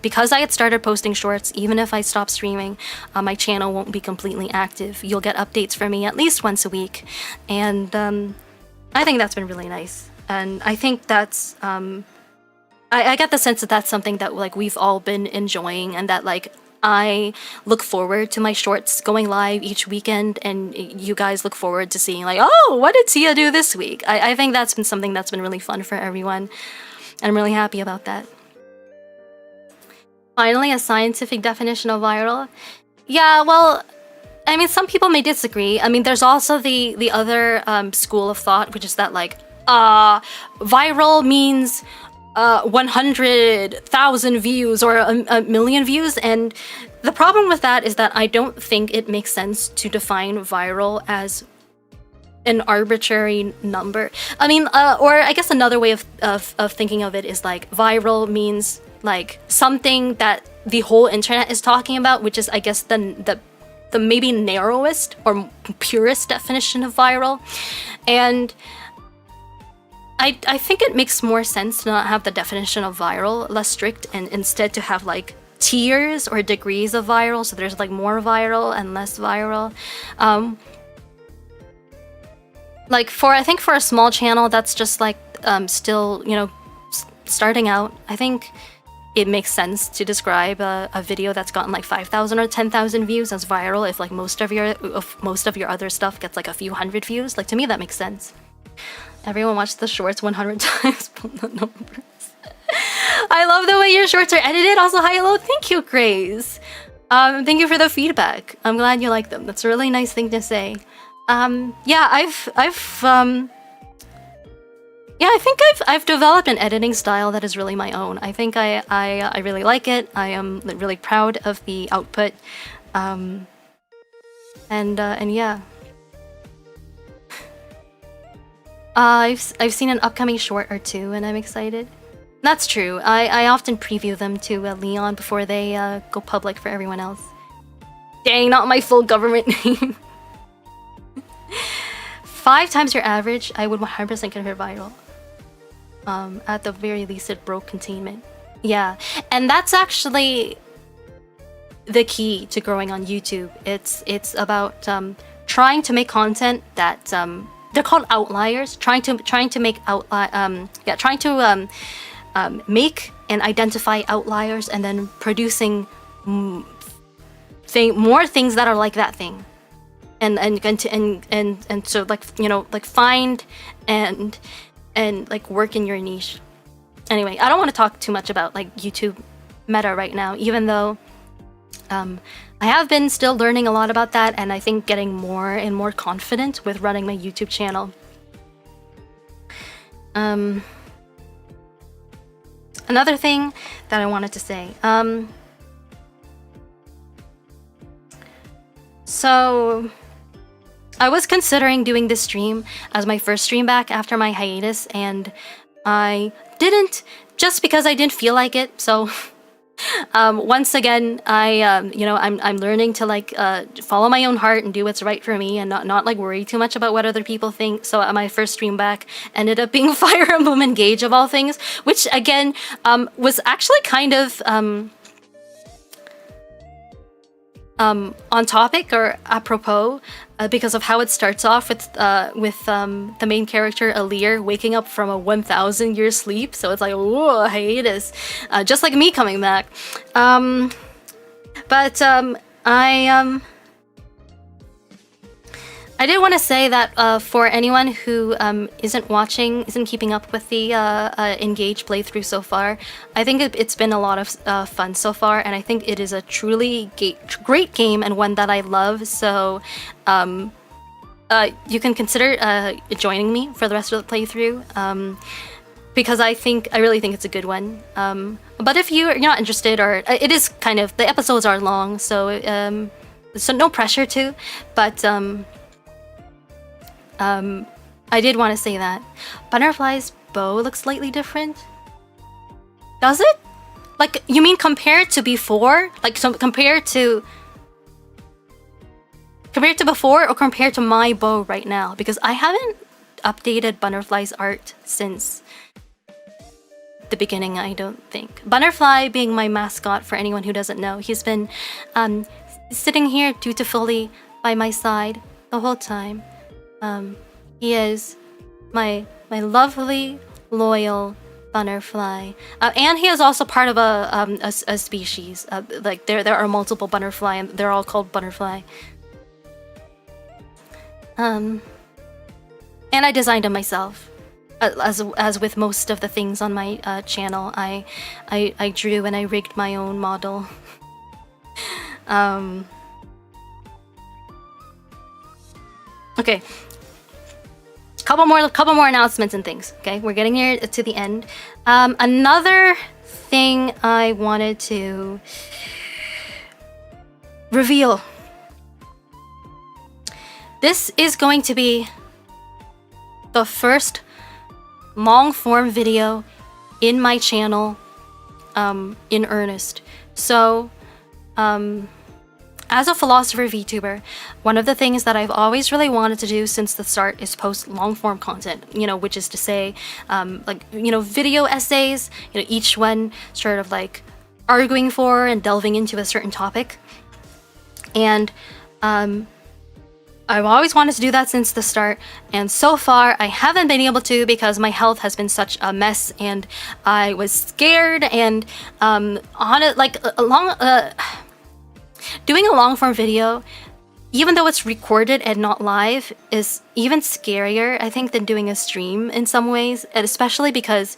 because I had started posting shorts, even if I stop streaming, my channel won't be completely active. You'll get updates from me at least once a week, and I think that's been really nice. And I think that's I get the sense that that's something that like we've all been enjoying, and that like I look forward to my shorts going live each weekend, and you guys look forward to seeing like, oh, what did Tia do this week? I think that's been something that's been really fun for everyone, and I'm really happy about that. Finally, a scientific definition of viral. Yeah, well, I mean, some people may disagree. I mean, there's also the other school of thought, which is that like viral means 100,000 views or a million views, and the problem with that is that I don't think it makes sense to define viral as an arbitrary number. I mean, or I guess another way of thinking of it is like viral means like something that the whole internet is talking about, which is I guess the maybe narrowest or purest definition of viral. And I think it makes more sense to not have the definition of viral less strict, and instead to have like tiers or degrees of viral. So there's like more viral and less viral. Like I think for a small channel that's just like still, you know, starting out, I think it makes sense to describe a video that's gotten like 5,000 or 10,000 views as viral if like most of your other stuff gets like a few hundred views. Like, to me that makes sense. Everyone watched the shorts 100 times. Pull the numbers. I love the way your shorts are edited. Also, hi, hello. Thank you, Grace. Thank you for the feedback. I'm glad you like them. That's a really nice thing to say. Yeah, I think I've developed an editing style that is really my own. I think I really like it. I am really proud of the output. And yeah. I've seen an upcoming short or two, and I'm excited. That's true. I often preview them to Leon before they go public for everyone else. Dang, not my full government name. 5 times your average, I would 100% convert viral. At the very least, it broke containment. Yeah, and that's actually the key to growing on YouTube. It's about trying to make content that they're called outliers. Trying to make make and identify outliers, and then producing more things that are like that thing, and so, like, you know, like find and like work in your niche. Anyway, I don't want to talk too much about like YouTube meta right now, even though I have been still learning a lot about that, and I think getting more and more confident with running my YouTube channel. Another thing that I wanted to say. So I was considering doing this stream as my first stream back after my hiatus, and I didn't, just because I didn't feel like it. So once again, I'm learning to like follow my own heart and do what's right for me, and not like worry too much about what other people think. So my first stream back ended up being Fire Emblem Engage of all things, which again was actually kind of on topic or apropos, because of how it starts off with the main character Alir waking up from a 1,000-year sleep. So it's like, whoa, hiatus, just like me coming back. But I did want to say that for anyone who isn't keeping up with the Engage playthrough so far, I think it's been a lot of fun so far, and I think it is a truly great game and one that I love. So you can consider joining me for the rest of the playthrough, because I really think it's a good one. But if you're not interested, or it is kind of, the episodes are long, so no pressure to, but I did want to say that Butterfly's bow looks slightly different. Does it? Like, you mean compared to before? Like, so compared to before, or compared to my bow right now? Because I haven't updated Butterfly's art since the beginning, I don't think. Butterfly being my mascot, for anyone who doesn't know, he's been sitting here dutifully by my side the whole time. He is my lovely, loyal butterfly, and he is also part of a species. Like there are multiple butterfly, and they're all called butterfly. And I designed him myself, as with most of the things on my channel. I drew and I rigged my own model. Okay. Couple more announcements and things. Okay, we're getting here to the end. Another thing I wanted to reveal. This is going to be the first long-form video in my channel, in earnest. So, as a philosopher VTuber, one of the things that I've always really wanted to do since the start is post long-form content, which is to say, video essays, each one sort of like arguing for and delving into a certain topic. And I've always wanted to do that since the start, and so far I haven't been able to because my health has been such a mess, and I was scared, and on it, like doing a long form video even though it's recorded and not live, is even scarier, I think, than doing a stream in some ways, and especially because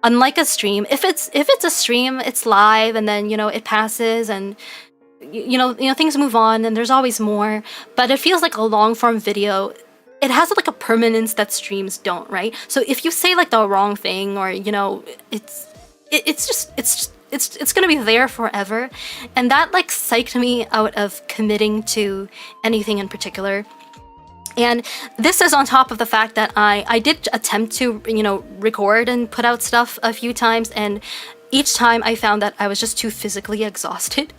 unlike a stream, if it's a stream, it's live, and then it passes, and things move on, and there's always more. But it feels like a long form video. It has like a permanence that streams don't, right? So if you say like the wrong thing, or it's gonna be there forever, and that like psyched me out of committing to anything in particular. And this is on top of the fact that I did attempt to record and put out stuff a few times, and each time I found that I was just too physically exhausted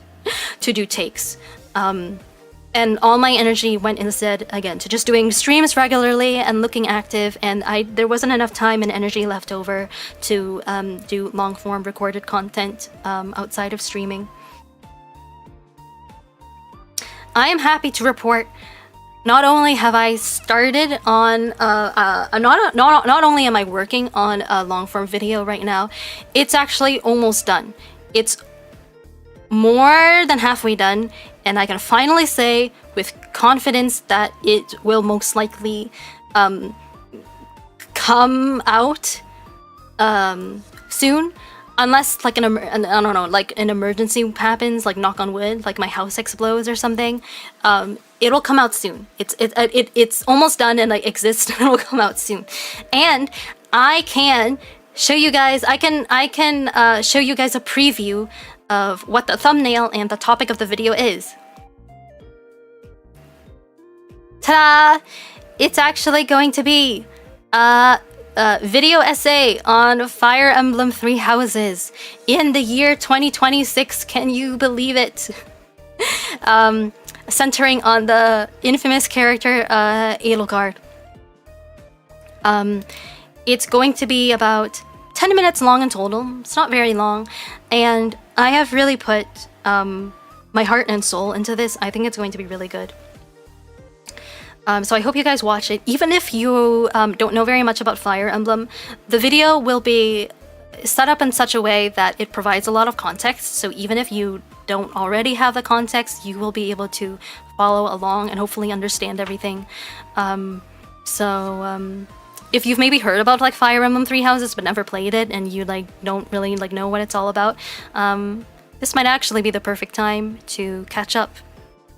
to do takes. And all my energy went instead, again, to just doing streams regularly and looking active, and there wasn't enough time and energy left over to do long-form recorded content outside of streaming. I am happy to report, not only have I started on, not only am I working on a long-form video right now, it's actually almost done. It's more than halfway done, and I can finally say with confidence that it will most likely come out soon, unless like I don't know, like an emergency happens, like knock on wood, like my house explodes or something. It'll come out soon. It's almost done and like exists, and it'll come out soon. And I can show you guys. I can show you guys a preview of what the thumbnail and the topic of the video is. Ta-da! It's actually going to be a video essay on Fire Emblem Three Houses in the year 2026. Can you believe it? Centering on the infamous character Edelgard. It's going to be about 10 minutes long in total. It's not very long, and I have really put my heart and soul into this. I think it's going to be really good. So I hope you guys watch it. Even if you don't know very much about Fire Emblem, the video will be set up in such a way that it provides a lot of context. So even if you don't already have the context, you will be able to follow along and hopefully understand everything. If you've maybe heard about like Fire Emblem Three Houses but never played it, and you like don't really like know what it's all about, this might actually be the perfect time to catch up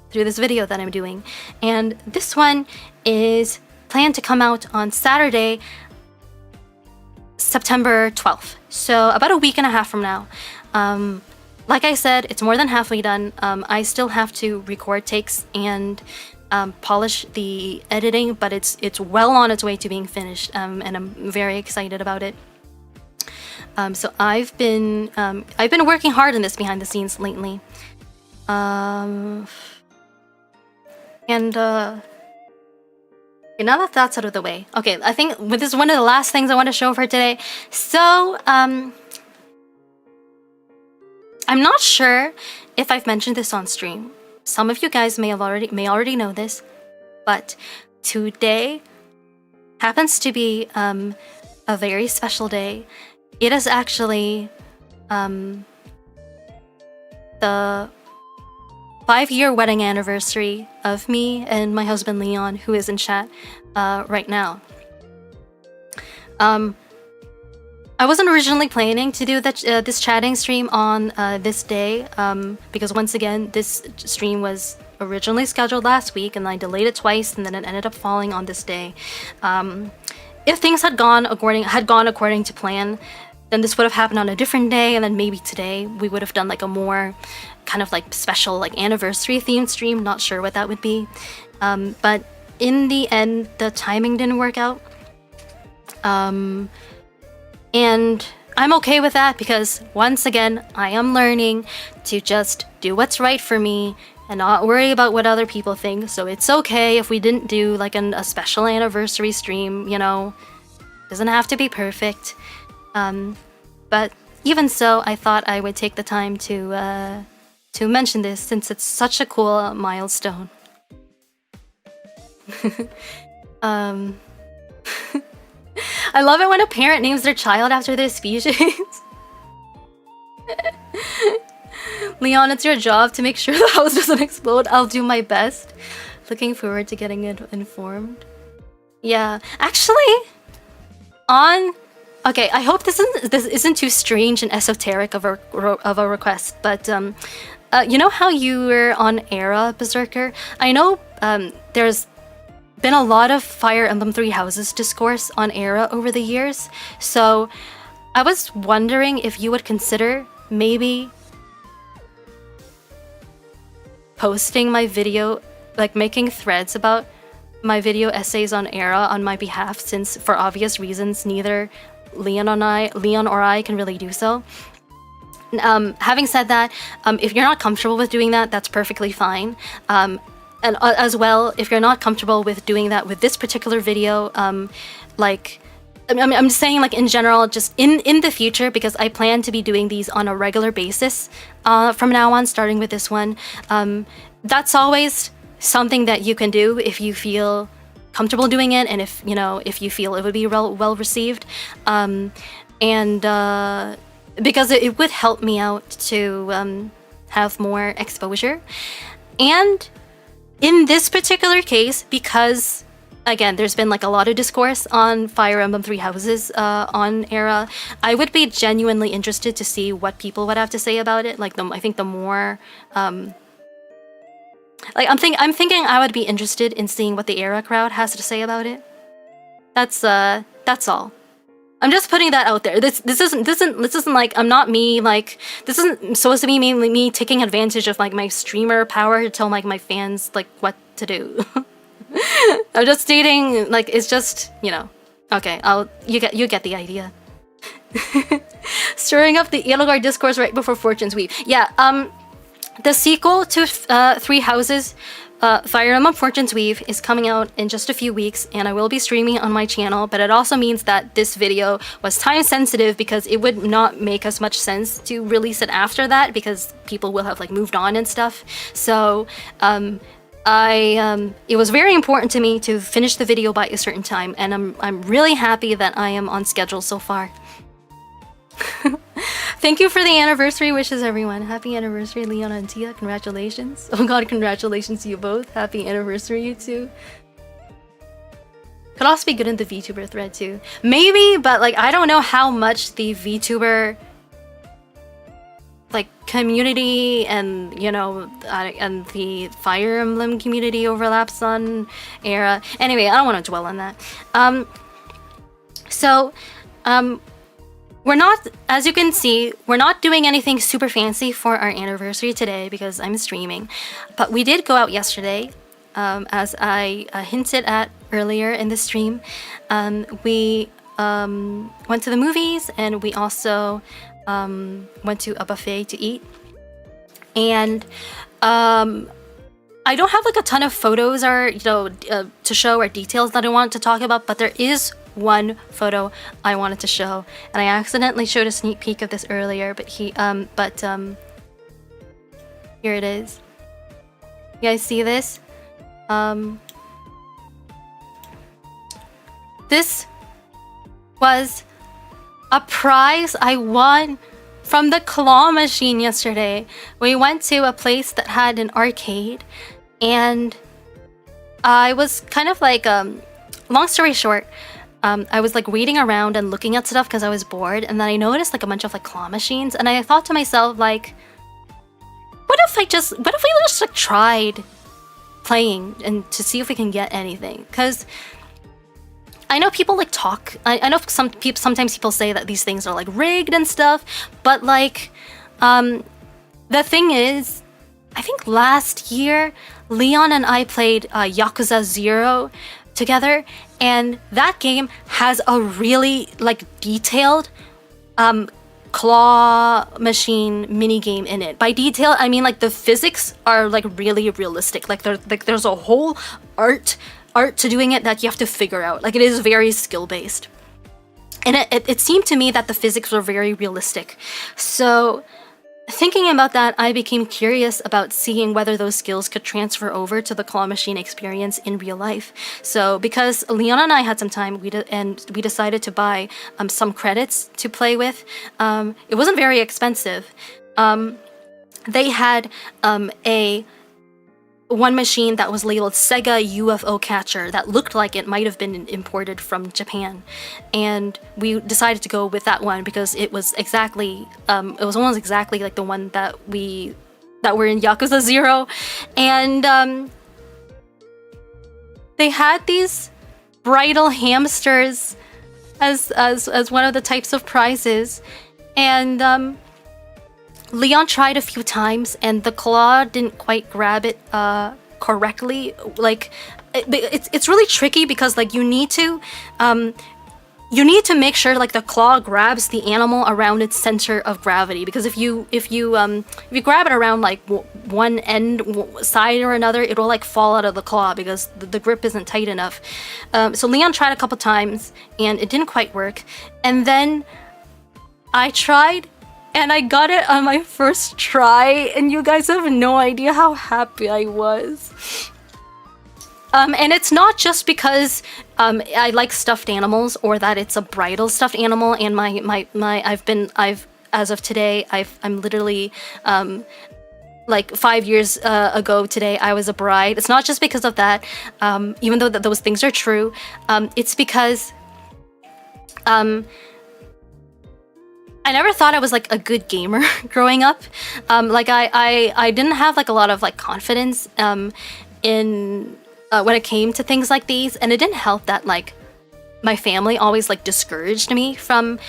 through this video that I'm doing. And this one is planned to come out on Saturday, September 12th. So about a week and a half from now. Like I said, it's more than halfway done. I still have to record takes and polish the editing, but it's well on its way to being finished, and I'm very excited about it. So I've been working hard on this behind the scenes lately. Okay, now that that's out of the way, okay, I think this is one of the last things I want to show for today. So, I'm not sure if I've mentioned this on stream. Some of you guys may already know this, but today happens to be a very special day. It is actually the 5-year wedding anniversary of me and my husband Leon, who is in chat right now. I wasn't originally planning to do this chatting stream on this day, because once again, this stream was originally scheduled last week, and I delayed it twice, and then it ended up falling on this day. If things had gone according to plan, then this would have happened on a different day, and then maybe today we would have done like a more kind of like special like anniversary themed stream. Not sure what that would be, but in the end the timing didn't work out, and I'm okay with that, because once again I am learning to just do what's right for me and not worry about what other people think. So it's okay if we didn't do like a special anniversary stream, doesn't have to be perfect. But even so, I thought I would take the time to mention this, since it's such a cool milestone. I love it when a parent names their child after their species. Leon, it's your job to make sure the house doesn't explode. I'll do my best. Looking forward to getting informed. Yeah, actually, okay, I hope this isn't too strange and esoteric of a request, but you know how you were on Era, Berserker? I know there's been a lot of Fire Emblem Three Houses discourse on Era over the years, so I was wondering if you would consider maybe posting my video, like making threads about my video essays on Era on my behalf, since for obvious reasons neither Leon or I can really do so. Having said that, if you're not comfortable with doing that, that's perfectly fine. And as well, if you're not comfortable with doing that with this particular video, like I'm just saying, like in general, just in the future, because I plan to be doing these on a regular basis from now on, starting with this one. That's always something that you can do if you feel comfortable doing it, and if you feel it would be well received, and because it would help me out to have more exposure. And in this particular case, because again, there's been like a lot of discourse on Fire Emblem Three Houses on Era, I would be genuinely interested to see what people would have to say about it. Like I think the more like I'm thinking I would be interested in seeing what the Era crowd has to say about it. That's all. I'm just putting that out there. This isn't like, I'm not me, like, this isn't supposed to be mainly me taking advantage of like my streamer power to tell like my fans like what to do. I'm just stating, like, it's just, okay, you get the idea. Stirring up the Edelgard discourse right before Fortune's Weave. Yeah, the sequel to Three Houses, Fire Emblem Fortune's Weave, is coming out in just a few weeks, and I will be streaming on my channel, but it also means that this video was time sensitive because it would not make as much sense to release it after that, because people will have like moved on and stuff. So it was very important to me to finish the video by a certain time, and I'm really happy that I am on schedule so far. Thank you for the anniversary wishes, everyone. Happy anniversary, Leon and Tia. Congratulations. Oh god, congratulations to you both. Happy anniversary, you two. Could also be good in the VTuber thread too. Maybe, but like I don't know how much the VTuber like community and and the Fire Emblem community overlaps on Era. Anyway, I don't want to dwell on that. We're not, as you can see, we're not doing anything super fancy for our anniversary today because I'm streaming. But we did go out yesterday, as I hinted at earlier in the stream. We went to the movies, and we also went to a buffet to eat. And I don't have like a ton of photos or to show or details that I want to talk about, but there is one photo I wanted to show, and I accidentally showed a sneak peek of this earlier, but here it is. You guys see this? This was a prize I won from the claw machine yesterday. We went to a place that had an arcade, and I was kind of like, long story short, I was like waiting around and looking at stuff because I was bored, and then I noticed like a bunch of like claw machines, and I thought to myself, like, what if we just like tried playing and to see if we can get anything? Because I know people like talk. I know sometimes people say that these things are like rigged and stuff, but like, the thing is, I think last year Leon and I played Yakuza 0 together, and that game has a really like detailed claw machine mini game in it. By detail, I mean like the physics are like really realistic. Like there's a whole art to doing it that you have to figure out. Like it is very skill based, and it seemed to me that the physics were very realistic. So thinking about that, I became curious about seeing whether those skills could transfer over to the claw machine experience in real life. So because Leon and I had some time, we decided to buy some credits to play with. It wasn't very expensive. they had a one machine that was labeled Sega UFO Catcher that looked like it might have been imported from Japan, and we decided to go with that one because it was exactly it was almost exactly like the one that were in Yakuza 0, and they had these bridal hamsters as one of the types of prizes, and Leon tried a few times and the claw didn't quite grab it correctly. Like it's really tricky because like you need to make sure like the claw grabs the animal around its center of gravity, because if you grab it around like one side or another, it'll like fall out of the claw because the grip isn't tight enough. So Leon tried a couple times and it didn't quite work, and then I tried and I got it on my first try, and you guys have no idea how happy I was. And it's not just because I like stuffed animals or that it's a bridal stuffed animal, and I've as of today I'm literally like 5 years ago today I was a bride. It's not just because of that, even though those things are true. It's because I never thought I was like a good gamer growing up. Like I didn't have like a lot of like confidence in when it came to things like these, and it didn't help that like my family always like discouraged me from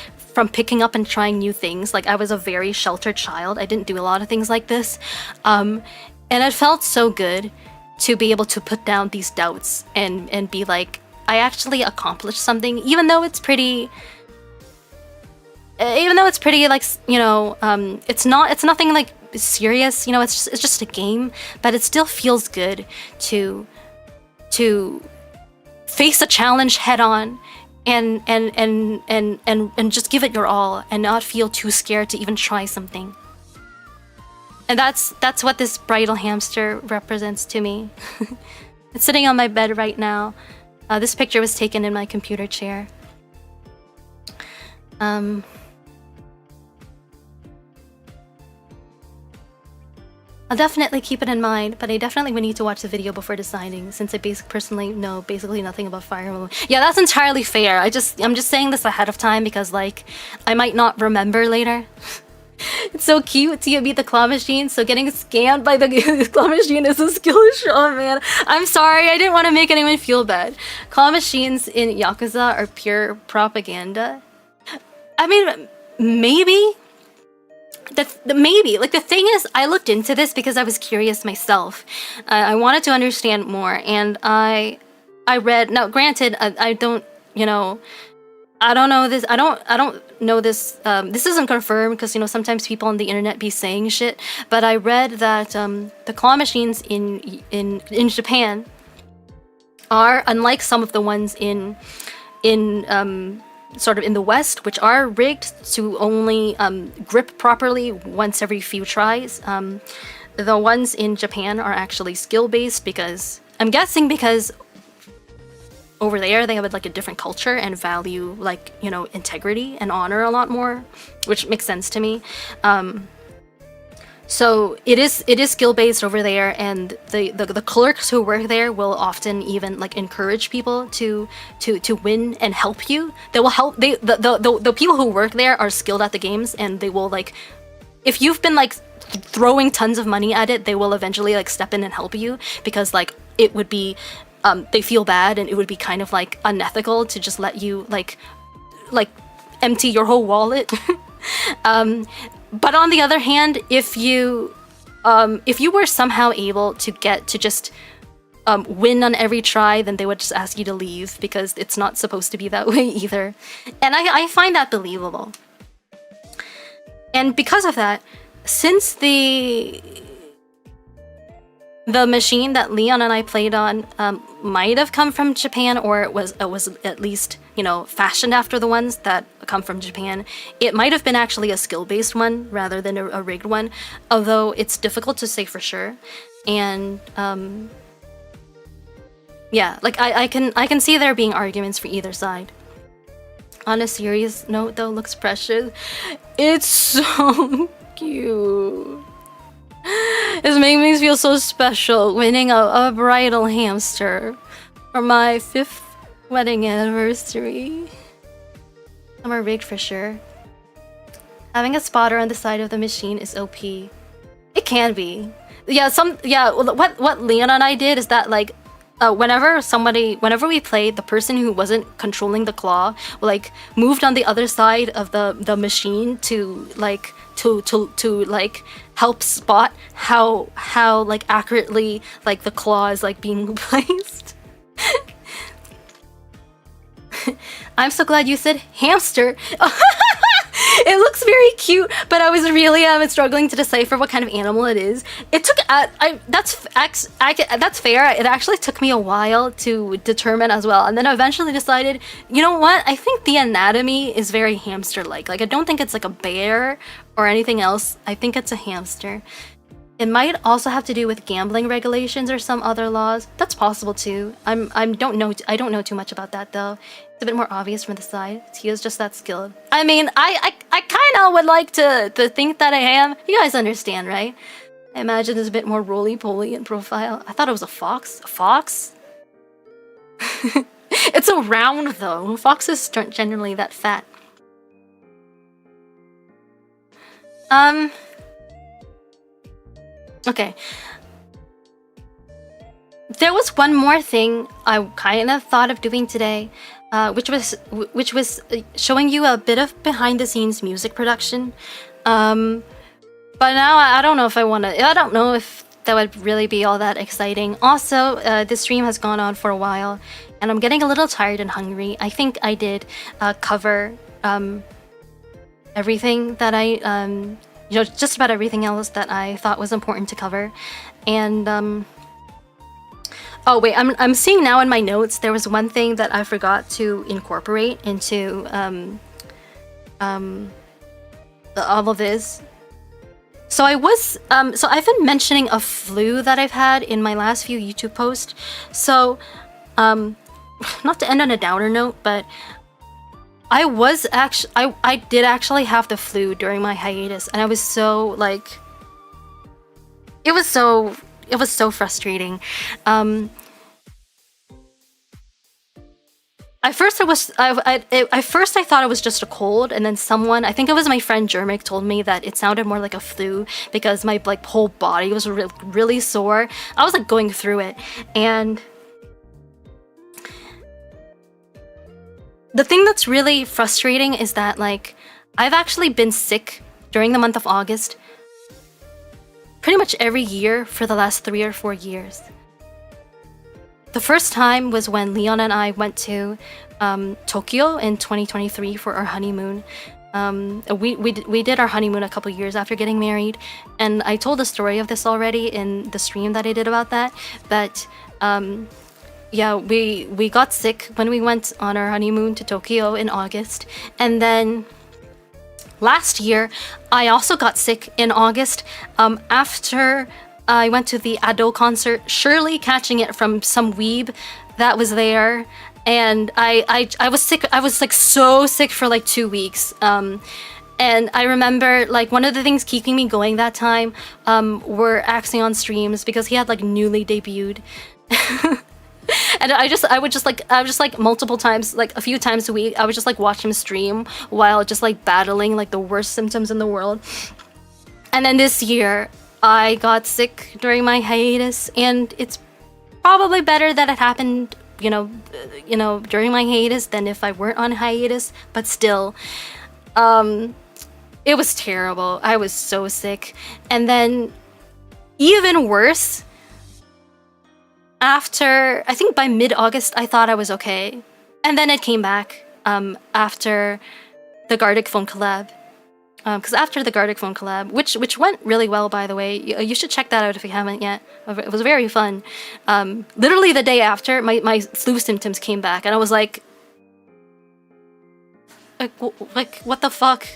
picking up and trying new things. Like I was a very sheltered child. I didn't do a lot of things like this, and it felt so good to be able to put down these doubts and be like, I actually accomplished something, even though it's pretty like, you know, it's nothing like serious, you know, it's just a game, but it still feels good to face a challenge head on and just give it your all and not feel too scared to even try something. And that's what this bridal hamster represents to me. It's sitting on my bed right now. This picture was taken in my computer chair. I'll definitely keep it in mind, but I definitely would need to watch the video before deciding, since I personally know basically nothing about Fire Emblem. Yeah, that's entirely fair. I'm just saying this ahead of time because like I might not remember later. It's so cute. Tia beat the claw machine, so getting scammed by the claw machine is a skill issue. Oh man, I'm sorry. I didn't want to make anyone feel bad. Claw machines in Yakuza are pure propaganda. I mean, maybe. Maybe. Like, the thing is, I looked into this because I was curious myself. I wanted to understand more, and I read. Now, granted, I don't, you know, I don't know this. I don't know this. This isn't confirmed because, you know, sometimes people on the internet be saying shit. But I read that the claw machines in Japan are unlike some of the ones in sort of in the West, which are rigged to only grip properly once every few tries. The ones in Japan are actually skill-based because, I'm guessing because over there they have like a different culture and value like, you know, integrity and honor a lot more, which makes sense to me. So it is skill-based over there, and the clerks who work there will often even like encourage people to win and help you. They will help. The people who work there are skilled at the games, and they will like, if you've been like throwing tons of money at it, they will eventually like step in and help you, because like it would be they feel bad and it would be kind of like unethical to just let you like empty your whole wallet. But on the other hand, if you were somehow able to get to just win on every try, then they would just ask you to leave, because it's not supposed to be that way either. And I find that believable. And because of that, since the machine that Leon and I played on might have come from Japan, or it was at least, you know, fashioned after the ones that come from Japan, it might have been actually a skill-based one rather than a rigged one, although it's difficult to say for sure. And yeah, like I can see there being arguments for either side. On a serious note though, looks precious. It's so cute. It's making me feel so special winning a bridal hamster for my 5th wedding anniversary. Some are rigged for sure. Having a spotter on the side of the machine is OP. It can be. Yeah, what Leon and I did is that, like, whenever we played, the person who wasn't controlling the claw, like, moved on the other side of the machine to help spot how like accurately like the claw is like being placed. I'm so glad you said hamster. It looks very cute, but I was really struggling to decipher what kind of animal it is. It took that's fair. It actually took me a while to determine as well, and then I eventually decided, you know what? I think the anatomy is very hamster-like. Like, I don't think it's like a bear or anything else. I think it's a hamster. It might also have to do with gambling regulations or some other laws. That's possible too. I don't know too much about that though. It's a bit more obvious from the side. Tia's just that skilled. I mean, I kind of would like to think that I am. You guys understand, right? I imagine it's a bit more roly-poly in profile. I thought it was a fox. A fox? It's a round though. Foxes aren't generally that fat. Okay. There was one more thing I kind of thought of doing today, which was showing you a bit of behind-the-scenes music production. But now I don't know if I want to. I don't know if that would really be all that exciting. Also, this stream has gone on for a while, and I'm getting a little tired and hungry. I think I did cover everything that I just about everything else that I thought was important to cover. And oh wait, I'm seeing now in my notes there was one thing that I forgot to incorporate into all of this. So I've been mentioning a flu that I've had in my last few YouTube posts. So not to end on a downer note, but I did actually have the flu during my hiatus, and I was so like, it was so frustrating. At first I thought it was just a cold, and then someone, I think it was my friend Jermic, told me that it sounded more like a flu because my like whole body was really sore. I was like going through it, and the thing that's really frustrating is that, like, I've actually been sick during the month of August pretty much every year for the last 3 or 4 years. The first time was when Leon and I went to Tokyo in 2023 for our honeymoon. We did our honeymoon a couple years after getting married, and I told the story of this already in the stream that I did about that, but yeah, we got sick when we went on our honeymoon to Tokyo in August. And then last year, I also got sick in August after I went to the Ado concert, surely catching it from some weeb that was there. And I was sick. I was like so sick for like 2 weeks. And I remember like one of the things keeping me going that time were Axion streams, because he had like newly debuted. And I would just like multiple times, like a few times a week, I would just like watch him stream while just like battling like the worst symptoms in the world. And then this year I got sick during my hiatus, and it's probably better that it happened, you know, during my hiatus than if I weren't on hiatus, but still, it was terrible. I was so sick. And then even worse, after, I think by mid-August, I thought I was okay. And then it came back after the Gardic phone collab. Because after the Gardic phone collab, which went really well, by the way, you should check that out if you haven't yet. It was very fun. Literally the day after, my flu symptoms came back, and I was like what the fuck?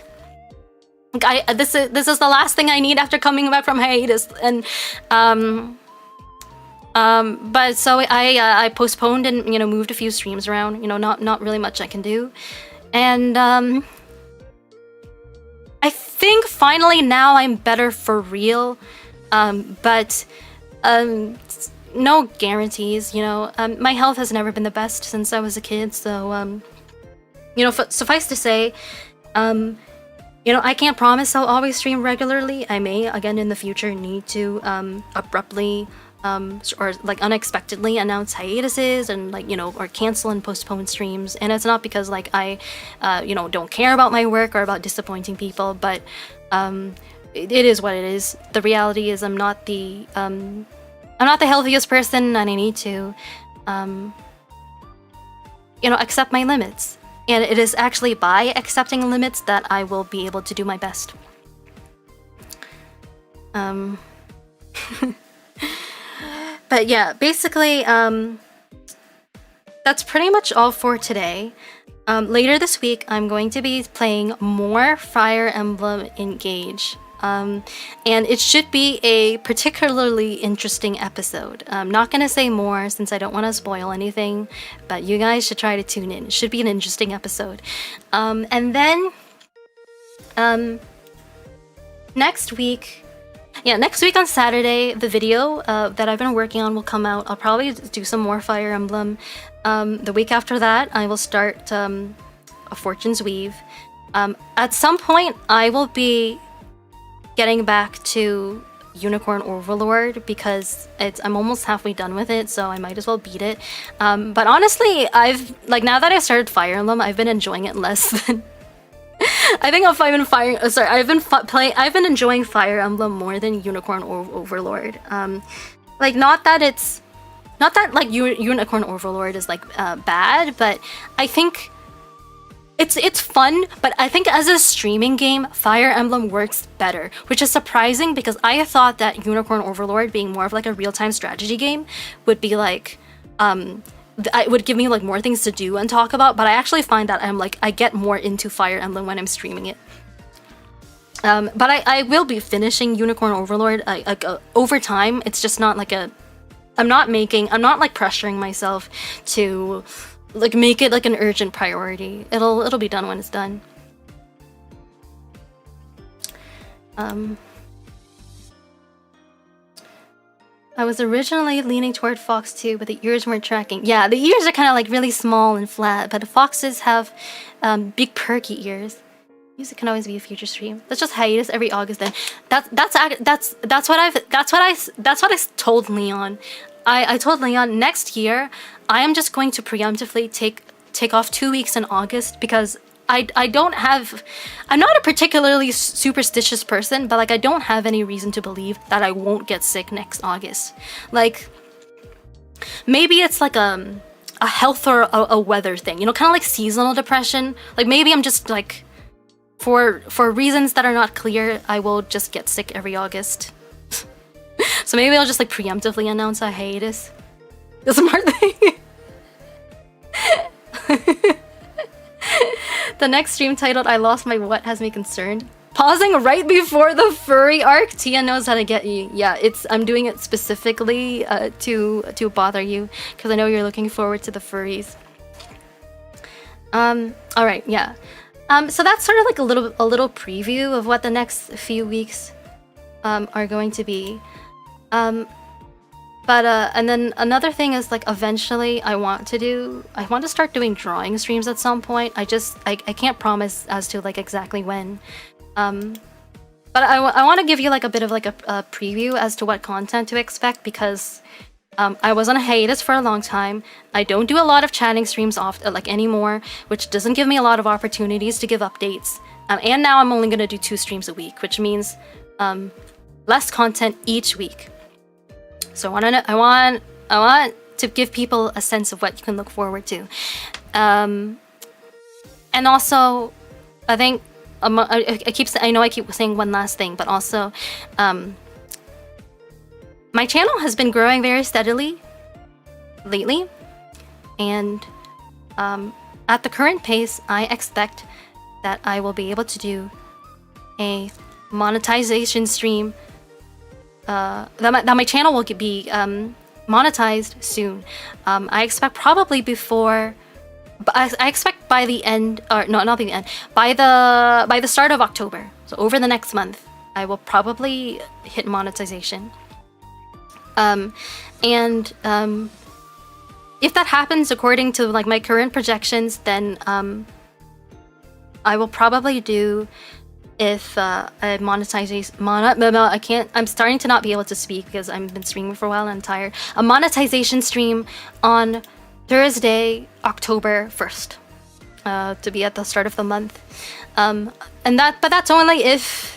Like, this is the last thing I need after coming back from hiatus, and but so I postponed and moved a few streams around. Not really much I can do, and I think finally now I'm better for real. But no guarantees, you know. My health has never been the best since I was a kid, so you know, suffice to say, you know, I can't promise I'll always stream regularly. I may, again, in the future need to abruptly or like unexpectedly announce hiatuses and like, you know, or cancel and postpone streams. And it's not because like I, you know, don't care about my work or about disappointing people, but it is what it is. The reality is I'm not the healthiest person, and I need to, you know, accept my limits. And it is actually by accepting limits that I will be able to do my best. But yeah, basically, that's pretty much all for today. Later this week, I'm going to be playing more Fire Emblem Engage. And it should be a particularly interesting episode. I'm not gonna say more since I don't want to spoil anything, but you guys should try to tune in. It should be an interesting episode. And then next week on Saturday, the video that I've been working on will come out. I'll probably do some more Fire Emblem. The week after that, I will start a Fortune's Weave. At some point, I will be getting back to Unicorn Overlord because I'm almost halfway done with it, so I might as well beat it. But honestly, now that I started Fire Emblem, I've been enjoying it less than I think I've been enjoying Fire Emblem more than Unicorn Overlord. Like not that like Unicorn Overlord is like bad, but I think it's fun, but I think as a streaming game, Fire Emblem works better, which is surprising because I thought that Unicorn Overlord being more of like a real-time strategy game would be like, it would give me like more things to do and talk about, but I actually find that I get more into Fire Emblem when I'm streaming it. But I will be finishing Unicorn Overlord over time. It's just not like I'm not like pressuring myself to like make it like an urgent priority. It'll be done when it's done. I was originally leaning toward Fox 2, but the ears weren't tracking. Yeah, the ears are kind of like really small and flat, but the foxes have big perky ears. Music can always be a future stream. Let's just hiatus every August then. That's what I told Leon. I told Leon next year I am just going to preemptively take off 2 weeks in August because I'm not a particularly superstitious person, but like I don't have any reason to believe that I won't get sick next August. Like maybe it's like a health or a weather thing, you know, kind of like seasonal depression. Like maybe I'm just like for reasons that are not clear, I will just get sick every August. So maybe I'll just like preemptively announce a hiatus. The smart thing. The next stream titled "I Lost My What" has me concerned. Pausing right before the furry arc. Tia knows how to get you. Yeah, I'm doing it specifically to bother you because I know you're looking forward to the furries. All right, yeah. So that's sort of like a little preview of what the next few weeks are going to be. And then another thing is like eventually I want to start doing drawing streams at some point. I can't promise as to like exactly when. But I want to give you like a bit of like a preview as to what content to expect because I was on a hiatus for a long time. I don't do a lot of chatting streams anymore, which doesn't give me a lot of opportunities to give updates. And now I'm only gonna do 2 streams a week, which means less content each week. So I want to give people a sense of what you can look forward to, and also I think I know I keep saying one last thing, but also my channel has been growing very steadily lately, and at the current pace, I expect that I will be able to do a monetization stream. That my channel will be monetized soon. I expect probably before. I expect by the end, or no, not the end. By the start of October. So over the next month, I will probably hit monetization. If that happens according to like my current projections, then I will probably do if a I can't. I'm starting to not be able to speak because I've been streaming for a while and I'm tired. A monetization stream on Thursday, October 1st, to be at the start of the month, but that's only if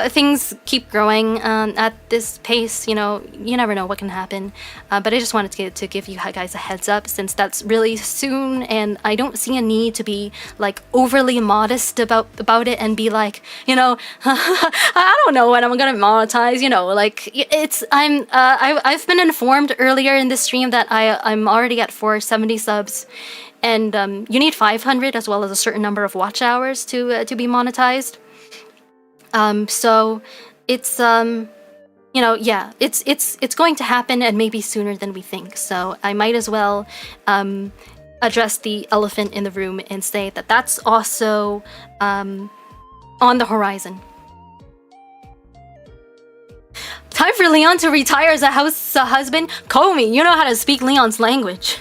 things keep growing at this pace. You know, you never know what can happen. But I just wanted to give you guys a heads up, since that's really soon, and I don't see a need to be like overly modest about it and be like, you know, I don't know when I'm gonna monetize. You know, like I've been informed earlier in the stream that I'm already at 470 subs. And you need 500 as well as a certain number of watch hours to be monetized. So it's you know, yeah, it's going to happen, and maybe sooner than we think. So I might as well address the elephant in the room and say that that's also on the horizon. Time for Leon to retire as a husband. Komi, you know how to speak Leon's language.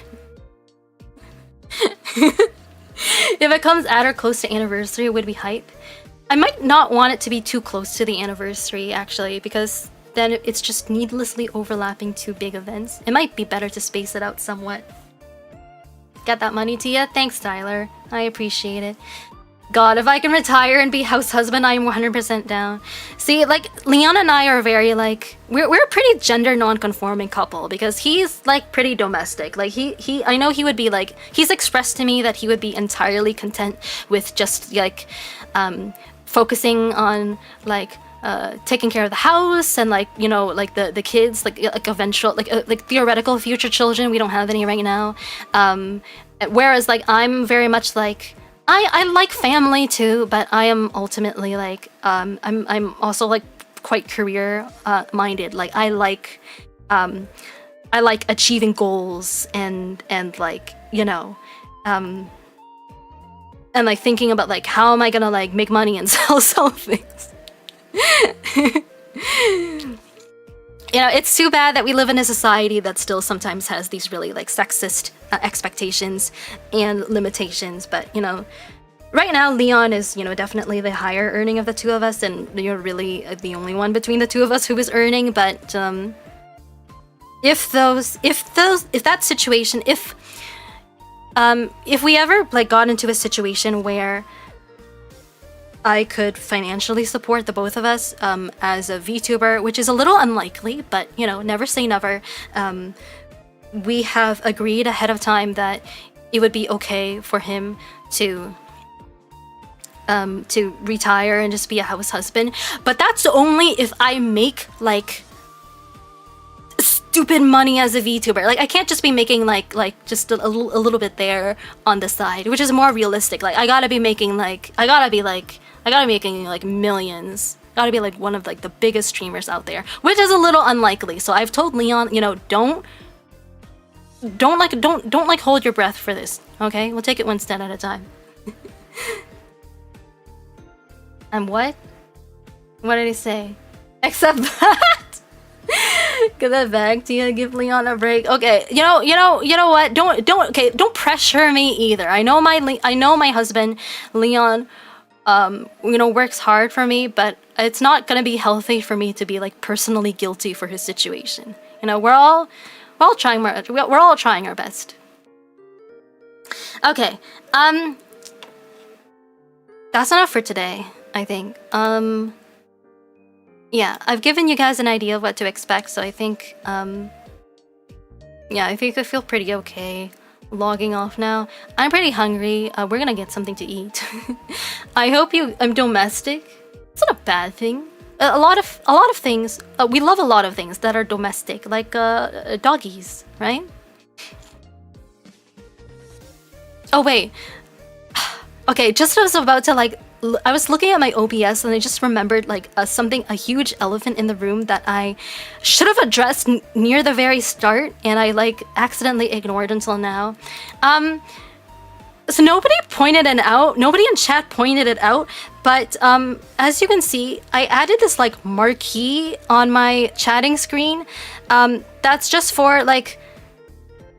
If it comes at or close to anniversary, it would be hype. I might not want it to be too close to the anniversary, actually, because then it's just needlessly overlapping two big events. It might be better to space it out somewhat. Get that money, Tia? Thanks, Tyler. I appreciate it. God, if I can retire and be house husband, I am 100% down. See, like, Leon and I are very, like, we're a pretty gender non-conforming couple, because he's, like, pretty domestic. Like, I know he would be, like, he's expressed to me that he would be entirely content with just, like, focusing on, like, taking care of the house and, like, you know, like the kids, like eventual, like theoretical future children. We don't have any right now. Whereas, like, I'm very much like, I like family too, but I am ultimately like I'm also like quite career minded. Like I like achieving goals and like, you know, and like thinking about like how am I gonna like make money and sell things. You know, it's too bad that we live in a society that still sometimes has these really like sexist expectations and limitations. But, you know, right now Leon is, you know, definitely the higher earning of the two of us, and you're really the only one between the two of us who is earning. But if we ever like got into a situation where I could financially support the both of us as a VTuber, which is a little unlikely, but, you know, never say never. We have agreed ahead of time that it would be okay for him to retire and just be a house husband. But that's only if I make like stupid money as a VTuber. Like I can't just be making like just a little bit there on the side, which is more realistic. Like I gotta be making like I gotta be making like millions. Gotta be like one of like the biggest streamers out there, which is a little unlikely. So I've told Leon, you know, don't hold your breath for this. Okay, we'll take it one step at a time. And what did he say? Except that. Get that back to you. Give Leon a break. Okay, you know what? Don't pressure me either. I know my husband, Leon, you know, works hard for me, but it's not gonna be healthy for me to be like personally guilty for his situation. You know, we're all trying our best. Okay, that's enough for today, I think. Yeah, I've given you guys an idea of what to expect, so I think, yeah, I think I feel pretty okay logging off now. I'm pretty hungry. We're gonna get something to eat. I hope I'm domestic. It's not a bad thing. A lot of things. We love a lot of things that are domestic, like doggies, right? Oh wait. Okay, just as I was about to like. I was looking at my OBS and I just remembered like a huge elephant in the room that I should have addressed near the very start, and I like accidentally ignored until now. So nobody pointed it out. Nobody in chat pointed it out. But as you can see, I added this like marquee on my chatting screen. That's just for like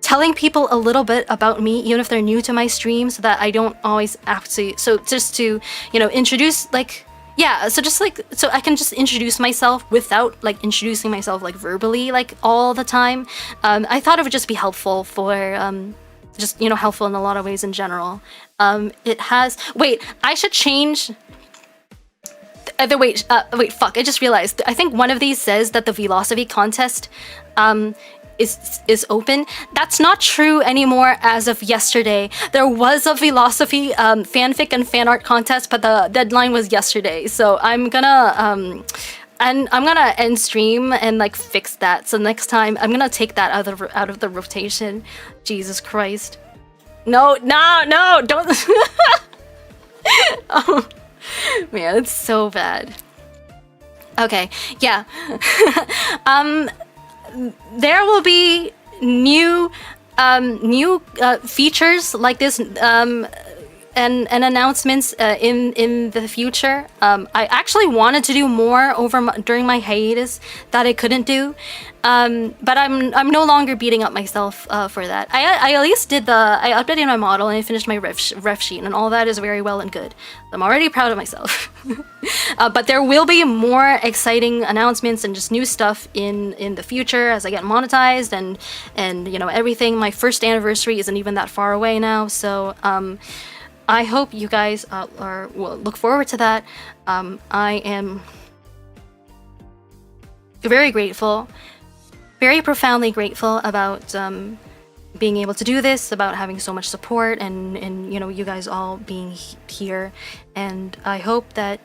telling people a little bit about me, even if they're new to my stream, so that I don't always have to. So just to, you know, introduce like, yeah. So just like, so I can just introduce myself without like introducing myself like verbally like all the time. I thought it would just be helpful for just, you know, helpful in a lot of ways in general. It has, wait, I should change wait, fuck, I just realized. I think one of these says that the philosophy contest is open. That's not true anymore as of yesterday. There was a philosophy fanfic and fan art contest, but the deadline was yesterday. So I'm gonna and I'm gonna end stream and like fix that. So next time I'm gonna take that out of the rotation. Jesus Christ. No, don't. Oh man, it's so bad. Okay, yeah. There will be new features like this and announcements in the future. I actually wanted to do more during my hiatus that I couldn't do, but I'm no longer beating up myself for that. I at least did I updated my model and I finished my ref sheet, and all that is very well and good. I'm already proud of myself. But there will be more exciting announcements and just new stuff in the future as I get monetized and you know everything. My first anniversary isn't even that far away now, so I hope you guys will look forward to that. I am very grateful, very profoundly grateful about being able to do this, about having so much support, and you know, you guys all being here. And I hope that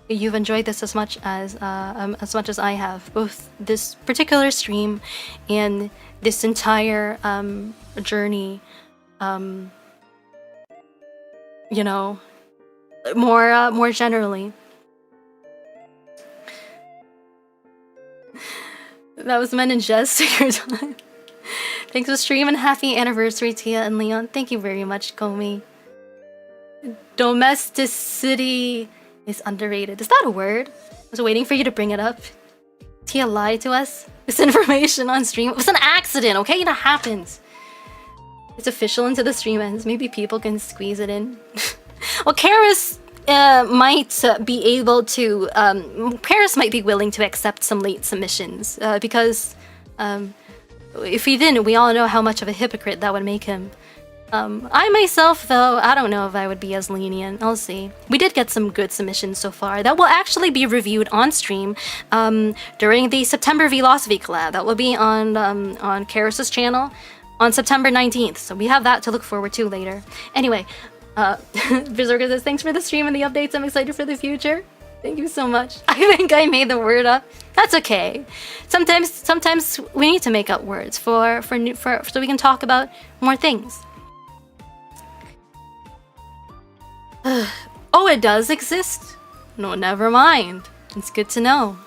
you've enjoyed this as much as I have, both this particular stream and this entire journey. You know, more generally. That was meant in jest. Take your time. Thanks for stream and happy anniversary, Tia and Leon. Thank you very much, Komi. Domesticity is underrated. Is that a word? I was waiting for you to bring it up. Tia lied to us. This information on stream. It was an accident, okay? That happens. It's official until the stream ends. Maybe people can squeeze it in. Well, Karis might be able to. Karis might be willing to accept some late submissions because if he didn't, we all know how much of a hypocrite that would make him. I myself, though, I don't know if I would be as lenient. I'll see. We did get some good submissions so far that will actually be reviewed on stream during the September Philosophy collab. That will be on Karis's channel on September 19th, so we have that to look forward to later. Anyway, Berserker says, thanks for the stream and the updates. I'm excited for the future. Thank you so much. I think I made the word up. That's okay. Sometimes we need to make up words for so we can talk about more things. Oh, it does exist? No, never mind. It's good to know.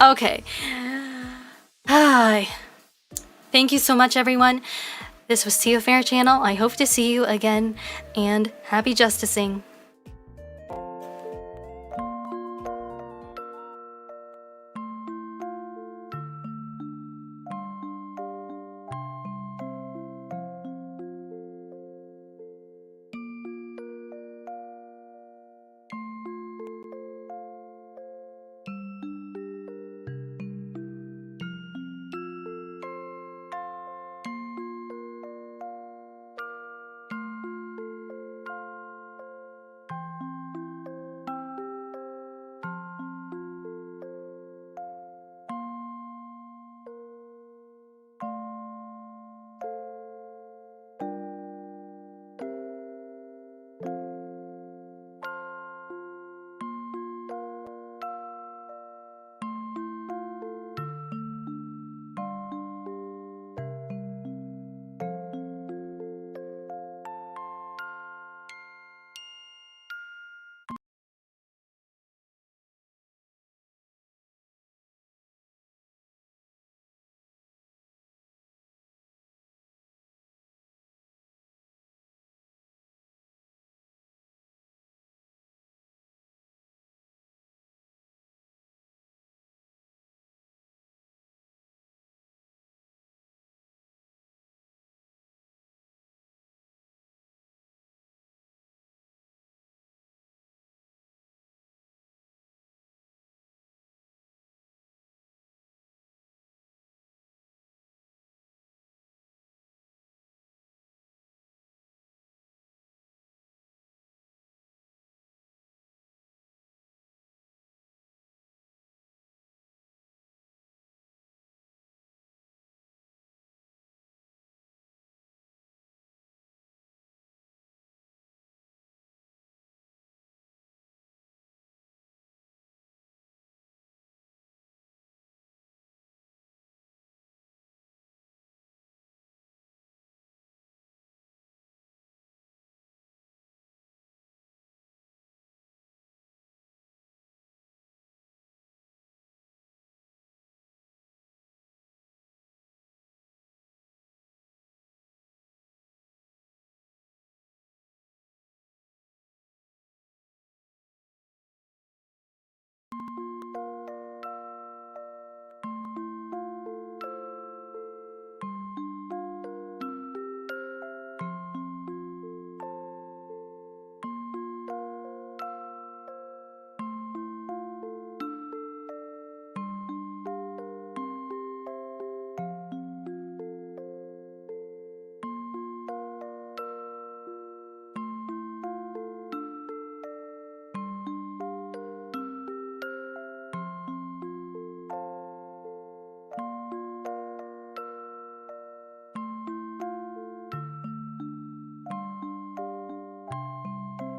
Okay. Hi. Thank you so much, everyone. This was Tia Faire channel. I hope to see you again, and happy justicing.